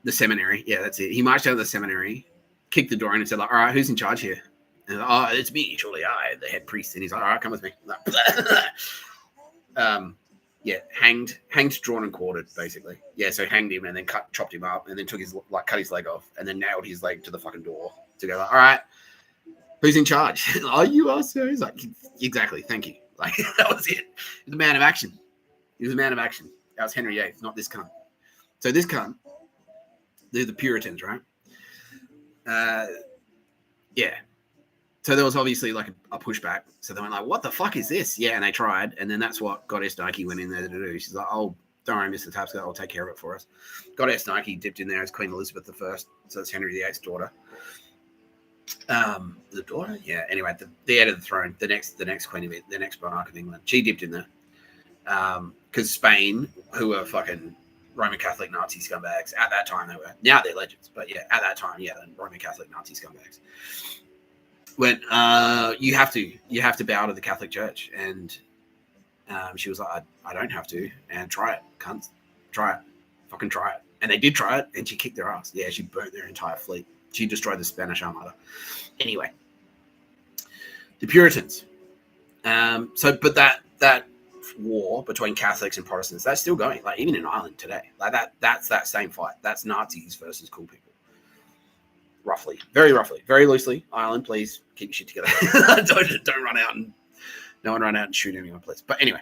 The seminary. Yeah, that's it. He marched down to the seminary, kicked the door in and said, like, all right, who's in charge here? And like, oh, it's me, surely I, the head priest. And he's like, all right, come with me. Yeah, hanged, drawn and quartered, basically. Yeah, so hanged him and then chopped him up and then cut his leg off and then nailed his leg to the fucking door to go like, all right, who's in charge? Are you also? He's like, exactly, thank you. Like, that was it. He was a man of action. That was Henry VIII, not this cunt. So this cunt, they're the Puritans, right? Yeah. So there was obviously like a pushback. So they went like, what the fuck is this? Yeah, and they tried. And then that's what Goddess Nike went in there to do. She's like, oh, don't worry, Mr. Tapscott, I'll take care of it for us. Goddess Nike dipped in there as Queen Elizabeth I. So it's Henry VIII's daughter. The daughter? Yeah, anyway, the head of the throne, the next queen of it, the next monarch of England. She dipped in there. Because Spain, who were fucking Roman Catholic Nazi scumbags, at that time they were. Now they're legends. But yeah, at that time, yeah, the Roman Catholic Nazi scumbags. When you have to bow to the Catholic Church, and she was like, I don't have to, and try it, cunts, try it, fucking try it, and they did try it, and she kicked their ass. Yeah, she burnt their entire fleet. She destroyed the Spanish Armada. Anyway, the Puritans. But that war between Catholics and Protestants, that's still going. Like even in Ireland today, like that's that same fight. That's Nazis versus cool people. Roughly, very loosely. Ireland, please keep your shit together. don't run out and no one run out and shoot anyone, please. But anyway,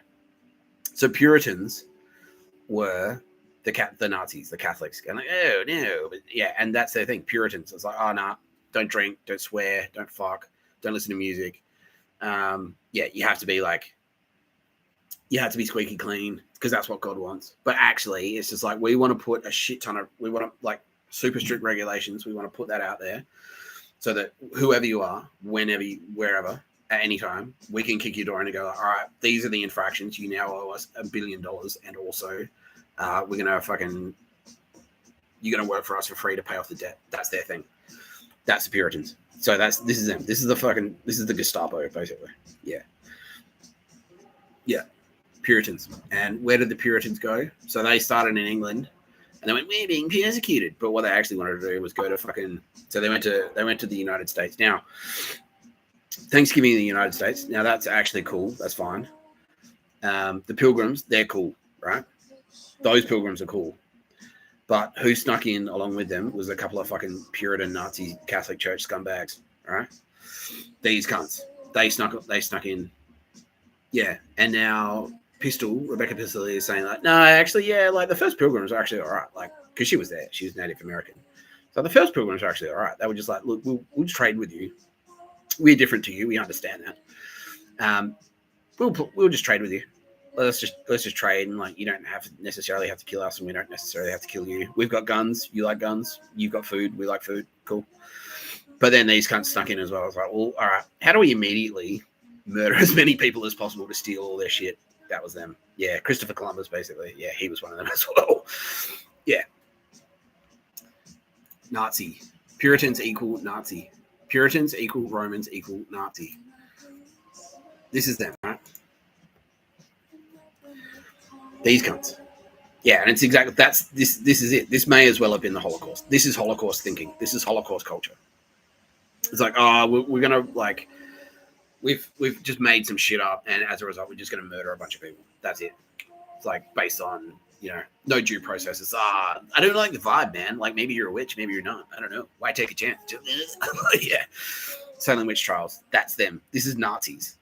so Puritans were the Nazis, the Catholics, going like, oh no, but yeah, and that's their thing. Puritans, it's like, oh nah, don't drink, don't swear, don't fuck, don't listen to music. Yeah, you have to be squeaky clean because that's what God wants. But actually, it's just like we want to put a shit ton of super strict regulations. We want to put that out there so that whoever you are, whenever, wherever, at any time, we can kick your door in and go, all right, these are the infractions. You now owe us $1 billion. And also you're going to work for us for free to pay off the debt. That's their thing. That's the Puritans. So this is them. This is the Gestapo, basically. Yeah. Yeah. Puritans. And where did the Puritans go? So they started in England. And they went, we're being persecuted. But what they actually wanted to do was go to so they went to the United States. Now, Thanksgiving in the United States. Now, that's actually cool. That's fine. The Pilgrims, they're cool, right? Those Pilgrims are cool. But who snuck in along with them was a couple of fucking Puritan Nazi Catholic Church scumbags, right? These cunts. They snuck in. Yeah. And now Rebecca Pistol is saying like, no, actually, yeah, like the first Pilgrims are actually all right. Like, because she was there. She was Native American. So the first Pilgrims are actually all right. They were just like, look, we'll trade with you. We're different to you. We understand that. We'll just trade with you. Let's just trade, and like you don't necessarily have to kill us, and we don't necessarily have to kill you. We've got guns. You like guns. You've got food. We like food. Cool. But then these cunts snuck in as well. I was like, well, all right. How do we immediately murder as many people as possible to steal all their shit? That was them. Yeah, Christopher Columbus, basically. Yeah, he was one of them as well. Yeah. Nazi. Puritans equal Nazi. Puritans equal Romans equal Nazi. This is them, right? These cunts. Yeah, and it's exactly this is it. This may as well have been the Holocaust. This is Holocaust thinking. This is Holocaust culture. It's like, oh, we're gonna like we've just made some shit up, and as a result, we're just gonna murder a bunch of people. That's it. It's like based on no due processes. I don't like the vibe, man. Like, maybe you're a witch, maybe you're not. I don't know. Why take a chance? Yeah. Salem witch trials. That's them. This is Nazis.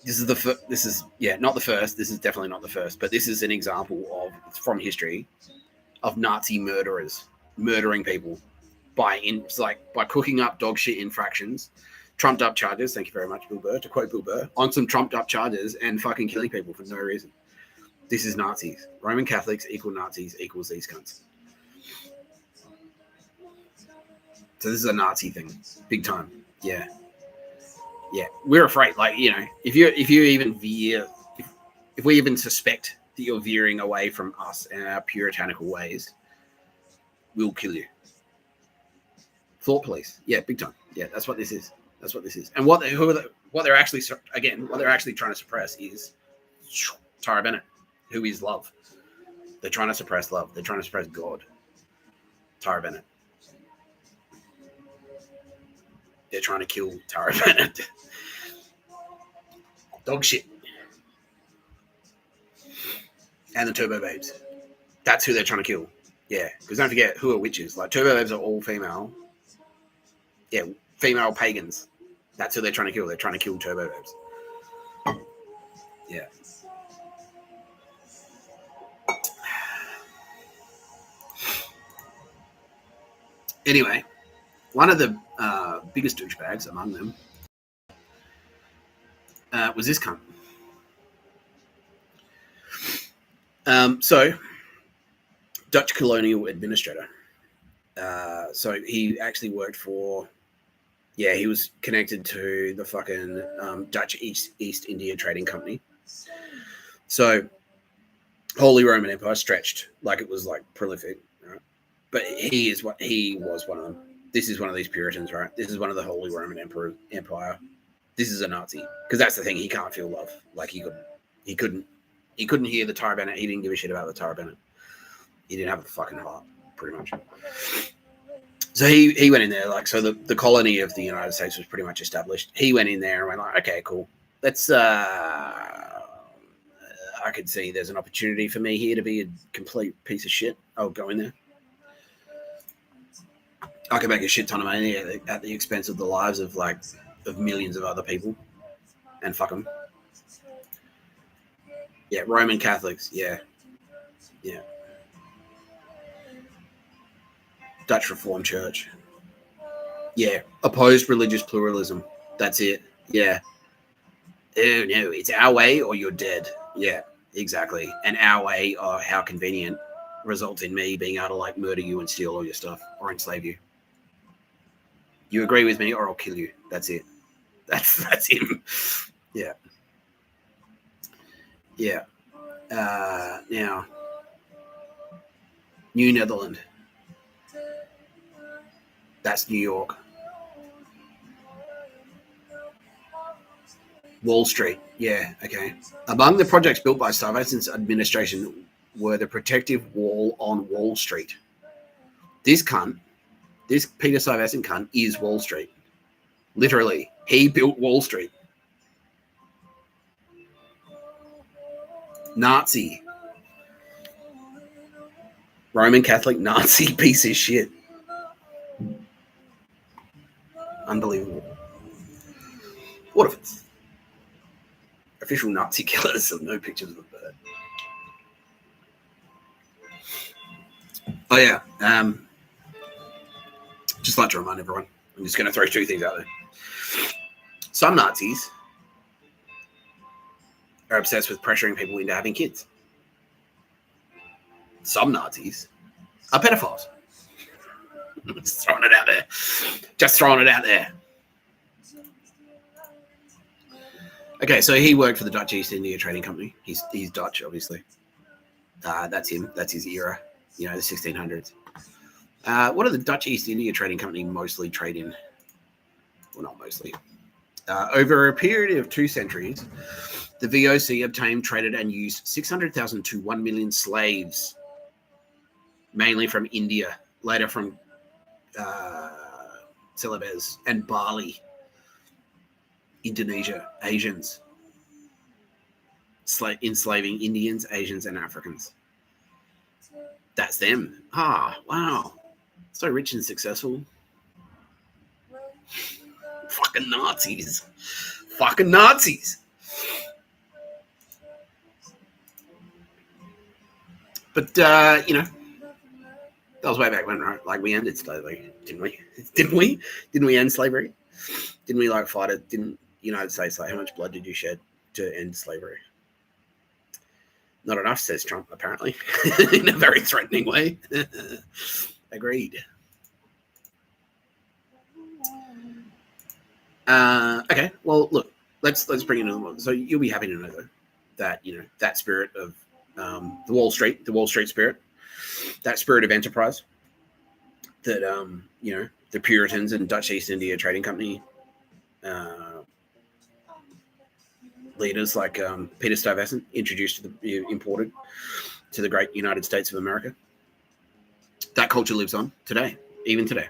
This is not the first. This is definitely not the first, but this is an example from history of Nazi murderers murdering people by cooking up dog shit infractions, trumped up charges. Thank you very much, Bill Burr. To quote Bill Burr, on some trumped up charges and fucking killing people for no reason. This is Nazis. Roman Catholics equal Nazis equals these cunts. So this is a Nazi thing, big time. Yeah. We're afraid. Like, if you even veer, if we even suspect that you're veering away from us and our puritanical ways, we'll kill you. Thought police. Yeah, big time. Yeah, that's what this is. And what they're actually trying to suppress is Tara Bennett, who is love. They're trying to suppress love. They're trying to suppress God. Tara Bennett. They're trying to kill Tara Bennett. Dog shit. And the Turbo Babes. That's who they're trying to kill. Yeah, because don't forget, who are witches? Like, Turbo Babes are all female. Yeah, female pagans. That's who they're trying to kill. They're trying to kill Turbo Babes. Yeah. Anyway, one of the biggest douchebags among them was this cunt. So, Dutch colonial administrator. So he actually worked for, he was connected to the fucking Dutch East India Trading Company. So, Holy Roman Empire stretched like it was like prolific, right? But he was one of them. This is one of these Puritans, right? This is one of the Holy Roman Empire. This is a Nazi, because that's the thing. He can't feel love. Like, he couldn't hear the Tara Bennett. He didn't give a shit about the Tara Bennett. He didn't have a fucking heart, pretty much. So he went in there, like, so the colony of the United States was pretty much established. He went in there and went like, okay, cool. Let's I could see there's an opportunity for me here to be a complete piece of shit. I'll go in there. I could make a shit ton of money at the expense of the lives of millions of other people, and fuck them. Yeah, Roman Catholics. Yeah. Dutch Reformed Church. Yeah, opposed religious pluralism. That's it. Yeah. Oh no, it's our way or you're dead. Yeah, exactly. And our way, or how convenient, results in me being able to murder you and steal all your stuff or enslave you. You agree with me or I'll kill you. That's it. That's him. Yeah. Now, New Netherland. That's New York. Wall Street. Yeah, okay. Among the projects built by Stuyvesant's administration were the protective wall on Wall Street. This Peter Stuyvesant cunt is Wall Street. Literally, he built Wall Street. Nazi. Roman Catholic Nazi piece of shit. Unbelievable. What if it's official Nazi killers of no pictures of the bird? Oh yeah. Just like to remind everyone, I'm just going to throw two things out there. Some Nazis are obsessed with pressuring people into having kids. Some Nazis are pedophiles. Just throwing it out there. Okay, so he worked for the Dutch East India Trading Company. He's Dutch, obviously. That's him. That's his era. The 1600s. What do the Dutch East India Trading Company mostly trade in? Well, not mostly. Over a period of 2 centuries, the VOC obtained, traded, and used 600,000 to 1 million slaves, mainly from India, later from Celebes and Bali, Indonesia, Asians. enslaving Indians, Asians, and Africans. That's them. Ah, wow. So rich and successful. Fucking Nazis. Fucking Nazis. But, that was way back when, right? Like, we ended slavery, didn't we? Didn't we end slavery? Didn't we, fight it? Didn't the United States, how much blood did you shed to end slavery? Not enough, says Trump, apparently, in a very threatening way. Agreed. Okay, well, look, let's bring in another one. So you'll be happy to know, though, that, that spirit of the Wall Street spirit, that spirit of enterprise that, the Puritans and Dutch East India Trading Company leaders like Peter Stuyvesant imported to the great United States of America. That culture lives on today, even today.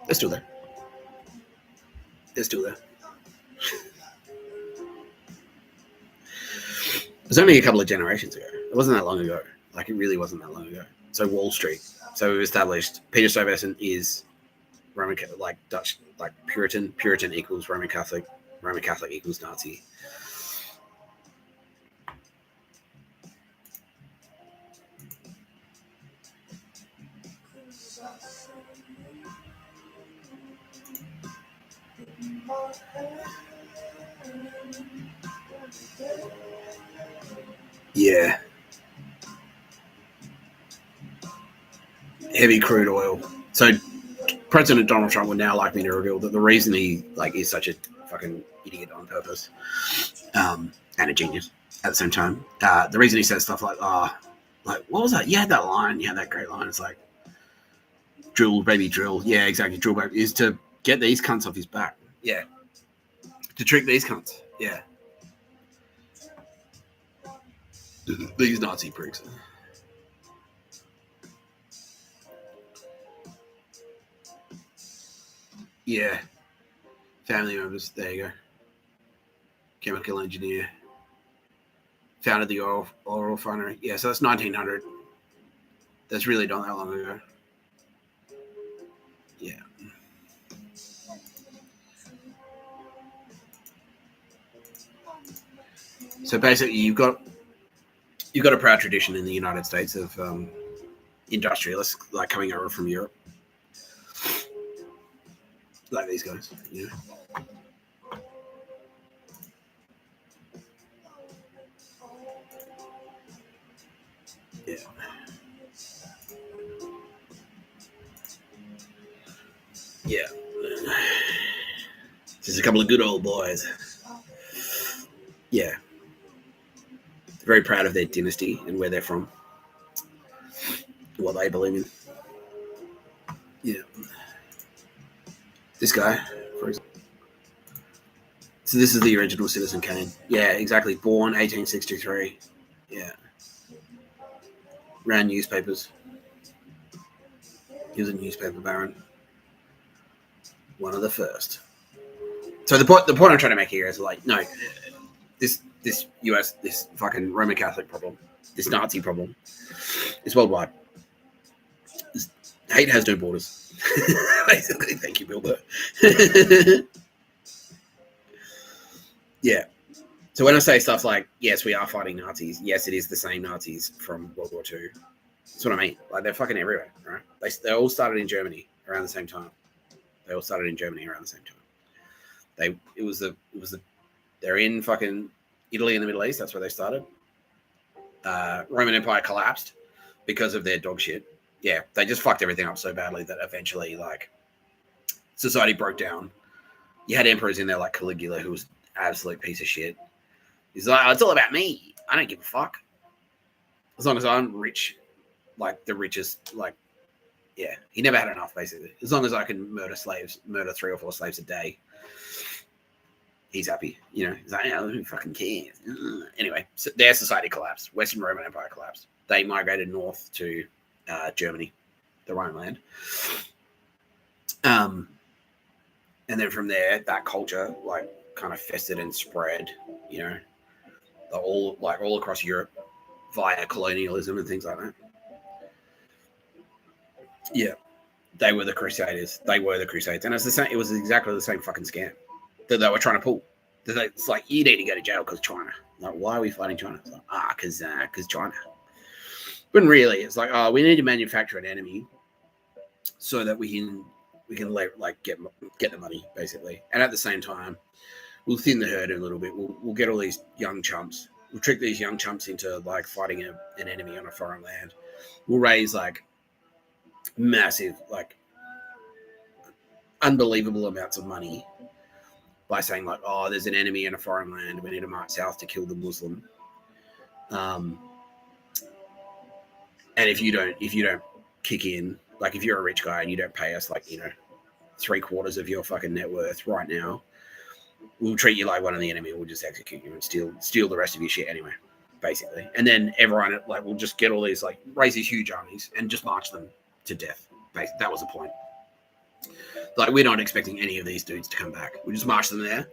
They're still there. They're still there. It was only a couple of generations ago. It wasn't that long ago. It really wasn't that long ago. So Wall Street. So we've established Peter Stuyvesant is Roman, Dutch, Puritan. Puritan equals Roman Catholic. Roman Catholic equals Nazi. Yeah. Heavy crude oil. So President Donald Trump would now like me to reveal that the reason he is such a fucking idiot on purpose, and a genius at the same time. The reason he says stuff like what was that? You had that line. You had that great line. It's like, drill, baby, drill. Yeah, exactly. Drill, baby. Is to get these cunts off his back. Yeah. To trick these cunts. Yeah. These Nazi pricks. Yeah. Family members. There you go. Chemical engineer. Founded the oil refinery. Yeah, so that's 1900. That's really not that long ago. Yeah. So basically, you've got a proud tradition in the United States of industrialists coming over from Europe, like these guys. Yeah. Yeah. Just a couple of good old boys. Yeah. They're very proud of their dynasty and where they're from. What they believe in. Yeah. This guy, for example. So this is the original Citizen Kane. Yeah, exactly. Born 1863. Yeah. Ran newspapers. He was a newspaper baron. One of the first. So the point I'm trying to make here is no, this US, this fucking Roman Catholic problem, this Nazi problem, is worldwide. This hate has no borders. Basically, thank you, Bill Burr. Yeah. So when I say stuff like, yes, we are fighting Nazis, yes, it is the same Nazis from World War II. That's what I mean. They're fucking everywhere, right? They all started in Germany around the same time. They're in fucking Italy and the Middle East. That's where they started. Roman Empire collapsed because of their dog shit. Yeah, they just fucked everything up so badly that eventually, society broke down. You had emperors in there like Caligula, who was an absolute piece of shit. He's like, it's all about me. I don't give a fuck. As long as I'm rich, the richest, yeah. He never had enough, basically. As long as I can murder 3 or 4 slaves a day, he's happy. He's like, who fucking cares? Anyway, so their society collapsed. Western Roman Empire collapsed. They migrated north to Germany, the Rhineland. And then from there, that culture like kind of festered and spread, you know, all across Europe via colonialism and things like that. Yeah, they were the Crusaders. They were the Crusades, and it's the same. It was exactly the same fucking scam that they were trying to pull. It's like, you need to go to jail because China. Like, why are we fighting China? It's like, because China. But really, it's like, we need to manufacture an enemy so that we can like get the money basically, and at the same time, we'll thin the herd a little bit. We'll get all these young chumps. We'll trick these young chumps into like fighting an enemy on a foreign land. We'll raise like massive, like unbelievable amounts of money by saying like, oh, there's an enemy in a foreign land. We need to march south to kill the Muslim. And if you don't kick in, like if you're a rich guy and you don't pay us like, you know, 3/4 of your fucking net worth right now, we'll treat you like one of the enemy. We'll just execute you and steal the rest of your shit anyway, basically. And then everyone like will just get all these like raise these huge armies and just march them to death. That was the point. Like, we're not expecting any of these dudes to come back. We just march them there.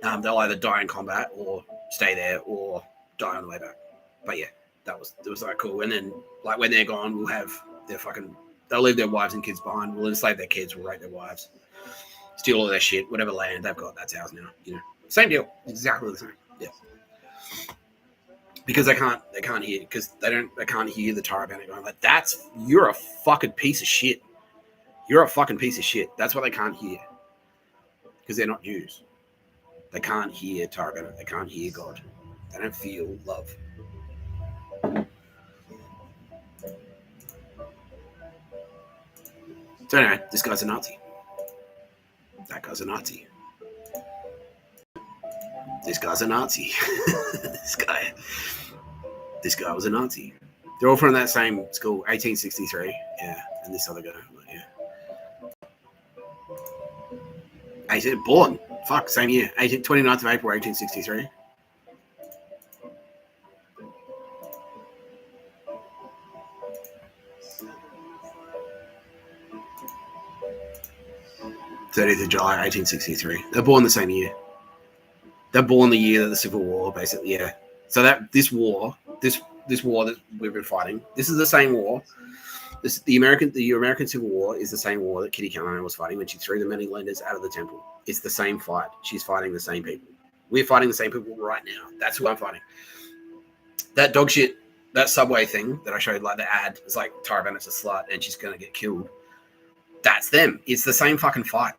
They'll either die in combat or stay there or die on the way back. But yeah, it was like cool. And then like when they're gone, we'll have they'll leave their wives and kids behind. We'll enslave their kids. We'll rape their wives, steal all their shit, whatever land they've got. That's ours now. You know, same deal, exactly the same. Yeah, because they can't hear they can't hear the Taliban going like, you're a fucking piece of shit. You're a fucking piece of shit. That's what they can't hear. Because they're not Jews. They can't hear Targum. They can't hear God. They don't feel love. So anyway, this guy's a Nazi. That guy's a Nazi. This guy's a Nazi. This guy was a Nazi. They're all from that same school, 1863. Yeah, and this other guy. Yeah. Born. Fuck, same year. 29th of April, 1863. '30th of July, 1863. They're born the same year. They're born the year that the Civil War, basically. Yeah. So that this war that we've been fighting, this is the same war. The American Civil War is the same war that Kitty Callahan was fighting when she threw the moneylenders out of the temple. It's the same fight. She's fighting the same people. We're fighting the same people right now. That's who I'm fighting. That dog shit, that Subway thing that I showed, like the ad, it's like Tara Bennett's a slut and she's going to get killed. That's them. It's the same fucking fight.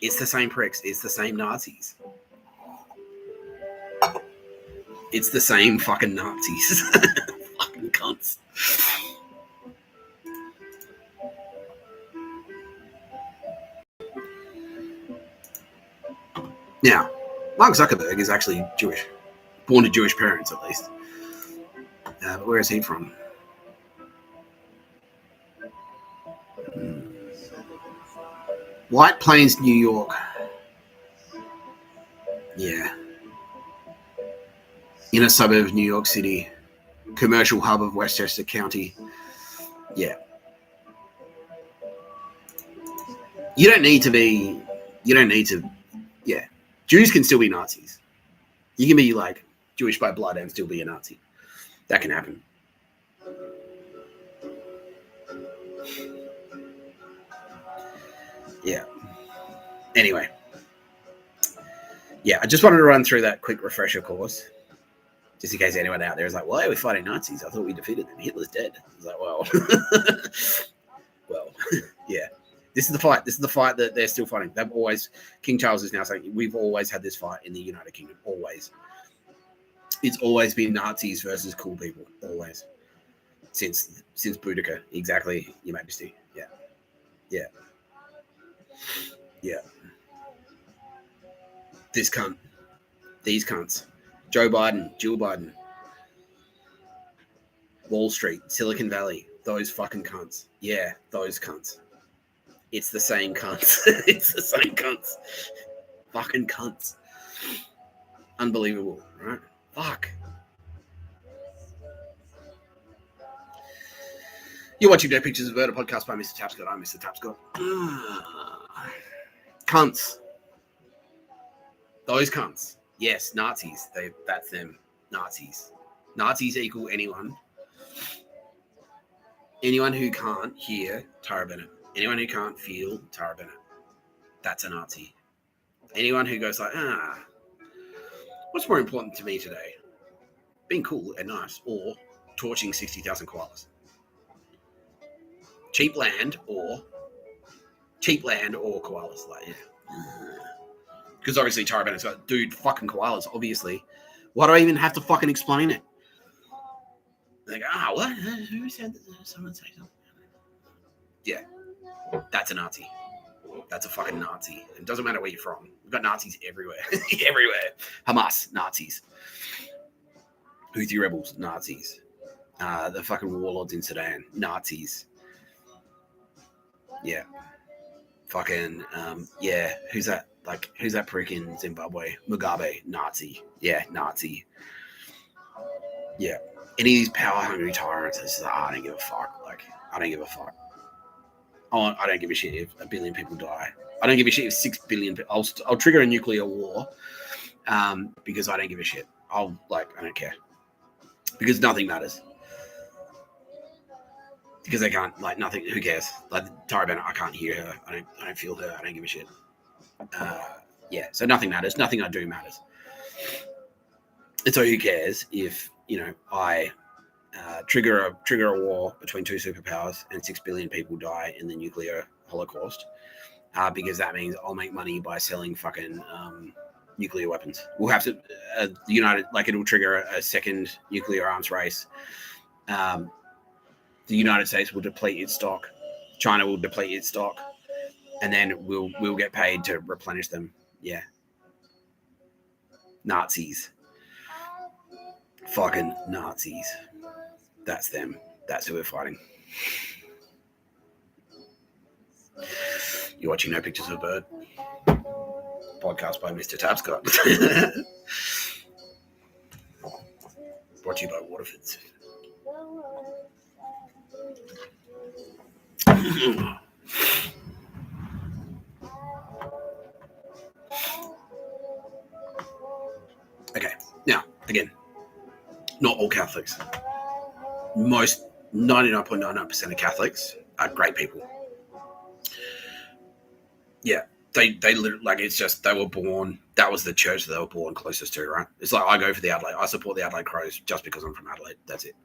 It's the same pricks. It's the same Nazis. It's the same fucking Nazis. Fucking cunts. Now, Mark Zuckerberg is actually Jewish. Born to Jewish parents, at least. But where is he from? White Plains, New York. Yeah. Inner suburb of New York City. Commercial hub of Westchester County. Yeah. You don't need to. Yeah. Jews can still be Nazis. You can be like Jewish by blood and still be a Nazi. That can happen. Yeah. Anyway. Yeah, I just wanted to run through that quick refresher course. Just in case anyone out there is like, why are we fighting Nazis? I thought we defeated them. Hitler's dead. I was like, well. Well, yeah. This is the fight. This is the fight that they're still fighting. They've always, King Charles is now saying, we've always had this fight in the United Kingdom. Always. It's always been Nazis versus cool people. Always. Since Boudica. Exactly, Your Majesty. Yeah. Yeah. Yeah. This cunt. These cunts. Joe Biden. Jill Biden. Wall Street. Silicon Valley. Those fucking cunts. Yeah, those cunts. It's the same cunts. It's the same cunts. Fucking cunts. Unbelievable, right? Fuck. You're watching Dead Pictures of Murder podcast by Mr. Tapscott. I'm Mr. Tapscott. Cunts. Those cunts. Yes, Nazis. That's them. Nazis. Nazis equal anyone. Anyone who can't hear Tara Bennett. Anyone who can't feel Tara Bennett. That's a Nazi. Anyone who goes like, what's more important to me today? Being cool and nice, or torching 60,000 koalas? Cheap land or koalas. Like, yeah. Because obviously Tara Bennett's got, dude, fucking koalas, obviously. Why do I even have to fucking explain it? Like, what? Who said that? Someone say something. Yeah, that's a Nazi. That's a fucking Nazi. It doesn't matter where you're from. We've got Nazis everywhere. Everywhere. Hamas, Nazis. Houthi rebels, Nazis. The fucking warlords in Sudan, Nazis. Yeah. Fucking, yeah. Who's that? Like, who's that prick in Zimbabwe? Mugabe, Nazi. Yeah, Nazi. Yeah. Any of these power-hungry tyrants, it's like, I don't give a fuck. Like, I don't give a fuck. I don't give a shit if 1 billion people die. I don't give a shit if 6 billion people... I'll trigger a nuclear war because I don't give a shit. I don't care. Because nothing matters. Because they can't, like, nothing, who cares? Like, Tara Bennett, I can't hear her. I don't feel her. I don't give a shit. Yeah, so nothing matters. Nothing I do matters. And so who cares if, I trigger a war between two superpowers and 6 billion people die in the nuclear holocaust, because that means I'll make money by selling fucking nuclear weapons. We'll have to, it'll trigger a second nuclear arms race. The United States will deplete its stock. China will deplete its stock. And then we'll get paid to replenish them. Yeah. Nazis. Fucking Nazis. That's them. That's who we're fighting. You're watching No Pictures of a Bird. Podcast by Mr. Tapscott. Brought to you by Waterfords. Okay, now, again, not all Catholics. Most 99.99% of Catholics are great people. Yeah, they literally, like, it's just, they were born, that was the church that they were born closest to, right? It's like, I go for the Adelaide, I support the Adelaide Crows just because I'm from Adelaide. That's it.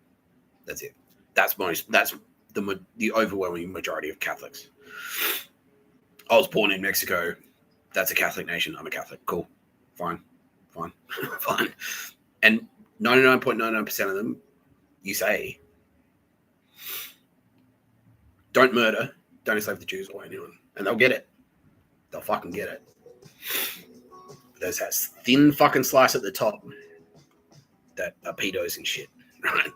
That's the overwhelming majority of Catholics. I was born in Mexico. That's a Catholic nation. I'm a Catholic. Cool. Fine. Fine. And 99.99% of them, you say, don't murder, don't enslave the Jews or anyone. And they'll get it. They'll fucking get it. There's that thin fucking slice at the top that are pedos and shit, right?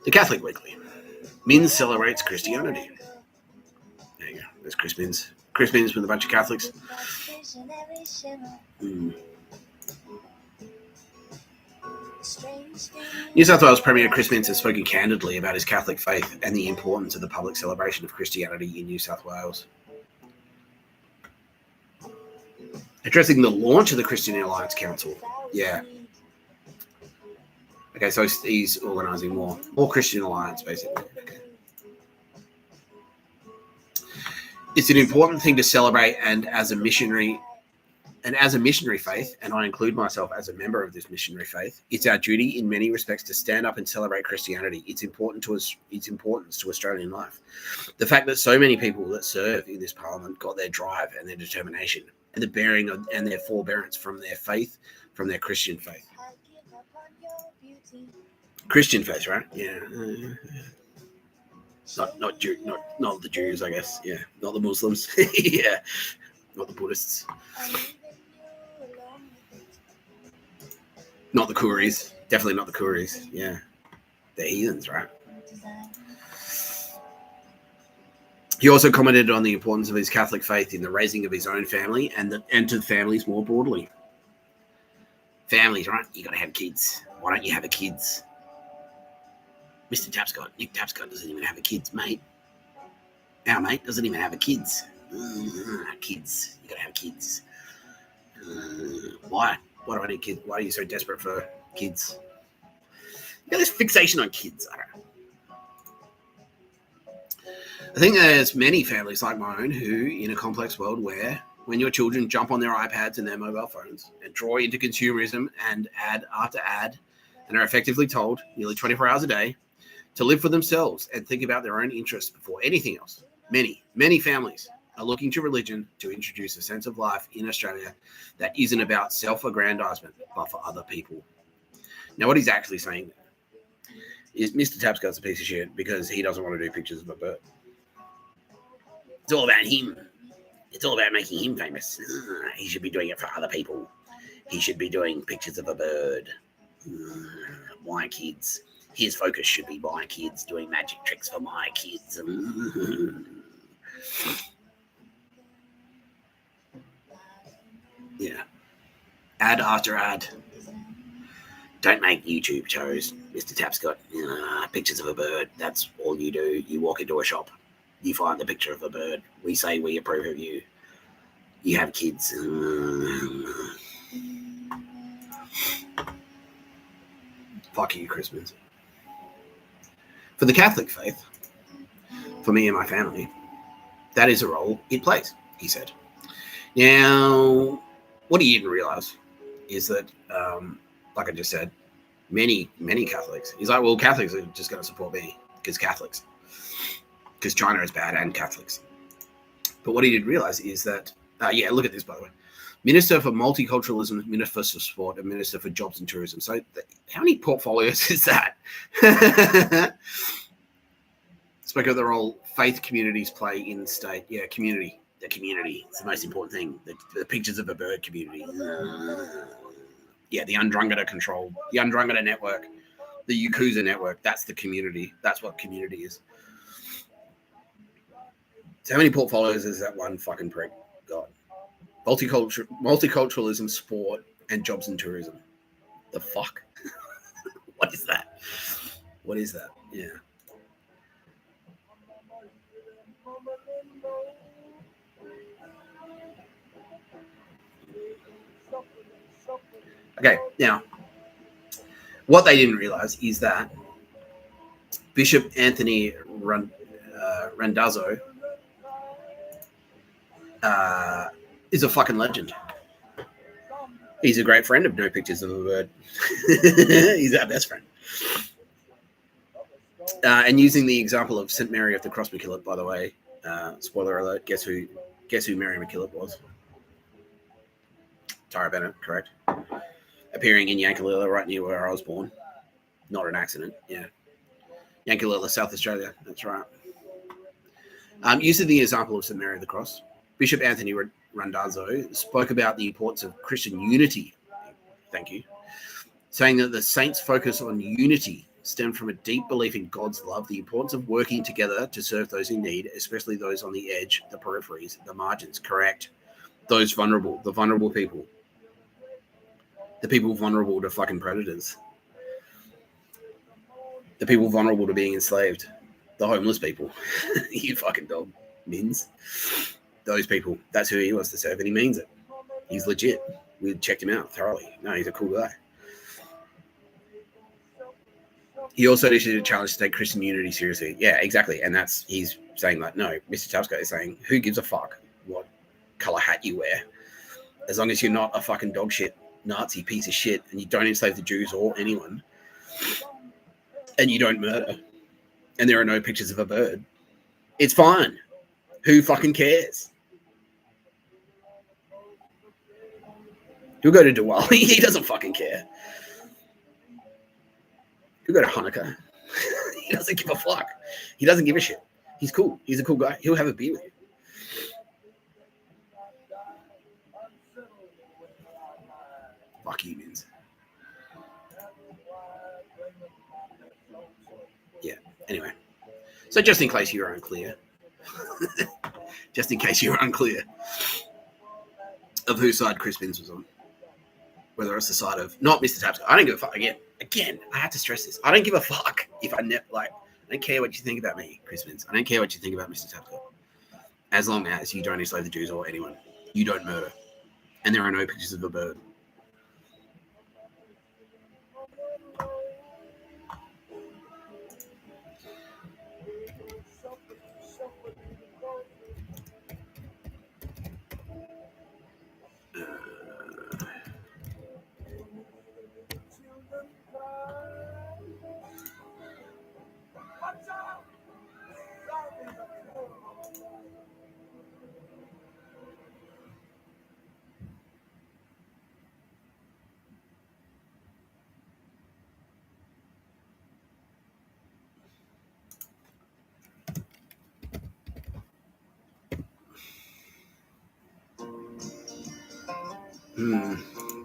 The Catholic Weekly. Minns celebrates Christianity. There you go. There's Chris Minns. Chris Minns with a bunch of Catholics. New South Wales Premier Chris Minns has spoken candidly about his Catholic faith and the importance of the public celebration of Christianity in New South Wales. Addressing the launch of the Christian Alliance Council. Yeah. Okay, so he's organising more Christian Alliance, basically. Okay. It's an important thing to celebrate, and as a missionary faith, and I include myself as a member of this missionary faith, it's our duty in many respects to stand up and celebrate Christianity. It's important to us, its importance to Australian life. The fact that so many people that serve in this parliament got their drive and their determination and the bearing of, and their forbearance from their faith, from their Christian faith. Christian faith, right? Yeah. Not the Jews, I guess. Yeah. Not the Muslims. Yeah. Not the Buddhists. Not the Kuris. Definitely not the Kuris. Yeah. They're heathens, right? He also commented on the importance of his Catholic faith in the raising of his own family and to families more broadly. Families, right? You got to have kids. Why don't you have a kids? Mr. Tapscott, Nick Tapscott doesn't even have a kids, mate. Our mate doesn't even have a kids. Kids, you got to have kids. Why? Why do I need kids? Why are you so desperate for kids? You got this fixation on kids. I don't know. I think there's many families like my own who, in a complex world where when your children jump on their iPads and their mobile phones and draw into consumerism and ad after ad and are effectively told nearly 24 hours a day to live for themselves and think about their own interests before anything else, many families are looking to religion to introduce a sense of life in Australia that isn't about self-aggrandizement, but for other people. Now, what he's actually saying is Mr. Tapscott's a piece of shit because he doesn't want to do pictures of a bird. It's all about him. It's all about making him famous. He should be doing it for other people. He should be doing pictures of a bird. My kids. His focus should be my kids, doing magic tricks for my kids. Yeah. Ad after ad. Don't make YouTube shows, Mr. Tapscott. Pictures of a bird. That's all you do. You walk into a shop. You find the picture of a bird. We say we approve of you. You have kids. Fuck you, Christmas. For the Catholic faith, for me and my family, that is a role it plays, he said. Now, what he didn't realize is that, like I just said, many Catholics, he's like, well, Catholics are just going to support me because Catholics. Because China is bad and Catholics. But what he didn't realize is that, look at this, by the way. Minister for Multiculturalism, Minister for Sport, and Minister for Jobs and Tourism. So how many portfolios is that? Spoke of the role faith communities play in state. Yeah, community. The community. It's the most important thing. The pictures of a bird community. Yeah, the Undrungada control. The Undrungada network. The Yakuza network. That's the community. That's what community is. So how many portfolios has that one fucking prick got? Multiculturalism, sport, and jobs and tourism. The fuck? What is that? What is that? Yeah. Okay, now, what they didn't realize is that Bishop Anthony Randazzo is a fucking legend. He's a great friend of No Pictures of a Bird. He's our best friend. And using the example of St. Mary of the Cross McKillop, by the way, spoiler alert, guess who Mary McKillop was? Tara Bennett, correct? Appearing in Yankalilla right near where I was born. Not an accident, yeah. Yankalilla, South Australia, that's right. Using the example of St. Mary of the Cross, Bishop Anthony Randazzo spoke about the importance of Christian unity, thank you, saying that the saints' focus on unity stemmed from a deep belief in God's love, the importance of working together to serve those in need, especially those on the edge, the peripheries, the margins, correct, those vulnerable, the vulnerable people, the people vulnerable to fucking predators, the people vulnerable to being enslaved, the homeless people, you fucking dog, Mins. Those people, that's who he wants to serve, and he means it. He's legit. We checked him out thoroughly. No, he's a cool guy. He also issued a challenge to take Christian unity seriously. Yeah, exactly. And he's saying like, no, Mr. Tapscott is saying, who gives a fuck what color hat you wear? As long as you're not a fucking dog shit Nazi piece of shit and you don't enslave the Jews or anyone and you don't murder and there are no pictures of a bird, it's fine. Who fucking cares? He'll go to Diwali. He doesn't fucking care. He'll go to Hanukkah. He doesn't give a fuck. He doesn't give a shit. He's cool. He's a cool guy. He'll have a beer with you. Fuck you, Mins. Yeah, anyway. So just in case you were unclear, Just in case you were unclear of whose side Chris Binns was on. Whether it's the side of not Mr. Tapscott. I don't give a fuck. Again, I have to stress this. I don't give a fuck if I I don't care what you think about me, Chris Binns. I don't care what you think about Mr. Tapscott. As long as you don't enslave the Jews or anyone. You don't murder. And there are no pictures of a bird.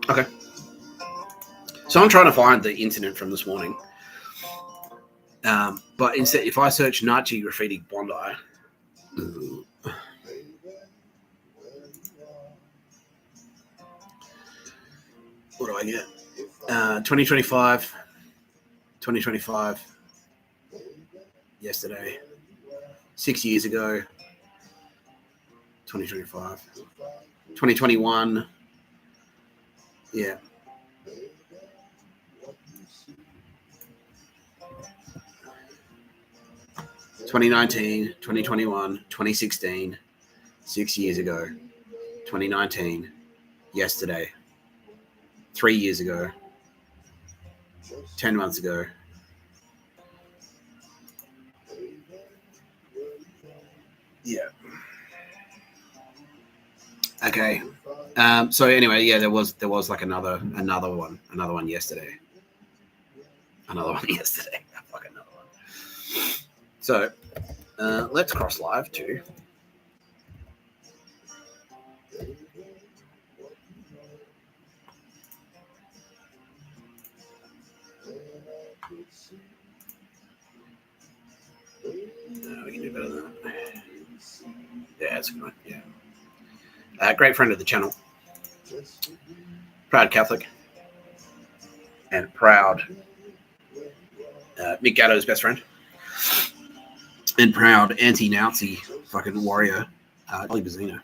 Okay. So I'm trying to find the incident from this morning. But instead, if I search Nazi graffiti Bondi, what do I get? 2025, yesterday, 6 years ago, 2025, 2021, yeah. 2019, 2021, 2016, 6 years ago, 2019, yesterday, 3 years ago, 10 months ago. Yeah. Okay. So anyway, yeah, there was like another one yesterday. Another one yesterday. Fuck, another one. So let's cross live too. We can do better than that. Yeah, that's a good one. Yeah. Great friend of the channel. Proud Catholic. And proud Mick Gatto's best friend. And proud anti-Nazi fucking warrior, Bezzina.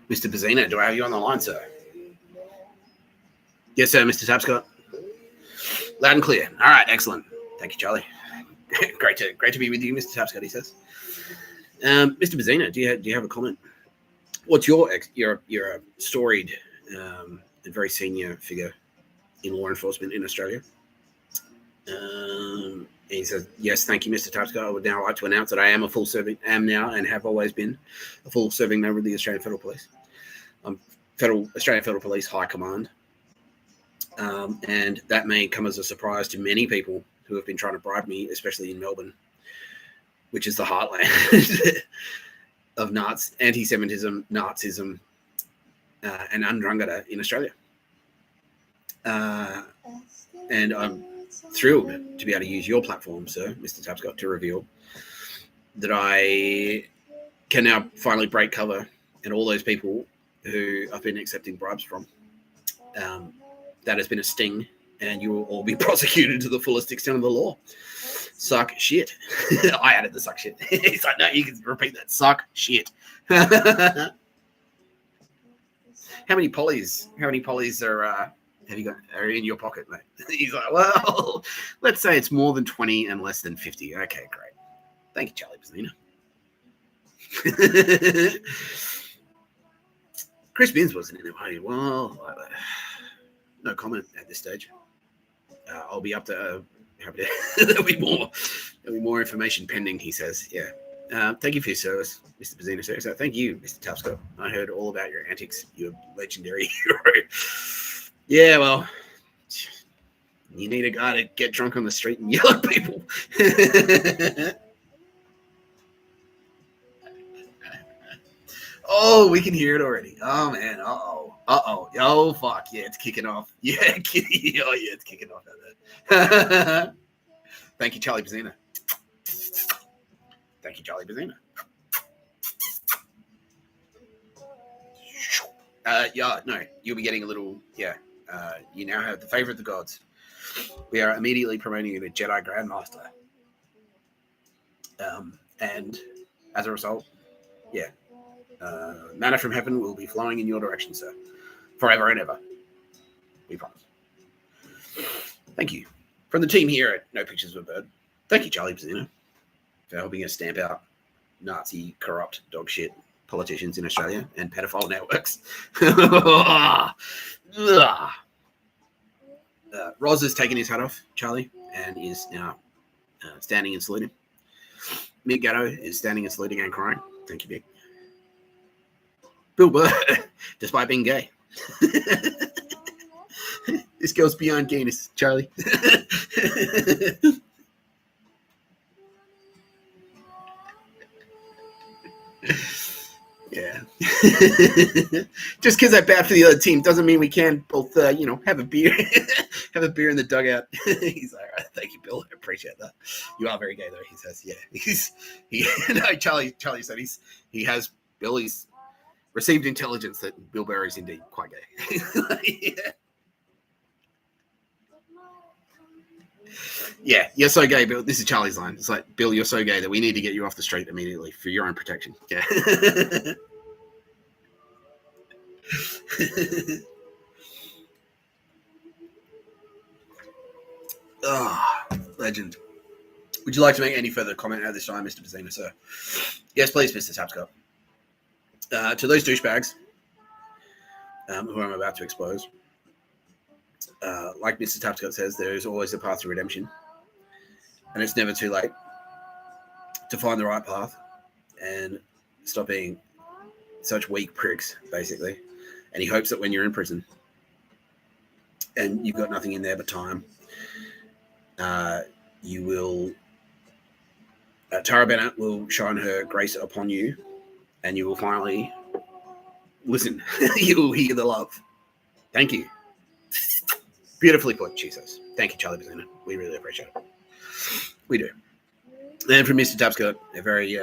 Mr. Bezzina, do I have you on the line, sir? Yes, sir, Mr. Tapscott. Loud and clear. All right, excellent. Thank you, Charlie. great to be with you, Mr. Tapscott, he says. Mr. Bezzina, do you have a comment? What's you're a storied and very senior figure in law enforcement in Australia. And he says, yes, thank you, Mr. Tapscott. I would now like to announce that I am am now and have always been a full serving member of the Australian Federal Police. I'm Australian Federal Police High Command. And that may come as a surprise to many people who have been trying to bribe me, especially in Melbourne, which is the heartland of anti-Semitism, Nazism, and Undrungada in Australia. And I'm thrilled to be able to use your platform, sir, Mr. Tapscott, to reveal that I can now finally break cover and all those people who I've been accepting bribes from. That has been a sting, and you will all be prosecuted to the fullest extent of the law. Suck shit. I added the suck shit. He's like, no, you can repeat that. Suck shit. How many pollies are in your pocket, mate? He's like, well, let's say it's more than 20 and less than 50. Okay, great. Thank you, Charlie Bezzina. Chris Binns wasn't in it. Well, no comment at this stage. I'll be up to there'll be more information pending, he says. Yeah. Thank you for your service, Mr. Bezzina. So thank you, Mr. Tapscott. I heard all about your antics. You're a legendary hero. Yeah, well, you need a guy to get drunk on the street and yell at people. Oh, we can hear it already. Oh, man. Uh-oh. Uh-oh. Oh, fuck. Yeah, it's kicking off. Yeah, it's kicking off. Thank you, Charlie Bezzina. Thank you, Charlie Bezzina. No, you'll be getting a little, you now have the favor of the gods. We are immediately promoting you to Jedi Grandmaster. And as a result, manna from heaven will be flowing in your direction, sir. Forever and ever. We promise. Thank you. From the team here at No Pictures of a Bird, thank you, Charlie Bezzina, for helping us stamp out Nazi, corrupt, dog shit politicians in Australia and pedophile networks. Roz has taken his hat off, Charlie, and is now standing and saluting. Mick Gatto is standing and saluting and crying. Thank you, Mick. Bill Burr, despite being gay. This girl's beyond gayness, Charlie. Yeah. Just because I'm bad for the other team doesn't mean we can't both, have a beer, have a beer in the dugout. He's like, all right, thank you, Bill. I appreciate that. You are very gay, though. He says, Charlie said he's received intelligence that Bill Burr is indeed quite gay. Yeah, you're so gay, Bill. This is Charlie's line. It's like, Bill, you're so gay that we need to get you off the street immediately for your own protection. Yeah. Legend. Would you like to make any further comment at this time, Mr. Bezzina, sir? Yes, please, Mr. Tapscott. To those douchebags who I'm about to expose, like Mr. Tapscott says, there is always a path to redemption. And it's never too late to find the right path and stop being such weak pricks, basically. And he hopes that when you're in prison and you've got nothing in there but time, you will... Tara Bennett will shine her grace upon you and you will finally listen. You will hear the love. Thank you. Beautifully put, Jesus. Thank you, Charlie Bezzina. We really appreciate it. We do. And from Mr. Tapscott, a very,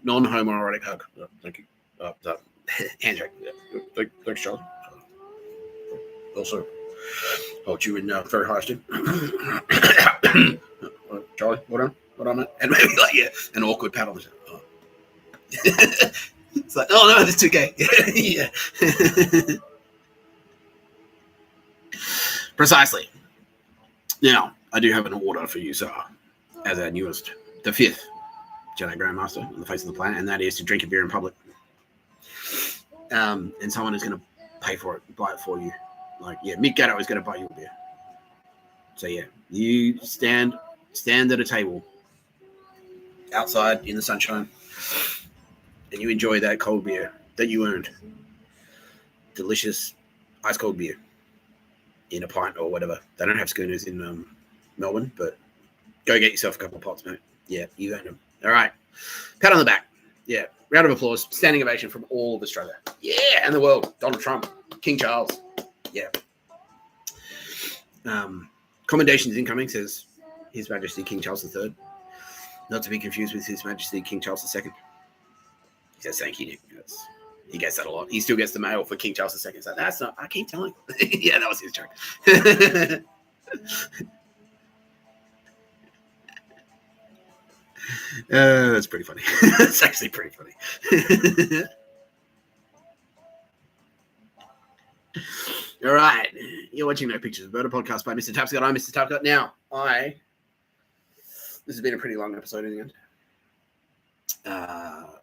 non-homoerotic hug. Thank you. Handshake. Thanks, Charlie. Also, hold you in very high esteem. Charlie, what on it? And maybe an awkward pat on the oh. It's like, oh no, that's too gay. Yeah. Precisely. Now, I do have an order for you, sir, as our newest, the 5th Jedi Grandmaster on the face of the planet, and that is to drink a beer in public. And someone is going to pay for it, buy it for you. Mick Gatto is going to buy you a beer. So, you stand at a table outside in the sunshine, and you enjoy that cold beer that you earned. Delicious ice-cold beer in a pint or whatever. They don't have schooners in Melbourne, but go get yourself a couple of pots, mate. Yeah, you earned them. All right. Pat on the back. Yeah. Round of applause. Standing ovation from all of Australia. Yeah, and the world. Donald Trump. King Charles. Yeah. Commendations incoming, says His Majesty King Charles III. Not to be confused with His Majesty King Charles II. He says thank you, Nick. He gets that a lot. He still gets the mail for King Charles II. So that's not, I keep telling him. Yeah, that was his joke. That's pretty funny. It's actually pretty funny. All right. You're watching No Pictures of Bird, a podcast by Mr. Tapscott. I'm Mr. Tapscott. Now, this has been a pretty long episode in the end.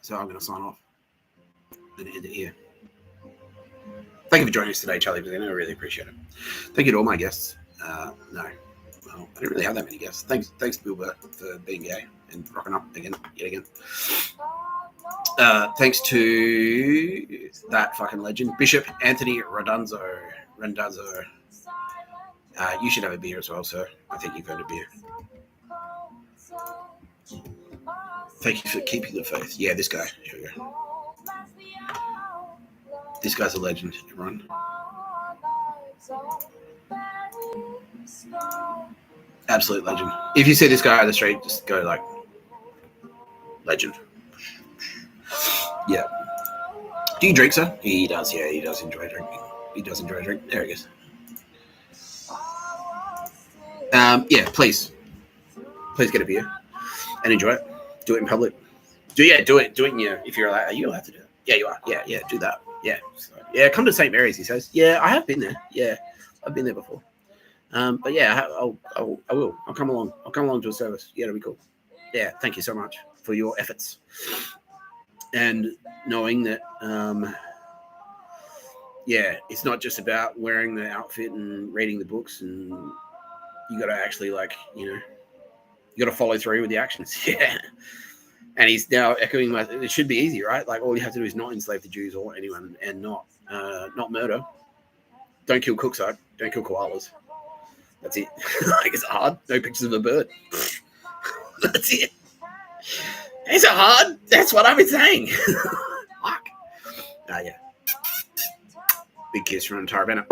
So I'm going to sign off and end it here. Thank you for joining us today, Charlie Bezzina. I really appreciate it. Thank you to all my guests. No, well, I didn't really have that many guests. Thanks, Bill Burr, for being gay and rocking up yet again. Thanks to that fucking legend, Bishop Anthony Randazzo. You should have a beer as well, sir. I think you've earned a beer. Thank you for keeping the faith. Yeah, this guy. Here we go. This guy's a legend, everyone. Absolute legend. If you see this guy on the street, just go like, legend. Yeah. Do you drink, sir? He does, yeah, he does enjoy drinking. He does enjoy drinking. There he goes. Yeah, please. Please get a beer and enjoy it. Do it in public. Do it. If you're allowed. Are you allowed to do it? Yeah, you are. Yeah, do that. Yeah. So, yeah, come to St. Mary's, he says. Yeah, I have been there. Yeah, I've been there before. But yeah, I will. I'll come along. I'll come along to a service. Yeah, it'll be cool. Yeah, thank you so much for your efforts. And knowing that, yeah, it's not just about wearing the outfit and reading the books, and you got to actually, like, you know, you got to follow through with the actions. Yeah. And he's now echoing my, it should be easy, right? Like, all you have to do is not enslave the Jews or anyone, and not murder. Don't kill Cooksock. Don't kill koalas. That's it. Like, it's hard. No pictures of a bird. That's it. It's hard. That's what I've been saying. Fuck. Yeah. Big kiss from Tara Bennett.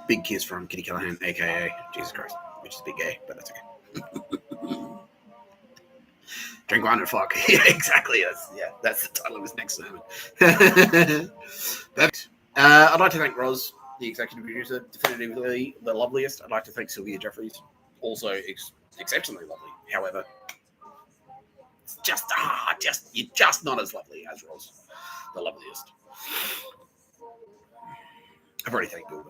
Big kiss from Kitty Callahan, a.k.a. Jesus Christ, which is a bit gay, but that's okay. Drink wine and fuck. Yeah, exactly. That's the title of his next sermon. Perfect. I'd like to thank Roz, the executive producer, definitively the loveliest. I'd like to thank Sylvia Jeffries, also exceptionally lovely. However, it's you're just not as lovely as Roz, the loveliest. I've already thanked Bill.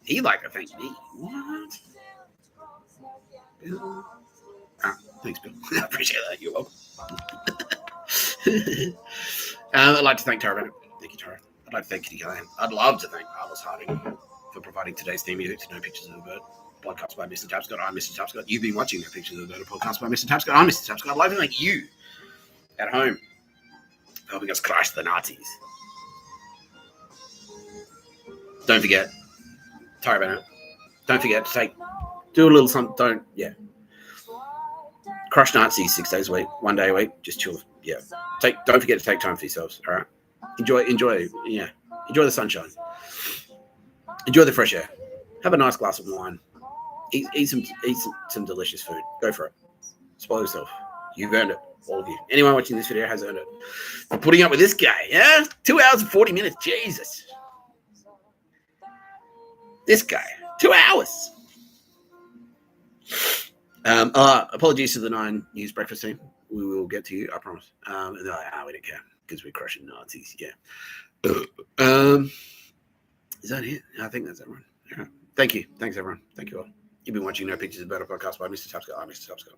He'd like to thank me. What? Bill? Thanks, Bill. I appreciate that. You're welcome. I'd like to thank Tara Bennett. Thank you, Tara. I'd like to thank Kitty Callahan. I'd love to thank Carlos Harding for providing today's theme music to No Pictures of a Bird. Podcast by Mr. Tapscott. I'm Mr. Tapscott. You've been watching No Pictures of a Bird, a podcast by Mr. Tapscott. I'm Mr. Tapscott. I'd like to thank you at home for helping us crush the Nazis. Don't forget, Tara Bennett. Don't forget to do a little something. Crush Nazis 6 days a week, 1 day a week. Just chill. Yeah. Don't forget to take time for yourselves. All right. Enjoy. Yeah. Enjoy the sunshine. Enjoy the fresh air. Have a nice glass of wine. Eat some delicious food. Go for it. Spoil yourself. You've earned it. All of you. Anyone watching this video has earned it. For putting up with this guy. Yeah. 2 hours and 40 minutes. Jesus. This guy. 2 hours. Apologies to the 9 News breakfast team. We will get to you, I promise. And they're like, we don't care because we're crushing Nazis. Yeah. Is that it? I think that's everyone. All right. Thank you. Thanks, everyone. Thank you all. You've been watching No Pictures of a Bird, podcast by Mr. Tapscott. I'm Mr. Tapscott.